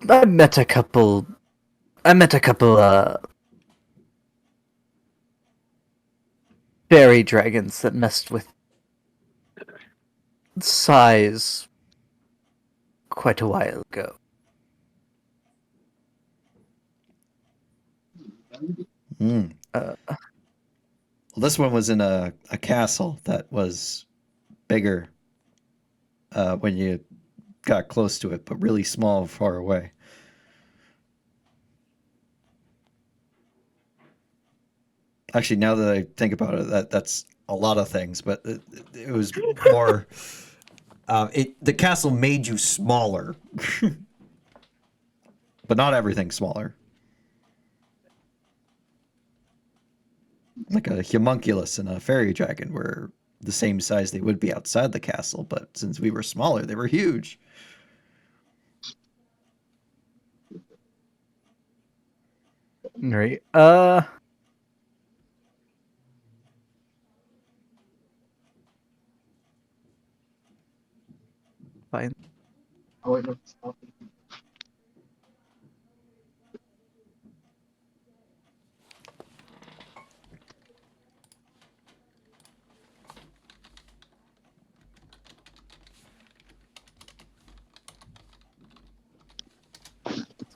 I met a couple fairy dragons that messed with size quite a while ago. Mm. Uh, Well, this one was in a castle that was bigger when you got close to it, but really small far away. Actually, now that I think about it, that's a lot of things, but it was more. The castle made you smaller, but not everything smaller. Like a homunculus and a fairy dragon were the same size they would be outside the castle, but since we were smaller, they were huge. right. Fine. Oh, wait, no, stop.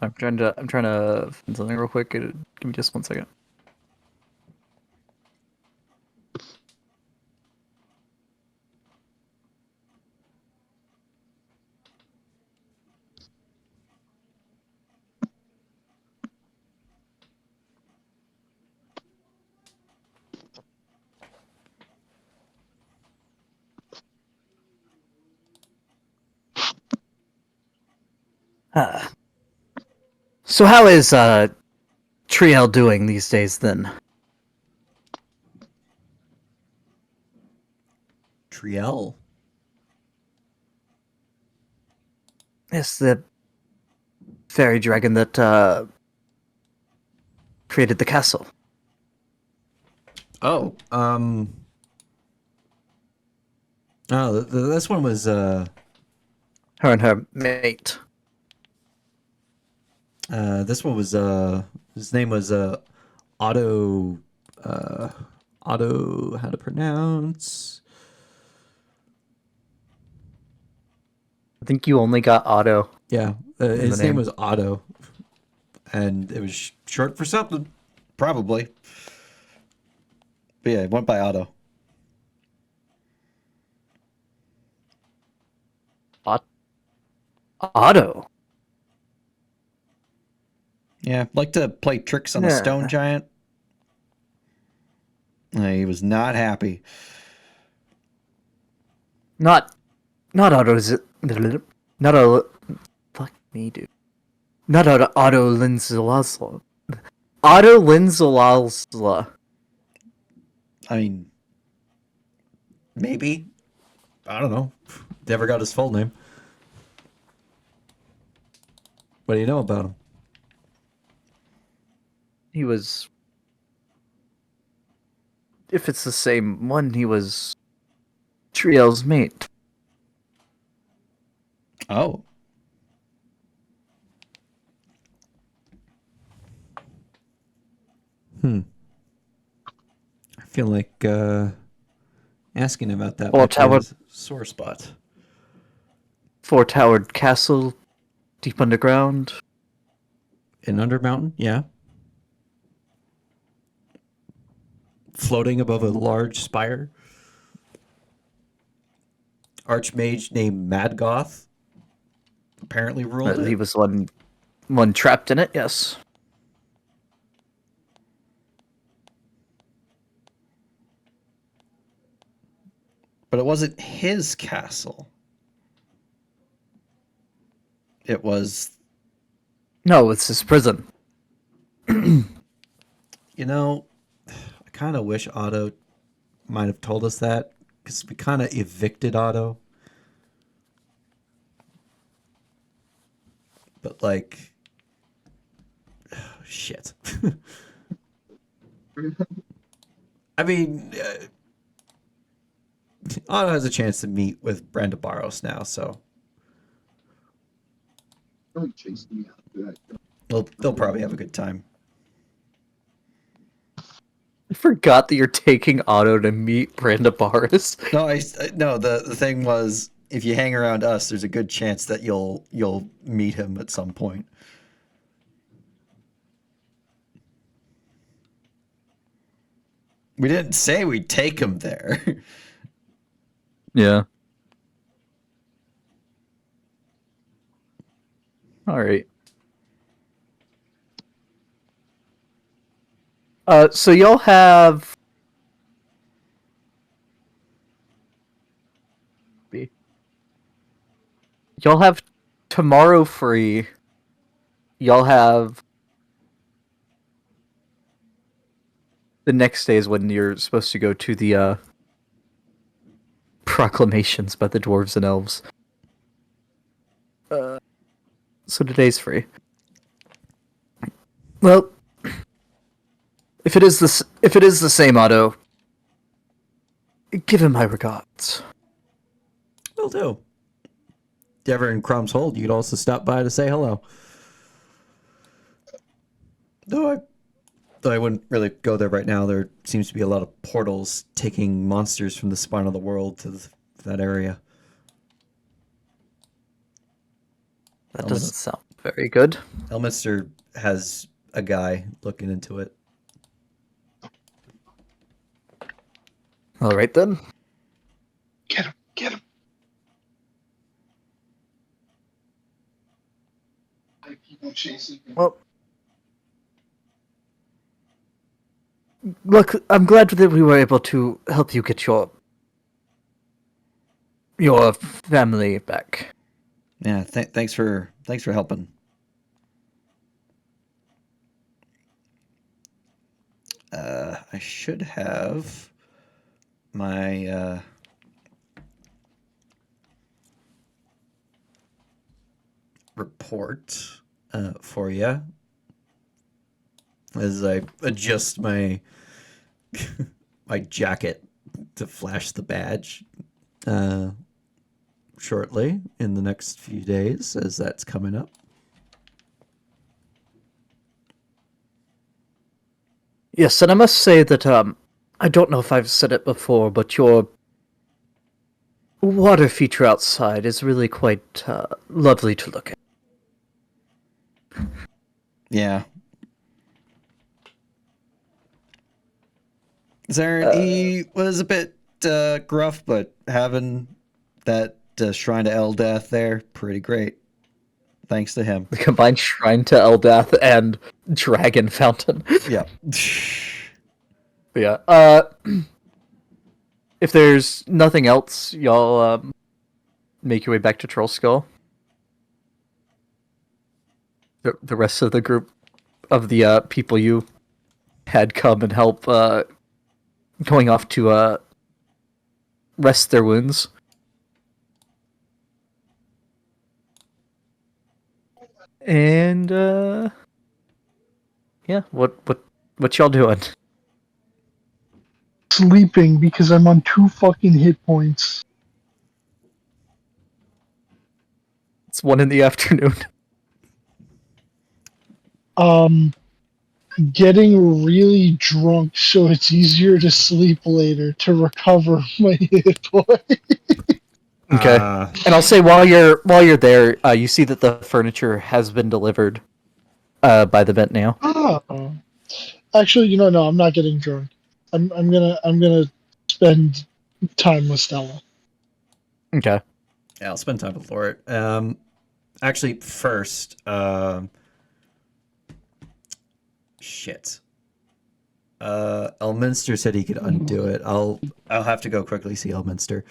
I'm trying to find something real quick. Give me just 1 second. So how is Triel doing these days then? Triel. Yes, the fairy dragon that created the castle. Oh, this one was Her and her mate. this one was his name was Otto Otto, how to pronounce? I think you only got Otto. Yeah, his the name name. was Otto, and it was short for something. Probably. But yeah, it went by Otto. Otto? Yeah, like to play tricks on a Yeah. stone giant. He was not happy. Not Otto's. Not Otto. Fuck me, dude. Not Otto Linzolazla. Otto Linzolazla. I mean, maybe. I don't know. Never got his full name. What do you know about him? He was. If it's the same one, he was Triel's mate. Oh. I feel like asking about that Or might be Tower- a sore spot. Four-towered castle, deep underground. In Undermountain, yeah. Floating above a large spire. Archmage named Madgoth apparently ruled He it. was one trapped in it. Yes. But it wasn't his castle. It was, No, it's his prison. you know, I kind of wish Otto might have told us that because we kind of evicted Otto. But like, shit. I mean, Otto has a chance to meet with Brenda Barros now, so they'll probably have a good time. I forgot that you're taking Otto to meet Branda Barris. No, the thing was, if you hang around us, there's a good chance that you'll meet him at some point. We didn't say we'd take him there. Yeah. All right. So y'all have. Y'all have tomorrow free. Y'all have. The next day is when you're supposed to go to the proclamations by the dwarves and elves. So today's free. Well, if it is the same Otto, give him my regards. Will do. If you're ever in Crumb's Hold, you'd also stop by to say hello. Though I wouldn't really go there right now. There seems to be a lot of portals taking monsters from the spine of the world to that area. That doesn't sound very good. Elminster has a guy looking into it. All right then. Get him! Get him! I keep on chasing him. Well, look, I'm glad that we were able to help you get your family back. Yeah, thanks for helping. I should have my report for you as I adjust my my jacket to flash the badge shortly in the next few days as that's coming up. Yes, and I must say that I don't know if I've said it before, but your water feature outside is really quite lovely to look at. Yeah. He was a bit gruff, but having that shrine to Eldath there, pretty great. Thanks to him. The combined shrine to Eldath and dragon fountain. Yeah. Yeah. If there's nothing else, y'all make your way back to Troll Skull. The rest of the group of the people you had come and help going off to rest their wounds. And yeah, what y'all doing? Sleeping because I'm on 2 fucking hit points. It's 1 in the afternoon. Getting really drunk so it's easier to sleep later to recover my hit point. Okay. And I'll say while you're there, you see that the furniture has been delivered by the vent now. Oh. Actually, no, I'm not getting drunk. I'm gonna spend time with Stella. Okay. Yeah, I'll spend time with Lord. Actually, first, shit. Elminster said he could undo it. I'll have to go quickly see Elminster.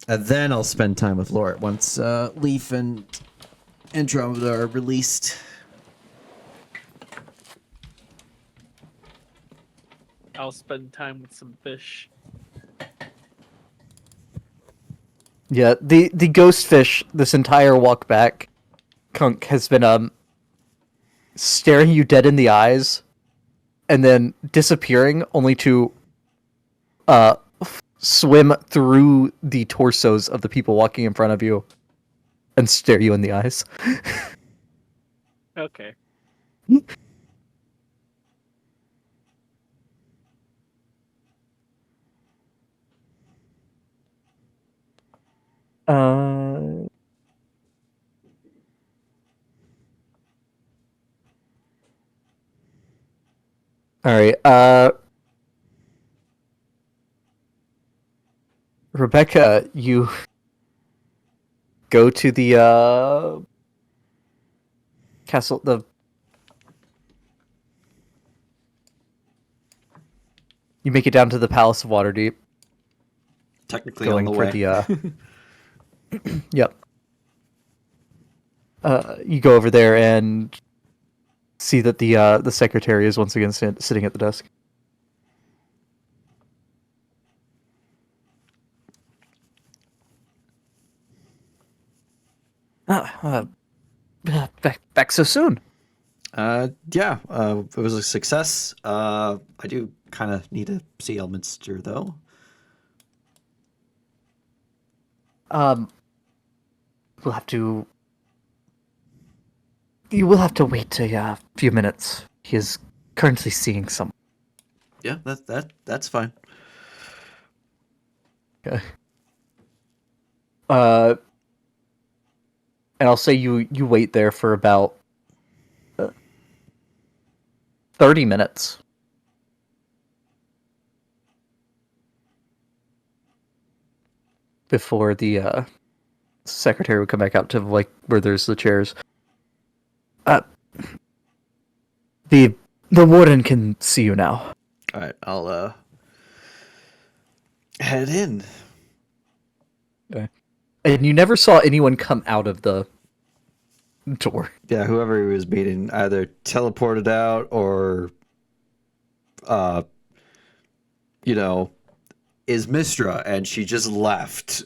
And then I'll spend time with Lord once Leaf and Andromeda are released. I'll spend time with some fish. Yeah, the ghost fish this entire walk back, Kunk has been staring you dead in the eyes and then disappearing only to swim through the torsos of the people walking in front of you and stare you in the eyes. Okay. Uh All right. Rebecca, you go to the castle. You make it down to the Palace of Waterdeep, Technically going on the for way. the. Yep. You go over there and see that the secretary is once again sitting at the desk. Back so soon. Yeah, it was a success. I do kind of need to see Elminster, though. We'll have to. You will have to wait a few minutes. He is currently seeing someone. Yeah, that's fine. Okay. And I'll say you wait there for about 30 minutes. Before the secretary would come back out to like where there's the chairs. The warden can see you now. All right, I'll head in. Okay. And you never saw anyone come out of the door. Yeah, whoever he was meeting either teleported out or, is Mistra, and she just left.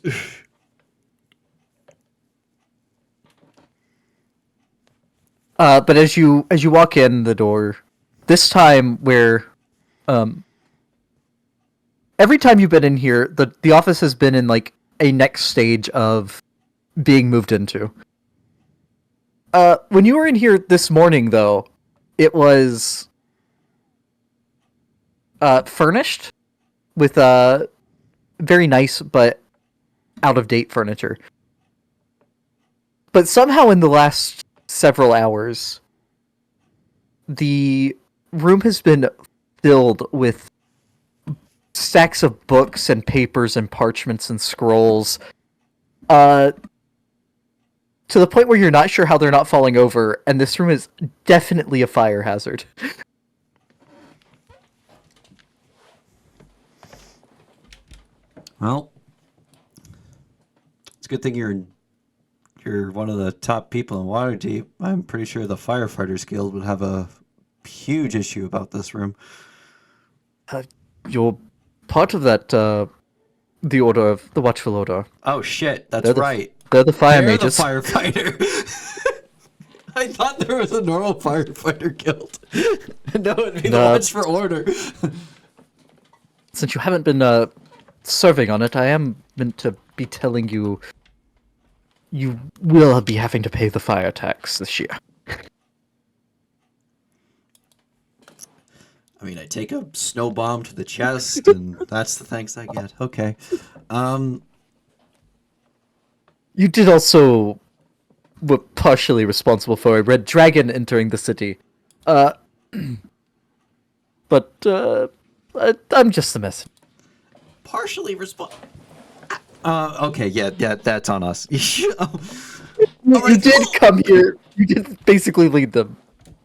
But as you walk in the door, this time where every time you've been in here, the office has been in like a next stage of being moved into. When you were in here this morning, though, it was furnished with very nice but out of date furniture. But somehow in the last several hours, the room has been filled with stacks of books and papers and parchments and scrolls. To the point where you're not sure how they're not falling over, and this room is definitely a fire hazard. Well, it's a good thing you're one of the top people in Waterdeep. I'm pretty sure the Firefighters Guild would have a huge issue about this room. You're part of that, the Order of the Watchful Order. Oh shit, that's They're the- right. They're the fire They're mages. the firefighter. I thought there was a normal firefighter guild. No, it'd be the No. ones for order. Since you haven't been serving on it, I am meant to be telling you you will be having to pay the fire tax this year. I mean, I take a snow bomb to the chest, and that's the thanks I get. Okay. You did also were partially responsible for a red dragon entering the city. But I'm just the messenger. Partially okay, yeah, that's on us. You did come here. You did basically lead them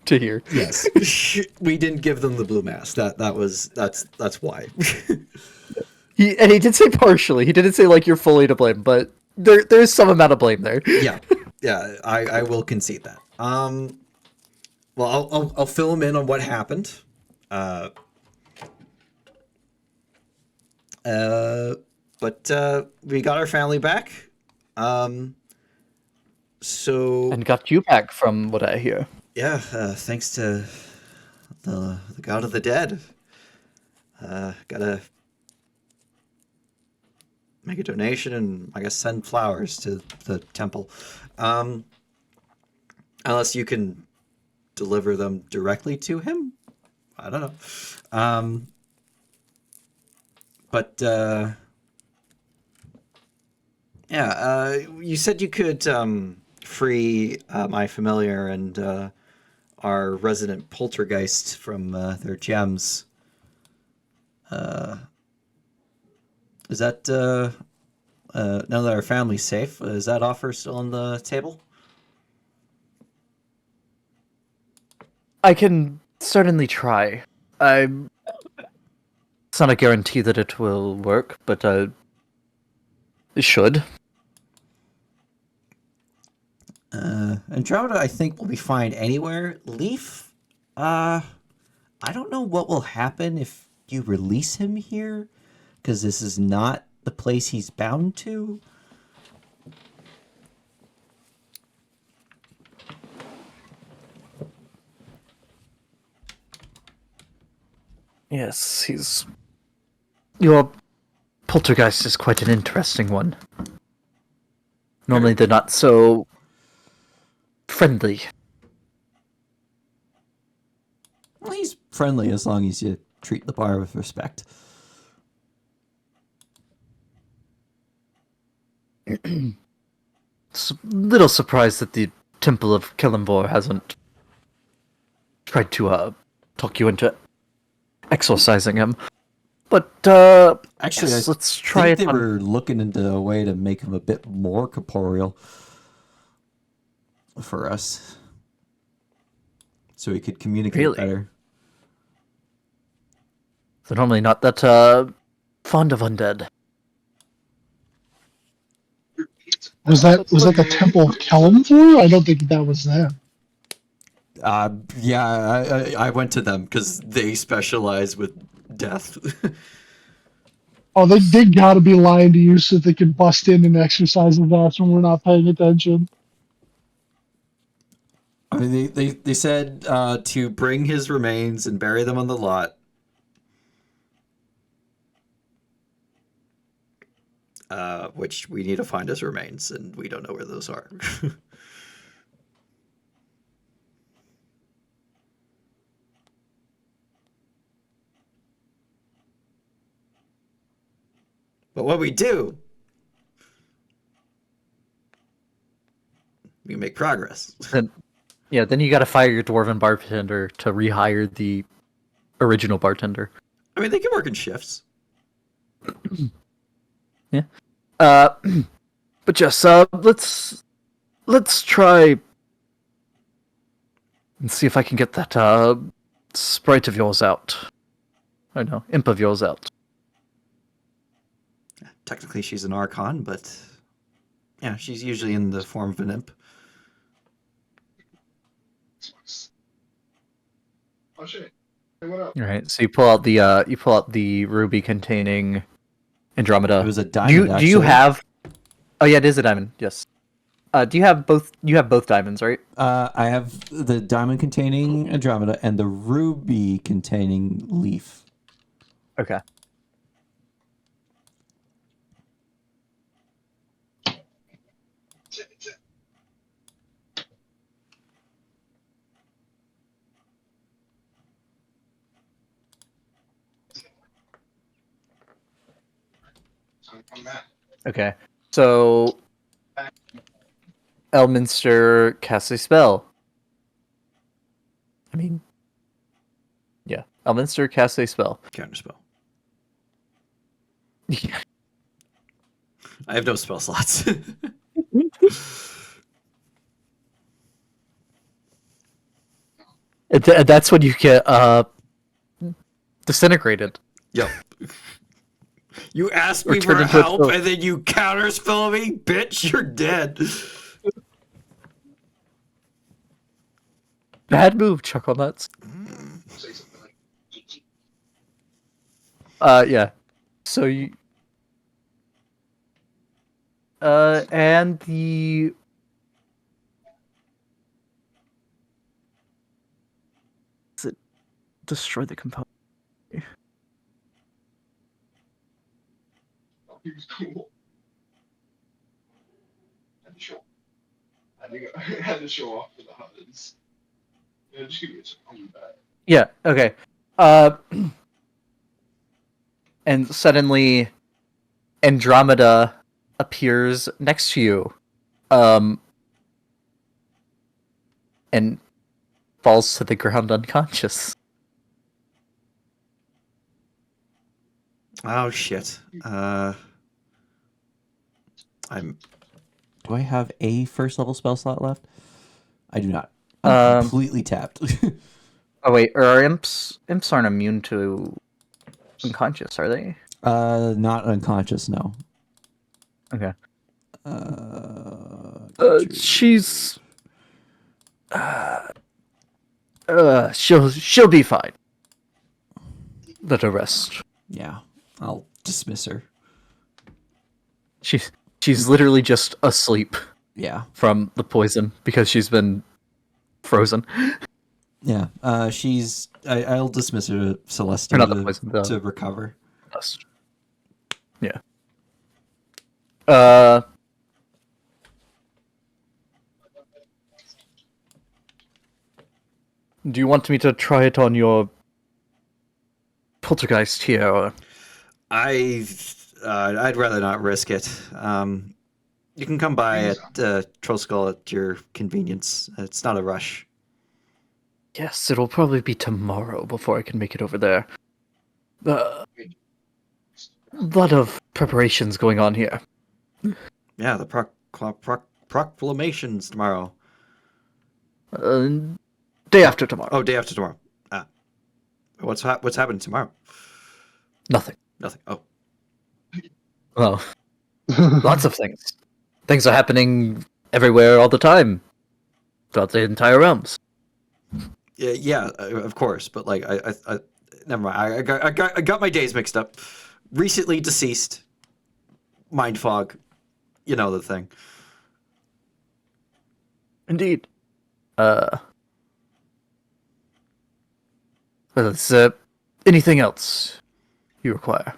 to here. Yes, we didn't give them the blue mask. That's why. He did say partially. He didn't say like you're fully to blame, but there's some amount of blame there. Yeah, I will concede that. Well, I'll fill him in on what happened. But we got our family back. So And got you back from what I hear. yeah, thanks to the god of the dead. Gotta make a donation and I guess send flowers to the temple. Unless you can deliver them directly to him. I don't know. But yeah, you said you could free my familiar and our resident poltergeist from their gems. Is that now that our family's safe? Is that offer still on the table? I can certainly try. It's not a guarantee that it will work, but it should. Andromeda, I think, will be fine anywhere. Leaf, I don't know what will happen if you release him here, because this is not the place he's bound to. Yes, your poltergeist is quite an interesting one. Normally they're not so friendly. Well, he's friendly as long as you treat the bar with respect. Little surprised that the Temple of Kelemvor hasn't tried to talk you into exorcising him. But Actually, yes, I let's try think it they on. were looking into a way to make him a bit more corporeal for us, so he could communicate Really? better. They're normally not that fond of undead. Was that the Temple of Kelemvor? I don't think that was them. Yeah, I went to them because they specialize with death. Oh, they gotta be lying to you so they can bust in and exercise with us when we're not paying attention. I mean, they said to bring his remains and bury them on the lot. Which we need to find his remains, and we don't know where those are. But what we do, we make progress. Then you gotta fire your dwarven bartender to rehire the original bartender. I mean, they can work in shifts. Yeah. But yes, let's try and see if I can get that sprite of yours out. I know, imp of yours out. Technically, she's an archon, but yeah, she's usually in the form of an imp. Oh shit! Hey, what up? All right, so you pull out the ruby containing Andromeda. It was a diamond. Do you actually. have? Oh yeah, it is a diamond. Yes. Do you have both? You have both diamonds, right? I have the diamond containing Andromeda and the ruby containing Leaf. Okay. Okay. So, Elminster casts a spell. I mean, yeah, Elminster casts a spell. Counterspell. I have no spell slots. That's when you get disintegrated. Yep. You asked Or me turn for into a help, pill. and then you counterspell me, bitch. You're dead. Bad move, Chuckle Nuts. Yeah. So you. And the. Does it destroy the component? He was cool. Had to show. Had to show off for the Huttons. Yeah, just give me a second. I'll be back. Yeah. Okay. And suddenly, Andromeda appears next to you, and falls to the ground unconscious. Oh shit. I'm. Do I have a first level spell slot left? I do not. I'm completely tapped. Oh wait, are imps aren't immune to unconscious, are they? Not unconscious, no. Okay. Uh, She's she'll be fine. Let her rest. yeah, I'll dismiss her. She's literally just asleep Yeah, from the poison because she's been frozen. yeah. I'll dismiss her to Celestia Or not the poison, to recover. Dust. Yeah. Do you want me to try it on your poltergeist here? Or... I'd rather not risk it. You can come by at Trollskull at your convenience. It's not a rush. Yes, it'll probably be tomorrow before I can make it over there. A lot of preparations going on here. Yeah, the proclamations tomorrow. Day after tomorrow. Oh, day after tomorrow. Ah, what's happening tomorrow? Nothing. Nothing. Oh, Well, lots of things. Things are happening everywhere all the time. Throughout the entire realms. yeah, of course. But like, I never mind. I got my days mixed up. Recently deceased. Mind fog. You know the thing. Indeed. Anything else you require?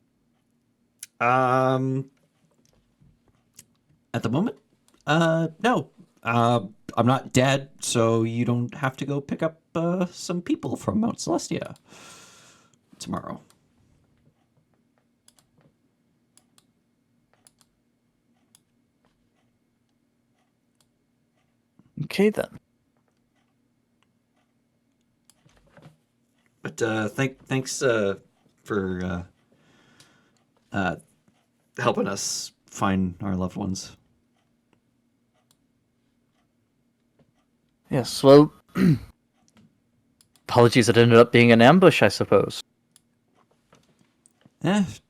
At the moment, no. I'm not dead, so you don't have to go pick up some people from Mount Celestia tomorrow. Okay then. But thanks for helping us find our loved ones. Yes, well, apologies it ended up being an ambush, I suppose.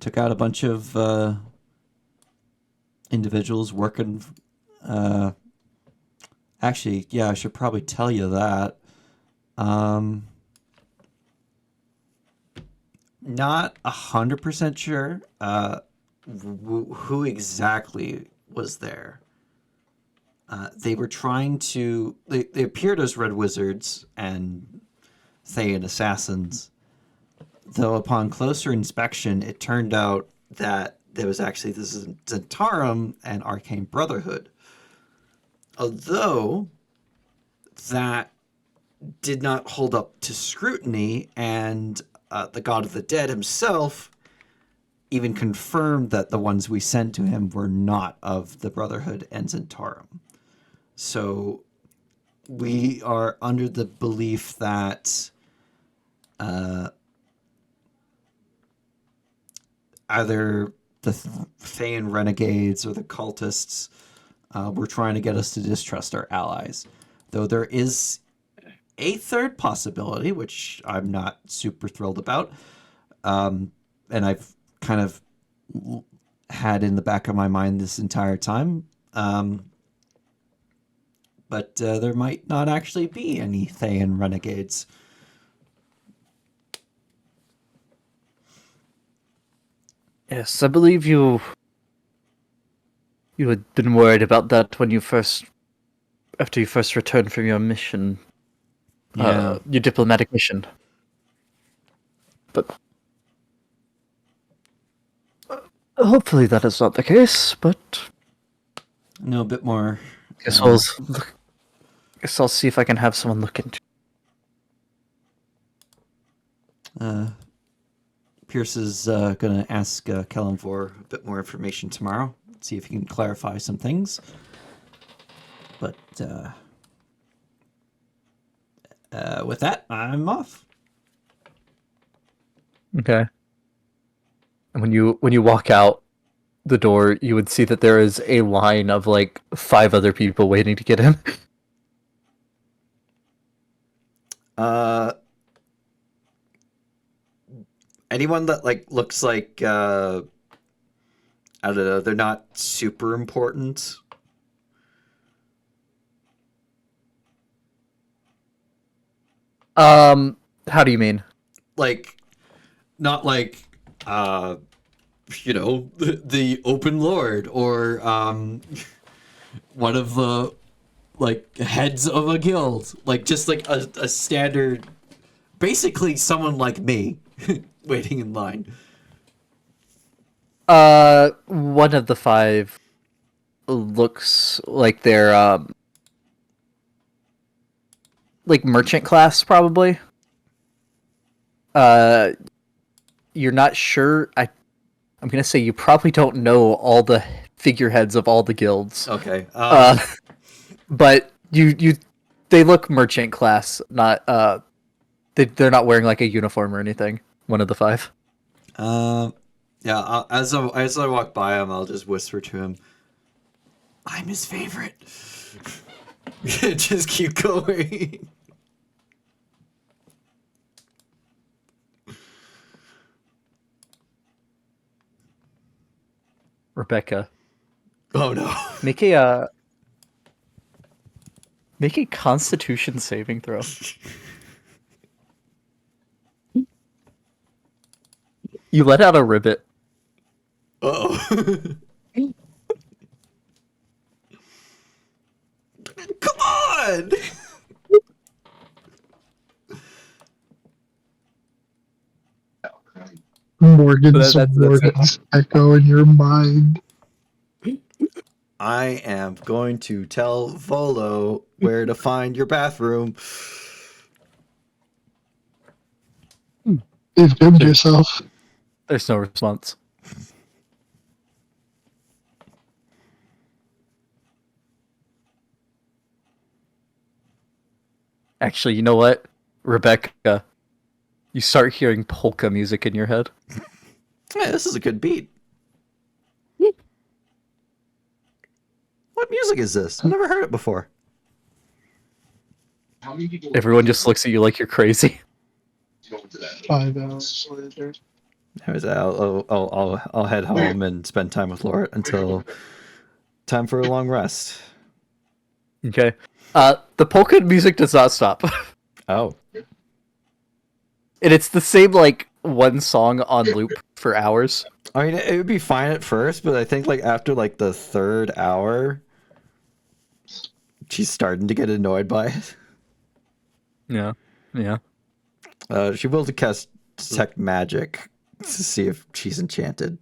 Took out a bunch of individuals working. Actually, yeah, I should probably tell you that. Not 100% sure who exactly was there. They were trying to. They appeared as red wizards and Thayan assassins, though upon closer inspection, it turned out that there was actually the Zentarum and Arcane Brotherhood. Although that did not hold up to scrutiny, and the God of the Dead himself even confirmed that the ones we sent to him were not of the Brotherhood and Zentarum. So we are under the belief that either the Thayan renegades or the cultists were trying to get us to distrust our allies. Though there is a third possibility, which I'm not super thrilled about, and I've kind of had in the back of my mind this entire time. But there might not actually be any Thayan renegades. Yes, I believe you had been worried about that when after you first returned from your mission, your diplomatic mission. But hopefully that is not the case. But No, a bit more. guess I'll see if I can have someone look into. Pierce is going to ask Kelemvor a bit more information tomorrow. See if he can clarify some things. But with that, I'm off. Okay. And when you walk out the door, you would see that there is a line of like 5 other people waiting to get in. Anyone that like looks like I don't know, they're not super important. How do you mean? Like, not like the open lord or one of the like heads of a guild, like just like a standard, basically someone like me waiting in line. One of the 5 looks like they're like merchant class, probably. You're not sure. I'm gonna say you probably don't know all the figureheads of all the guilds. Okay. But they look merchant class, not they're not wearing like a uniform or anything. One of the 5. Yeah. As I walk by him, I'll just whisper to him, "I'm his favorite." Just keep going. Rebecca, Oh no. make a Constitution saving throw. You let out a ribbit. Uh-oh. Come on! Morgan's echo in your mind. I am going to tell Volo where to find your bathroom. You've doomed yourself. There's no response. Actually, you know what? Rebecca, you start hearing polka music in your head. Hey, this is a good beat. What music is this? I've never heard it before. How many people? Everyone just looks at you like you're crazy. go into that? 5 hours later. I'll head home and spend time with Laura until time for a long rest. Okay. The polka music does not stop. Oh. And it's the same, like, one song on loop for hours. I mean, it would be fine at first, but I think like after like the 3rd hour, she's starting to get annoyed by it. Yeah. Yeah. She will cast detect magic to see if she's enchanted.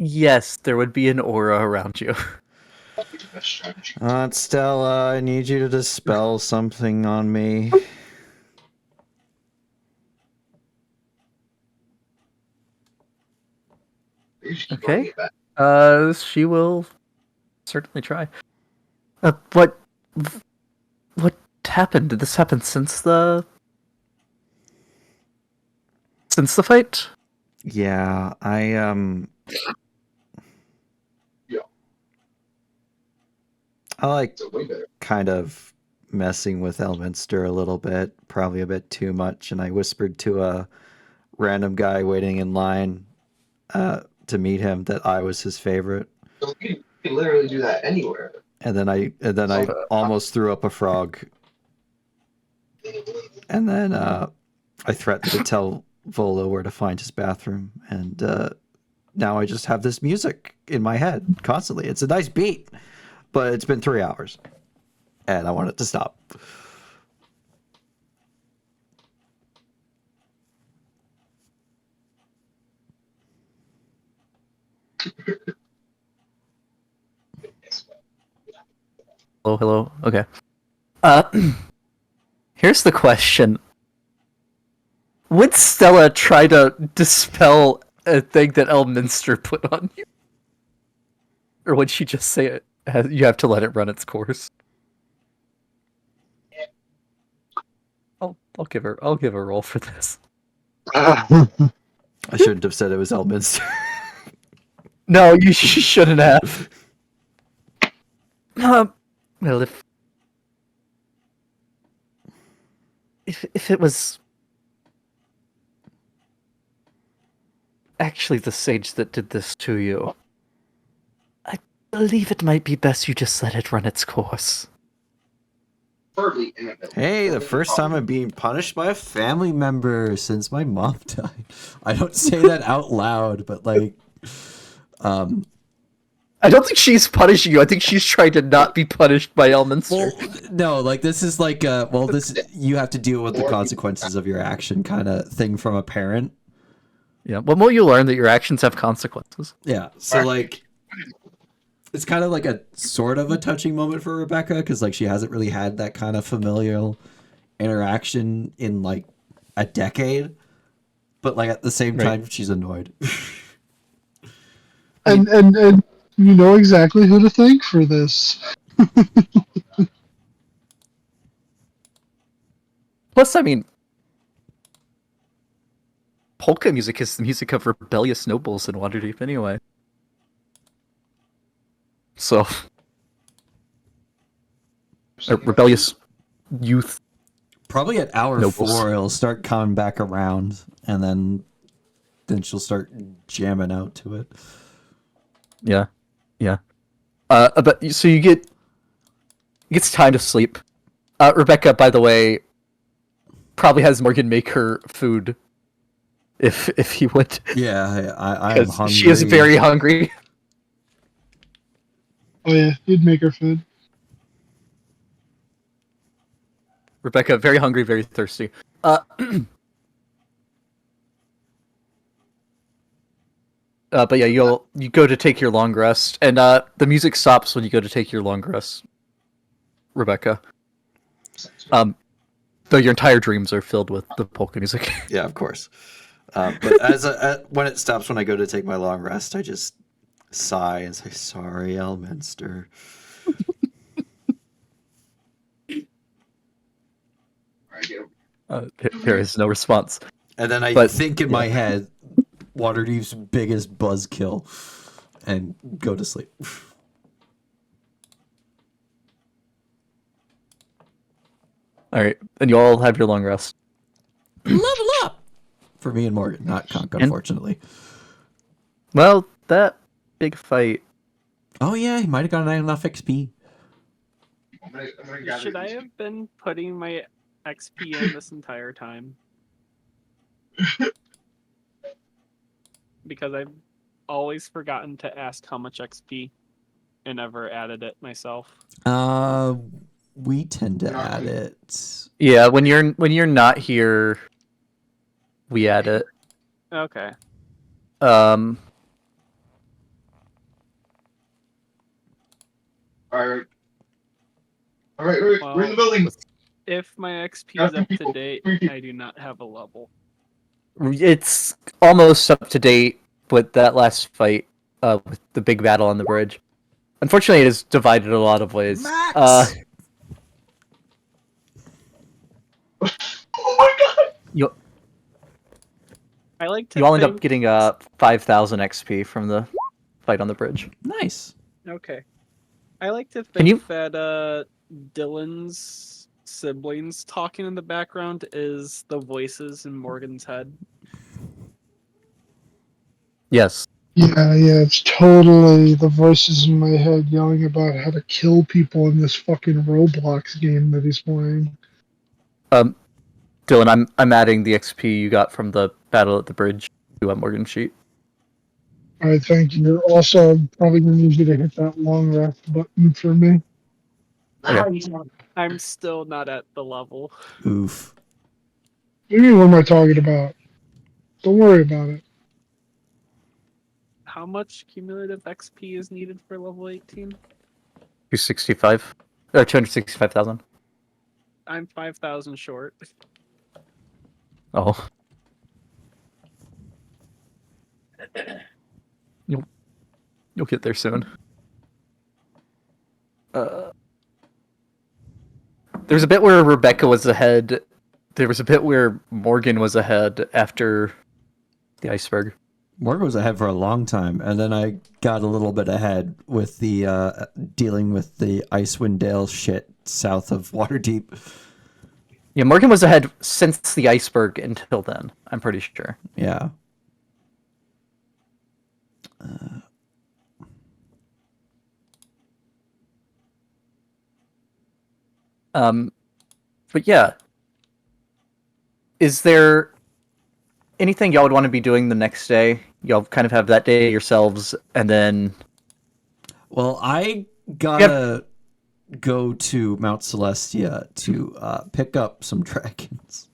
Yes, there would be an aura around you. That'd be the best strategy. Stella, I need you to dispel something on me. They just keep Okay. running it back. She will certainly try. What happened? Did this happen since the fight? Yeah, Yeah, I like it's way better. kind of messing with Elminster a little bit, probably a bit too much, and I whispered to a random guy waiting in line to meet him that I was his favorite. So you can literally do that anywhere. And then I almost threw up a frog. And then I threatened to tell Volo where to find his bathroom, and now I just have this music in my head constantly. It's a nice beat, but it's been 3 hours, and I want it to stop. Hello. Okay. Here's the question: would Stella try to dispel a thing that Elminster put on you, or would she just say it? You have to let it run its course. I'll give her a roll for this. I shouldn't have said it was Elminster. No, you shouldn't have. Well, if it was actually the sage that did this to you, I believe it might be best you just let it run its course. Preferably in a building. Hey, the first time I'm being punished by a family member since my mom died. I don't say that out loud, but like, I don't think she's punishing you. I think she's trying to not be punished by Elminster. well, no, like this is like this you have to deal with the consequences of your action kind of thing from a parent. Yeah. When will you learn that your actions have consequences? Yeah, so like, it's kind of like a sort of a touching moment for Rebecca because like she hasn't really had that kind of familial interaction in like a decade, but like at the same time she's annoyed. And you know exactly who to thank for this. Plus, I mean, polka music is the music of rebellious nobles in Waterdeep anyway. So, rebellious youth. Probably at hour Nobles. 4, it'll start coming back around, and then she'll start jamming out to it. Yeah. But so you get it gets time to sleep. Rebecca, by the way, probably has Morgan make her food if he would. Yeah, I'm Because hungry. she is very hungry. Oh yeah, you'd make her food. Rebecca, very hungry, very thirsty. But yeah, you go to take your long rest, and the music stops when you go to take your long rest, Rebecca. Though your entire dreams are filled with the polka music. Yeah, of course. But when it stops when I go to take my long rest, I just sigh and say, "Sorry, Elminster." There is no response. And then I But- think in my head, Waterdeep's biggest buzzkill, and go to sleep. All right, and you all have your long rest. Level up for me and Morgan, not Conk, unfortunately. Well, that big fight. Oh yeah, he might have gotten enough XP. I'm gonna gather Should I these. have been putting my XP in this entire time? because I've always forgotten to ask how much XP and never added it myself. We tend to Not add clear. it. Yeah, when you're not here, we add it. Okay. Um, Alright. Alright, we're in Well, the building. if my XP Got is two up to people. date, 3 people. I do not have a level. it's almost up to date with that last fight, with the big battle on the bridge. Unfortunately, it is divided a lot of ways. Max! Oh my god! You I like to you all end think. up getting 5,000 XP from the fight on the bridge. Nice. Okay. I like to Can you- think that Dylan's siblings talking in the background is the voices in Morgan's head. Yes. Yeah, it's totally the voices in my head yelling about how to kill people in this fucking Roblox game that he's playing. Dylan, I'm adding the XP you got from the battle at the bridge to Morgan's sheet. Alright, thank you. Also, I'm probably gonna need you to hit that long rest button for me. Okay. I'm still not at the level. Oof. What do you mean, what am I talking about? Don't worry about it. How much cumulative XP is needed for level 18? 265,000. I'm 5,000 short. Oh. You'll get there soon. There's a bit where Rebecca was ahead. There was a bit where Morgan was ahead after the iceberg. Morgan was ahead for a long time, and then I got a little bit ahead with the dealing with the Icewind Dale shit south of Waterdeep. Yeah, Morgan was ahead since the iceberg until then, I'm pretty sure. Yeah. But yeah. Is there anything y'all would want to be doing the next day? Y'all kind of have that day yourselves, and then Well, I gotta go to Mount Celestia to pick up some dragons.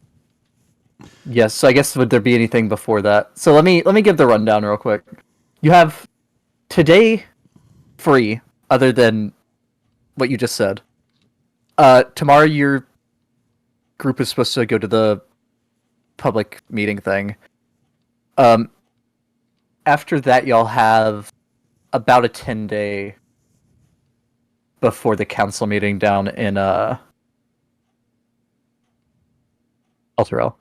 yes. So I guess would there be anything before that? So let me give the rundown real quick. You have today free, other than what you just said. Tomorrow your group is supposed to go to the public meeting thing. After that, y'all have about a 10-day before the council meeting down in Alterel.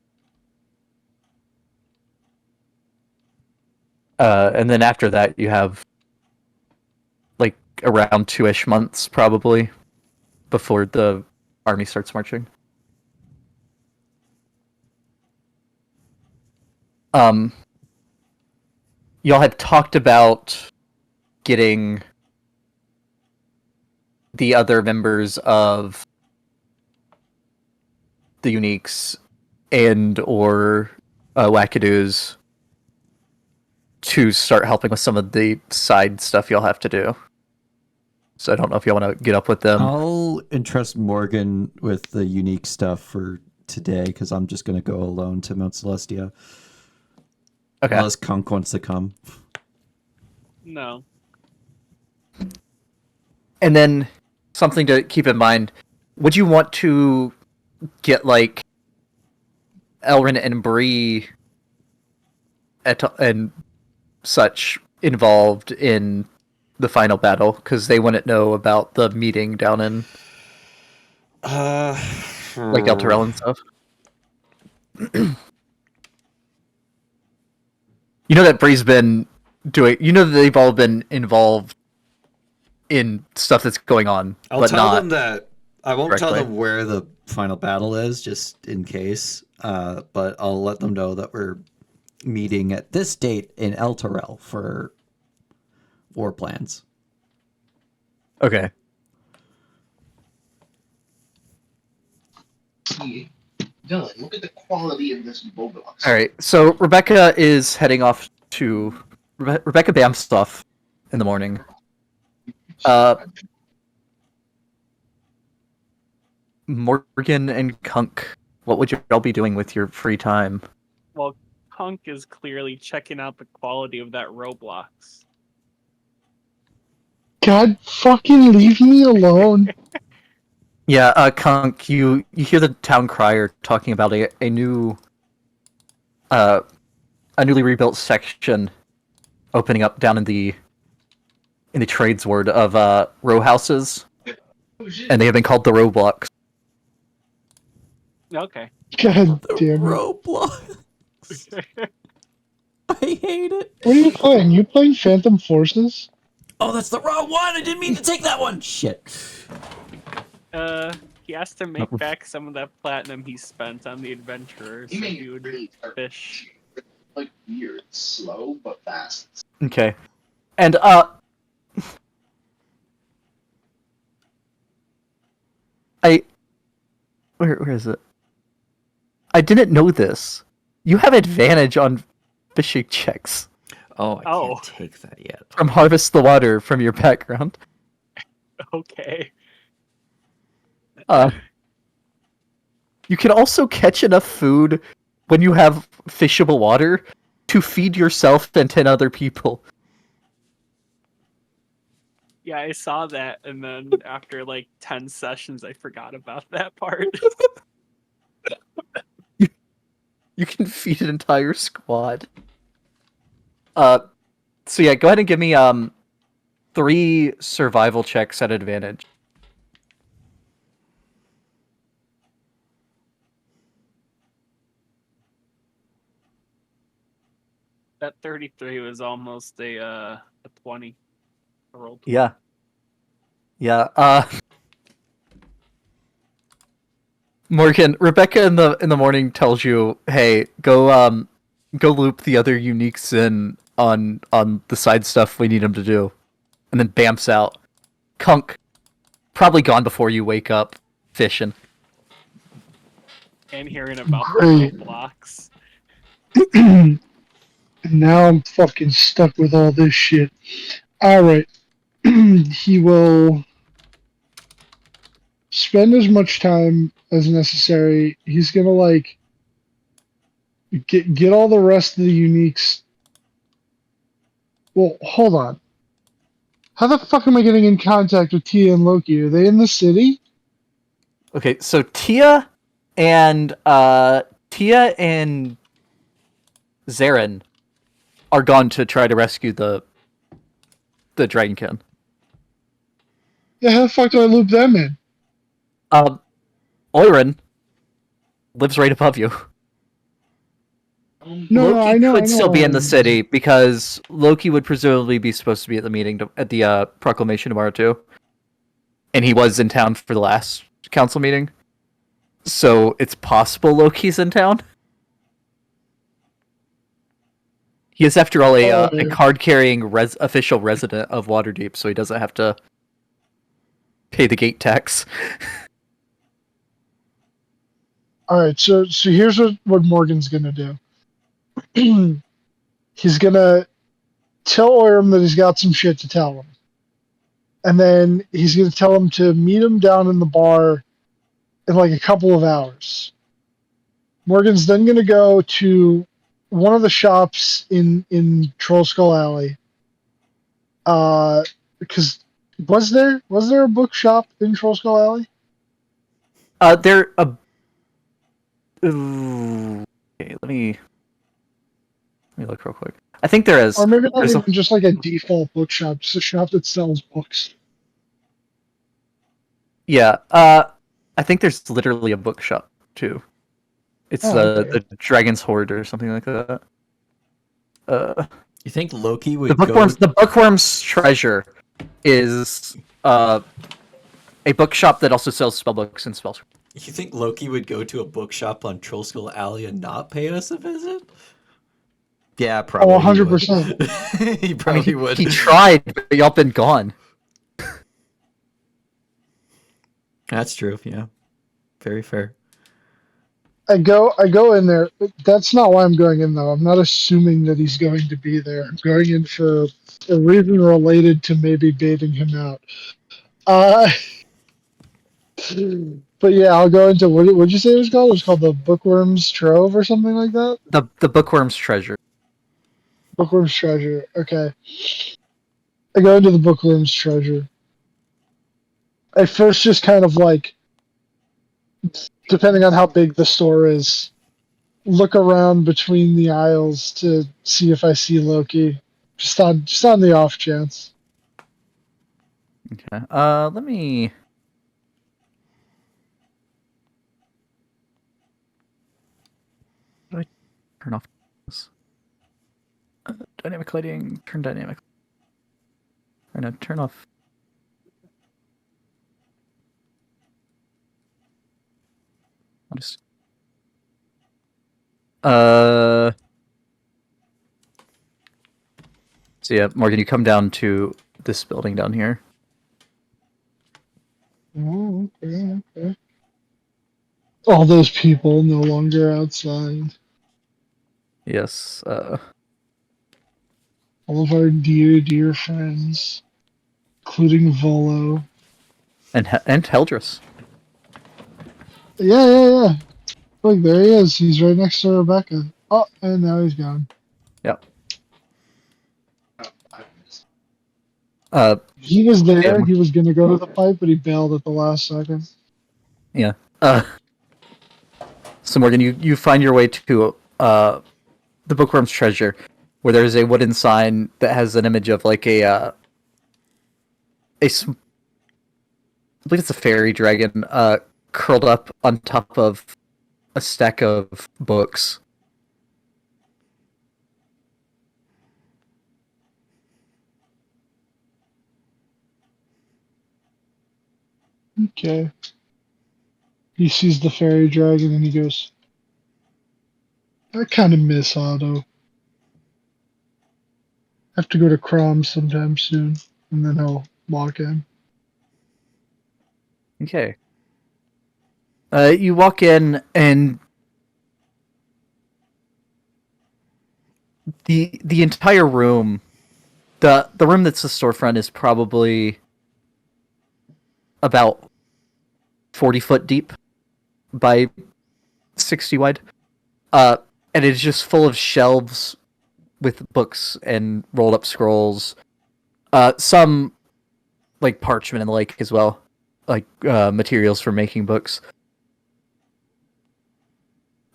And then after that, you have like around 2-ish months probably before the army starts marching. Y'all had talked about getting the other members of the Uniques and or Wackadoos to start helping with some of the side stuff y'all have to do. So I don't know if y'all want to get up with them. I'll entrust Morgan with the unique stuff for today because I'm just gonna go alone to Mount Celestia. Okay. Unless Kunk wants to come. No. And then something to keep in mind, would you want to get like Elrin and Bree and such involved in the final battle because they wouldn't know about the meeting down in like Elturel and stuff. You know that Bree's been doing. You know that they've all been involved in stuff that's going on, I'll but tell not them that I won't tell directly. them where the final battle is, just in case. But I'll let them know that we're Meeting at this date in Elturel for war plans. Okay. See, Dylan, look at the quality of this Roblox. All right. So Rebecca is heading off to Rebecca Bamstoff in the morning. Morgan and Kunk, what would you all be doing with your free time? Well, Hunk is clearly checking out the quality of that Roblox. God fucking leave me alone. Yeah, Kunk, you hear the town crier talking about a new a newly rebuilt section opening up down in the trades ward of row houses, Oh shit. and they have been called the Roblox. Okay. God The damn it. Roblox. I hate it. What are you playing? You playing Phantom Forces? Oh, that's the wrong one. I didn't mean to take that one. Shit. He has to make back some of that platinum he spent on the adventurers, He so made he it would really hard. fish. Like weird, slow but fast. Okay, and where is it? I didn't know this. You have advantage on fishing checks Oh, I Oh. can't take that yet. from Harvest the Water from your background. Okay. You can also catch enough food when you have fishable water to feed yourself and 10 other people. Yeah, I saw that, and then after like 10 sessions, I forgot about that part. You can feed an entire squad. So yeah, go ahead and give me 3 survival checks at advantage. That 33 was almost a 20. I rolled 20. Yeah. Yeah, Morgan, Rebecca in the morning tells you, "Hey, go loop the other uniques in on the side stuff we need them to do." And then bamps out. Kunk, probably gone before you wake up, fishing. And hearing about Great. the blocks. And now I'm fucking stuck with all this shit. Alright. He will spend as much time as necessary. He's gonna like get all the rest of the uniques. Well, hold on. How the fuck am I getting in contact with Tia and Loki? Are they in the city? Okay, so Tia and Zarin are gone to try to rescue the Dragonkin. Yeah, how the fuck do I loop them in? Oirin lives right above you. No, Loki I know. could still be in the Oirin. city because Loki would presumably be supposed to be at the meeting at the proclamation tomorrow too, and he was in town for the last council meeting, so it's possible Loki's in town. He is, after all, a card-carrying official resident of Waterdeep, so he doesn't have to pay the gate tax. Alright, so here's what Morgan's gonna do. He's gonna tell Oirim that he's got some shit to tell him. And then he's gonna tell him to meet him down in the bar in like a couple of hours. Morgan's then gonna go to one of the shops in Troll Skull Alley. Because was there a bookshop in Troll Skull Alley? There a. Ooh, okay, let me look real quick. I think there is. Or maybe not There's even just like a default bookshop, just a shop that sells books. Yeah, I think there's literally a bookshop too. It's okay. the Dragon's Hoard or something like that. You think Loki would The Bookworm's Treasure is a bookshop that also sells spellbooks and spells. You think Loki would go to a bookshop on Trollskull Alley and not pay us a visit? Yeah, probably. Oh, 100%. He probably would. He tried, but y'all been gone. That's true. Yeah, very fair. I go in there. That's not why I'm going in though. I'm not assuming that he's going to be there. I'm going in for a reason related to maybe baiting him out. Uh, but yeah, I'll go into what'd you say it was called? It was called the Bookworm's Trove or something like that. The Bookworm's Treasure. Bookworm's Treasure. Okay. I go into the Bookworm's Treasure. I first just kind of like, depending on how big the store is, look around between the aisles to see if I see Loki. Just on the off chance. Okay. Let me. How do I turn off this? Dynamic lighting. Turn dynamic. Or no, turn off. I'll just. So yeah, Morgan, you come down to this building down here. Oh, okay. All those people no longer outside. Yes. All of our dear friends, including Volo. And Heldress. Yeah. Look, there he is. He's right next to Rebecca. Oh, and now he's gone. Yep. I missed. He was there. Yeah. He was going to go to the pipe, but he bailed at the last second. Yeah. So Morgan, you find your way to the Bookworm's Treasure, where there's a wooden sign that has an image of like I believe it's a fairy dragon curled up on top of a stack of books. Okay. He sees the fairy dragon and he goes, I kind of miss Otto. Have to go to Crom sometime soon. And then he'll walk in. Okay. You walk in and the entire room, the room that's the storefront is probably about 40 foot deep by 60 wide. And it's just full of shelves with books and rolled up scrolls. Some like parchment and the like as well, like materials for making books.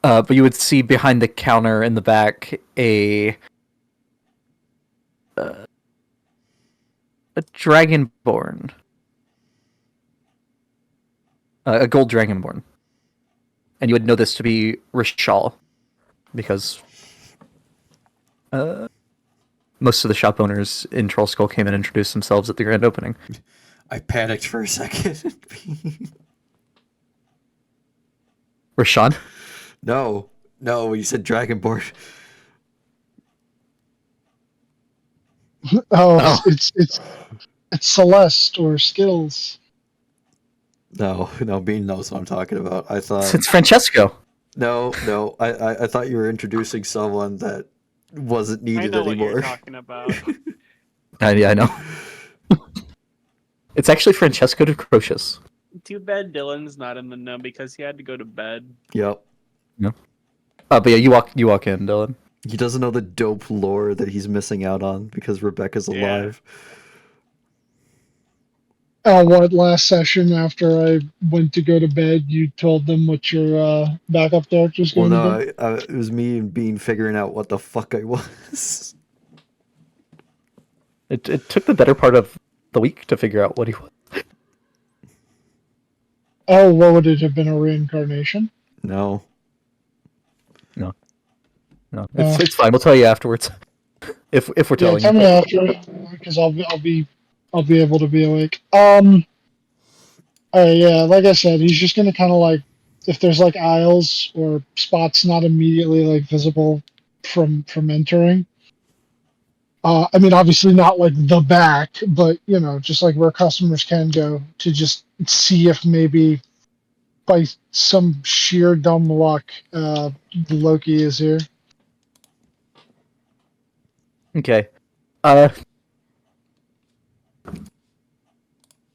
But you would see behind the counter in the back a dragonborn, a gold dragonborn, and you would know this to be Rishal, because most of the shop owners in Troll Skull came and introduced themselves at the grand opening. I panicked for a second. Rashawn? No, you said Dragonborn. Oh, it's Celeste or Skittles. No, Bean knows what I'm talking about. I thought It's Francesco. no, I thought you were introducing someone that wasn't I needed know what you're anymore. talking about. Yeah, I know. It's actually Francesco de Crocius. Too bad Dylan's not in the know because he had to go to bed. Yep. But yeah, you walk in, Dylan. He doesn't know the dope lore that he's missing out on because Rebecca's Yeah. alive. What last session after I went to go to bed, you told them what your backup character's Well, going to be? no, it was me and Bean figuring out what the fuck I was. It took the better part of the week to figure out what he was. Oh, what would it have been? A reincarnation? No. No, it's fine. We'll tell you afterwards. If we're Yeah, telling tell me you. after, because I'll be able to be awake. Yeah, like I said, he's just gonna kind of like, if there's like aisles or spots not immediately like visible from entering. I mean, obviously not like the back, but just like where customers can go to just see if maybe by some sheer dumb luck, Loki is here. Okay. Let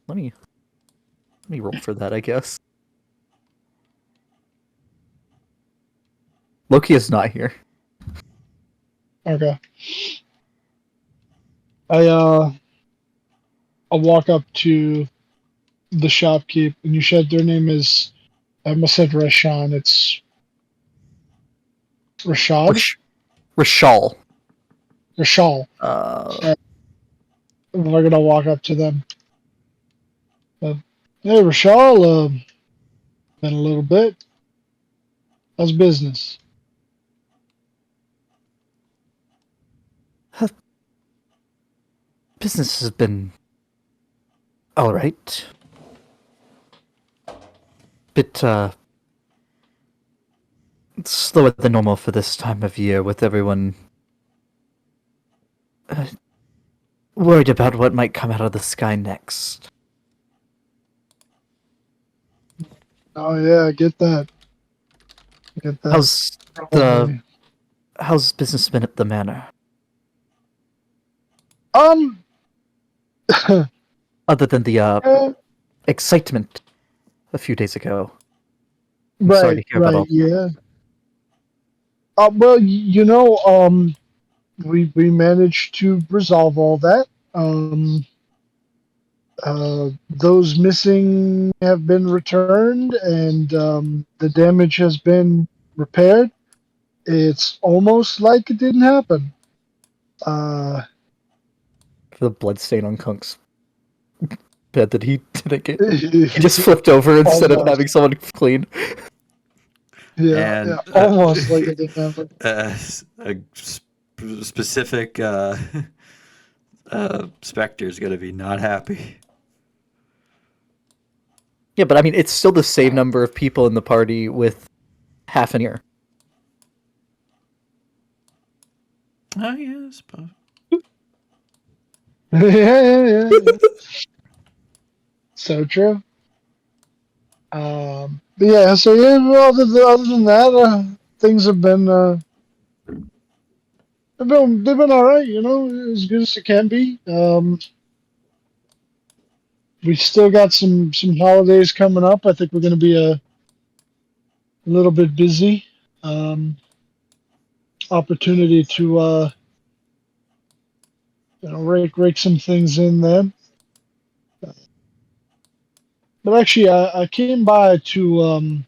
me roll for that, I guess. Loki is not here. Okay. I walk up to the shopkeep, and you said their name is. I almost said Rashawn. It's Rashad. Rashal. Rashal. We're gonna walk up to them. Hey, Rashal. Been a little bit. How's business? Business has been all right. Bit slower than normal for this time of year, with everyone worried about what might come out of the sky next. Oh yeah, I get that. I get that. How's how's business been at the manor? Um. Other than the uh, excitement a few days ago. I'm sorry to hear about all. Yeah. Well, we managed to resolve all that. Those missing have been returned, and the damage has been repaired. It's almost like it didn't happen. The blood stain on Kunk's bed that he didn't get. He just flipped over instead of Almost. having someone clean. Yeah, almost like it didn't happen. A specific Spectre is gonna be not happy. Yeah, but I mean, it's still the same number of people in the party with half an ear. Oh yeah, I suppose. Yeah. So true. But yeah, so yeah, other than that, things have been they've been all right, as good as it can be. We still got some holidays coming up. I think we're going to be a little bit busy. Opportunity to rake some things in there. But actually, I came by to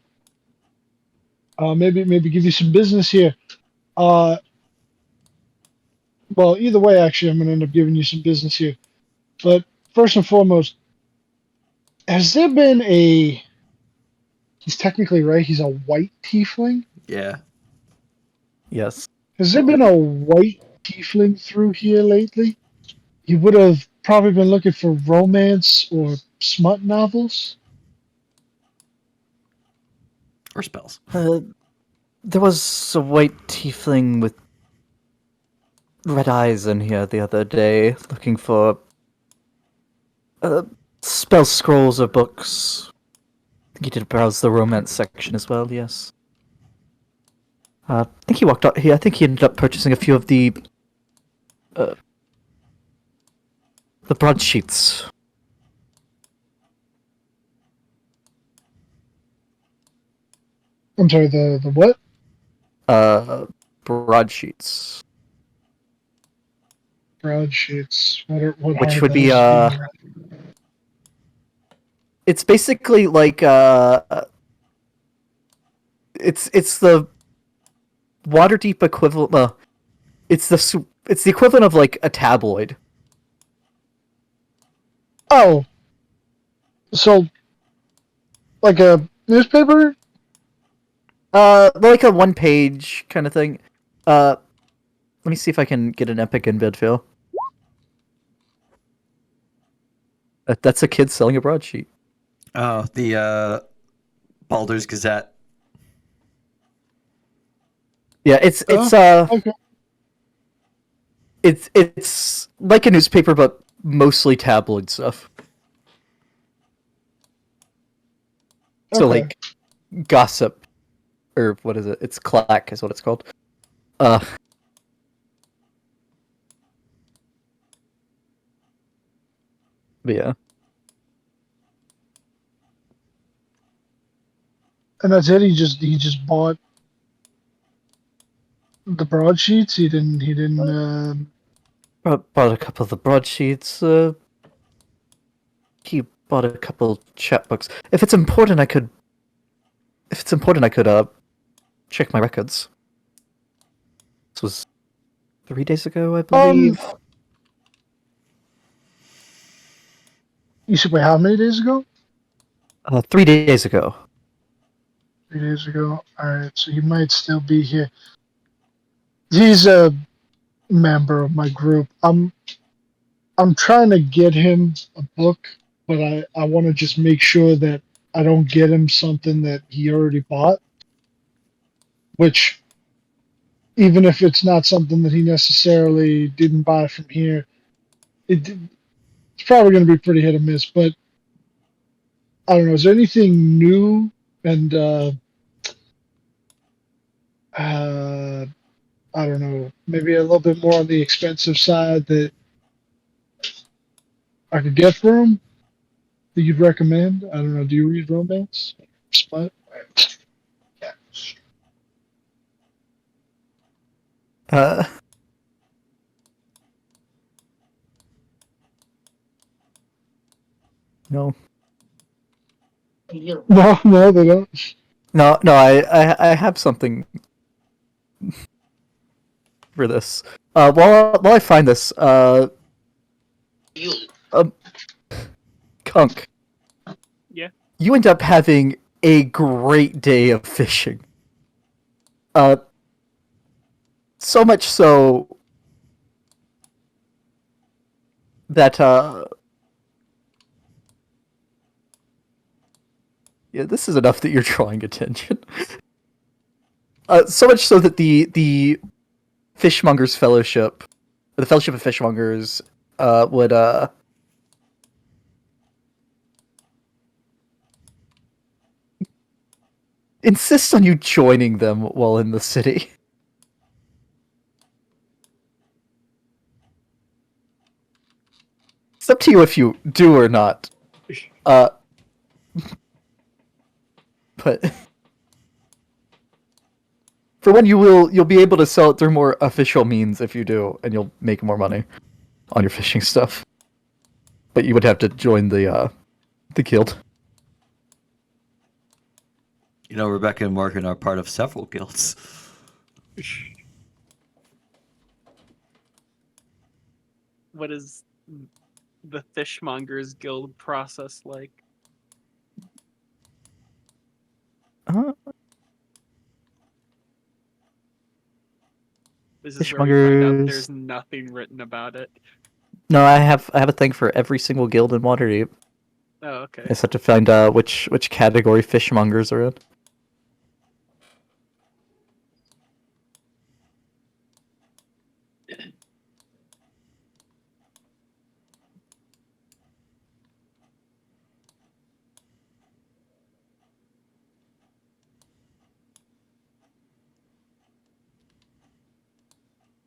maybe give you some business here. Well, either way, actually, I'm going to end up giving you some business here. But first and foremost, has there been a? He's technically right. He's a white tiefling. Yeah. Yes. Has there been a white tiefling through here lately? You would have probably been looking for romance or smut novels. Or spells. There was a white tiefling with red eyes in here the other day, looking for spell scrolls or books. I think he did browse the romance section as well. Yes. I think he walked out here. I think he ended up purchasing a few of the broadsheets. I'm sorry, the what? Broadsheets. Broadsheets. What Which are would be those? it's basically like it's the Waterdeep equivalent. Well, it's the equivalent of like a tabloid. Oh, so like a newspaper? Like a one-page kind of thing. Let me see if I can get an epic in bid feel. That's a kid selling a broadsheet. Oh, the Baldur's Gazette. Yeah, it's Okay. it's like a newspaper, but mostly tabloid stuff. So Okay. like gossip, or what is it? It's clack, is what it's called. Uh, but yeah. And that's it. He just bought the broadsheets. He didn't. Bought a couple of the broadsheets. He bought a couple chapbooks. If it's important, I could. If it's important, I could check my records. This was 3 days ago, I believe. You said, wait, how many days ago? 3 days ago. 3 days ago. All right, so he might still be here. He's a member of my group. I'm trying to get him a book, but I want to just make sure that I don't get him something that he already bought. Which, even if it's not something that he necessarily didn't buy from here, it's probably going to be pretty hit or miss. But I don't know. Is there anything new and uh, I don't know, maybe a little bit more on the expensive side that I could get for him that you'd recommend? I don't know. Do you read romance? Smut? Yeah. Uh, no, No, they don't. no. I have something for this. While I find this, Kunk, Yeah. you end up having a great day of fishing. So much so that yeah, this is enough that you're drawing attention. So much so that the Fishmongers Fellowship, the Fellowship of Fishmongers, would insist on you joining them while in the city. It's up to you if you do or not. But for one, you'll be able to sell it through more official means if you do, and you'll make more money on your fishing stuff. But you would have to join the guild. You know, Rebecca and Morgan are part of several guilds. What is the Fishmongers Guild process like? This is where we find out Fishmongers. there's nothing written about it. No, I have a thing for every single guild in Waterdeep. Oh, okay. I just have to find which category fishmongers are in.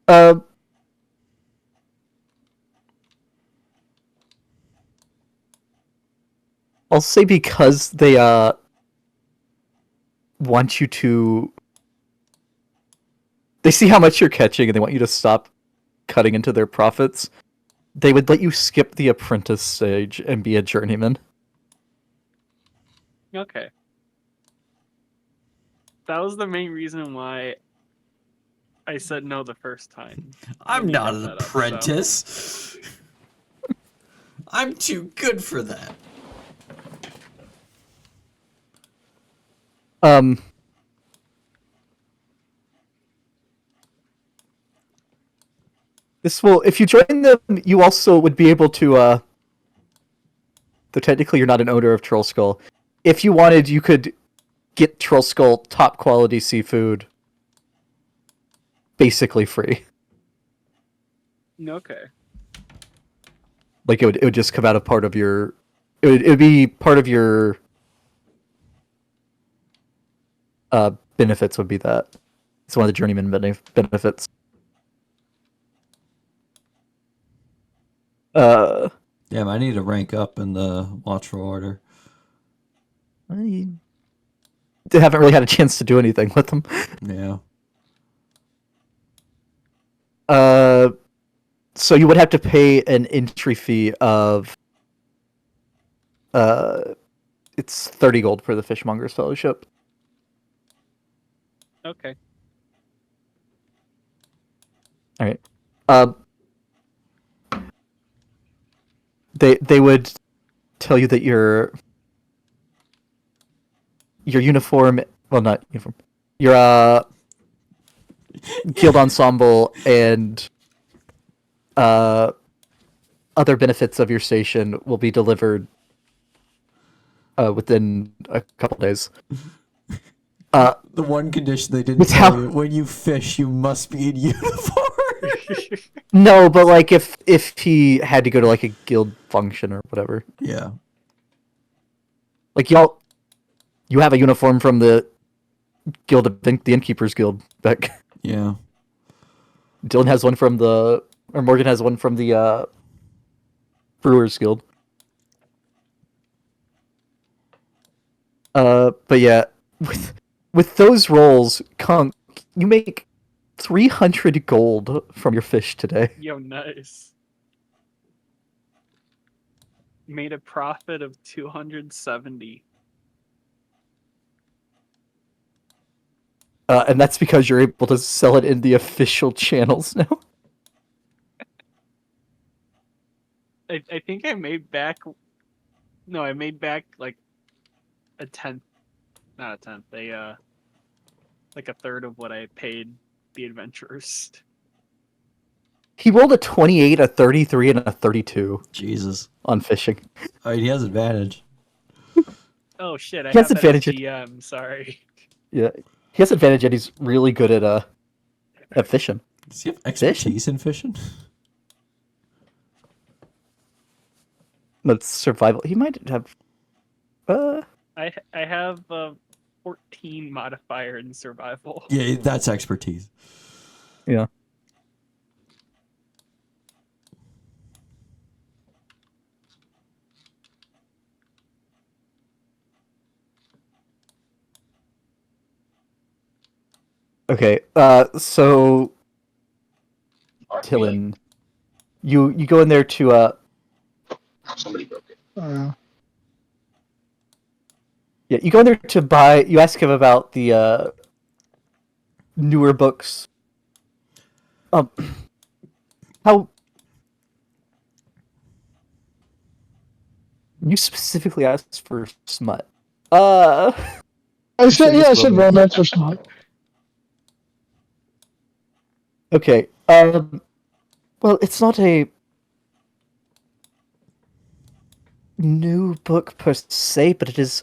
Uh, I'll say because they want you to. They see how much you're catching and they want you to stop cutting into their profits. They would let you skip the apprentice stage and be a journeyman. Okay. That was the main reason why I said no the first time. I'm when you not brought an that up, so- apprentice. I'm too good for that. This will, if you join them, you also would be able to, though technically you're not an owner of Troll Skull. If you wanted, you could get Troll Skull top quality seafood basically free. Okay. Like it would just come out of part of your, it would be part of your benefits would be that. It's one of the journeyman benefits. Damn, I need to rank up in the Watchful Order. I haven't really had a chance to do anything with them. Yeah. So you would have to pay an entry fee of it's 30 gold for the Fishmonger's Fellowship. Okay. All right. They would tell you that your uniform, well, not uniform, your guild ensemble and other benefits of your station will be delivered within a couple days. The one condition they didn't tell you: when you fish, you must be in uniform. No, but like if he had to go to like a guild function or whatever, Yeah. like you have a uniform from the guild of the Innkeepers Guild, Beck. Yeah. Dylan has one from Morgan has one from the Brewers Guild. But yeah, with those rolls, Kunk, you make 300 gold from your fish today. Yo, nice. Made a profit of 270. And that's because you're able to sell it in the official channels now. I think I made back. No, I made back like a tenth, not a tenth. Like a third of what I paid the adventurers. He rolled a 28, a 33, and a 32 Jesus. on fishing. I mean, he has advantage. Oh shit! I He has have that as advantage. GM. Sorry. Yeah, he has advantage, and he's really good at fishing. Does he have expertise in fishing? But survival, he might have. I have 14 modifier in survival. Yeah, that's expertise. Yeah. Okay. So Tillin, you go in there to Somebody broke it. yeah, you go in there to buy. You ask him about the newer books. How you specifically asked for smut? I said, this yeah, I said romance. romance or smut. Okay. Well, it's not a new book per se, but it is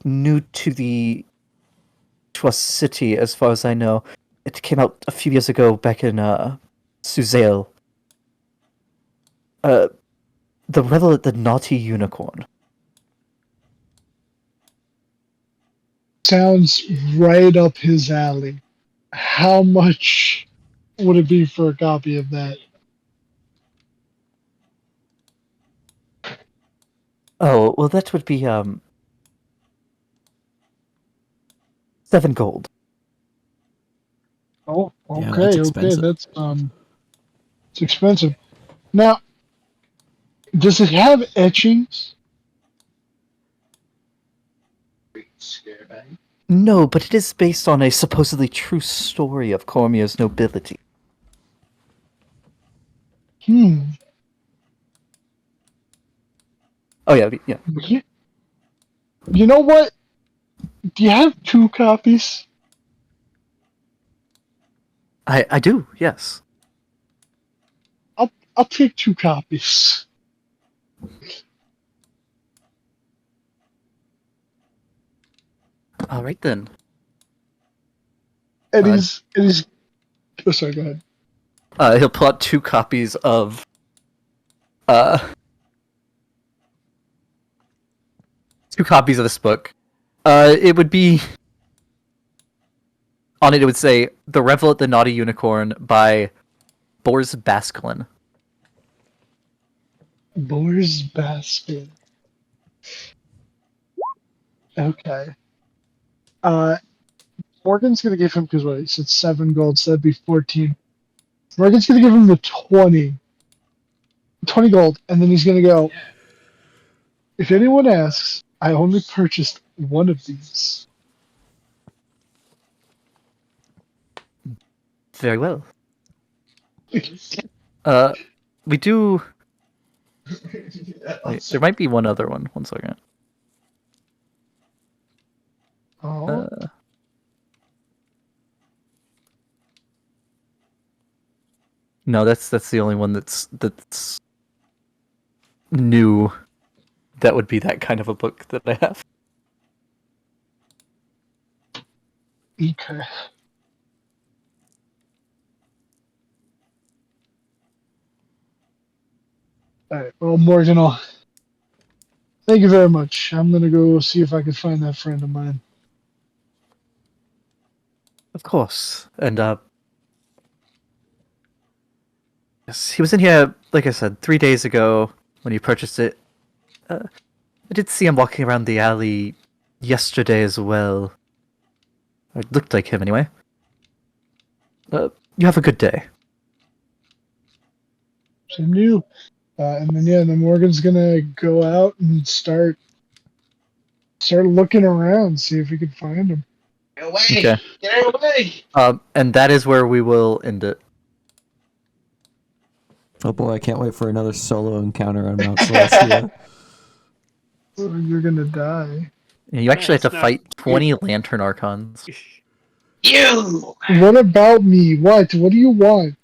new to a city, as far as I know. It came out a few years ago, back in Suzail. The Revel at the Naughty Unicorn. Sounds right up his alley. How much would it be for a copy of that? Oh, well, that would be 7 gold. Oh, Damn, okay, that's okay, expensive. that's it's expensive. Now, does it have etchings? Scarebag. No, but it is based on a supposedly true story of Cormier's nobility. Oh yeah, yeah. You know what? Do you have 2 copies? I do, yes. I'll take 2 copies. All right then. And he's oh, sorry, go ahead. He'll pull out 2 copies of uh 2 copies of this book. It would be On it, it would say "The Revel at the Naughty Unicorn" by Boris Basklin. Boar's basket. Okay. Morgan's gonna give him because what he said 7 gold, so that'd be 14. Morgan's gonna give him the 20 gold, and then he's gonna go. If anyone asks, I only purchased one of these. Very well. We do. Wait, there might be one other one. One second. Oh, No, that's the only one that's new. That would be that kind of a book that I have. okay. Alright, well, Morgan, thank you very much. I'm gonna go see if I can find that friend of mine. Of course. And yes, he was in here, like I said, 3 days ago when you purchased it. I did see him walking around the alley yesterday as well. It looked like him anyway. You have a good day. Same to you. And then Morgan's gonna go out and start looking around, see if we can find him. Get away! Okay. Get away! And that is where we will end it. Oh boy, I can't wait for another solo encounter on Mount Celestia. Or you're gonna die. You actually have to it's not- fight 20 Lantern Archons. You! What about me? What? What do you want?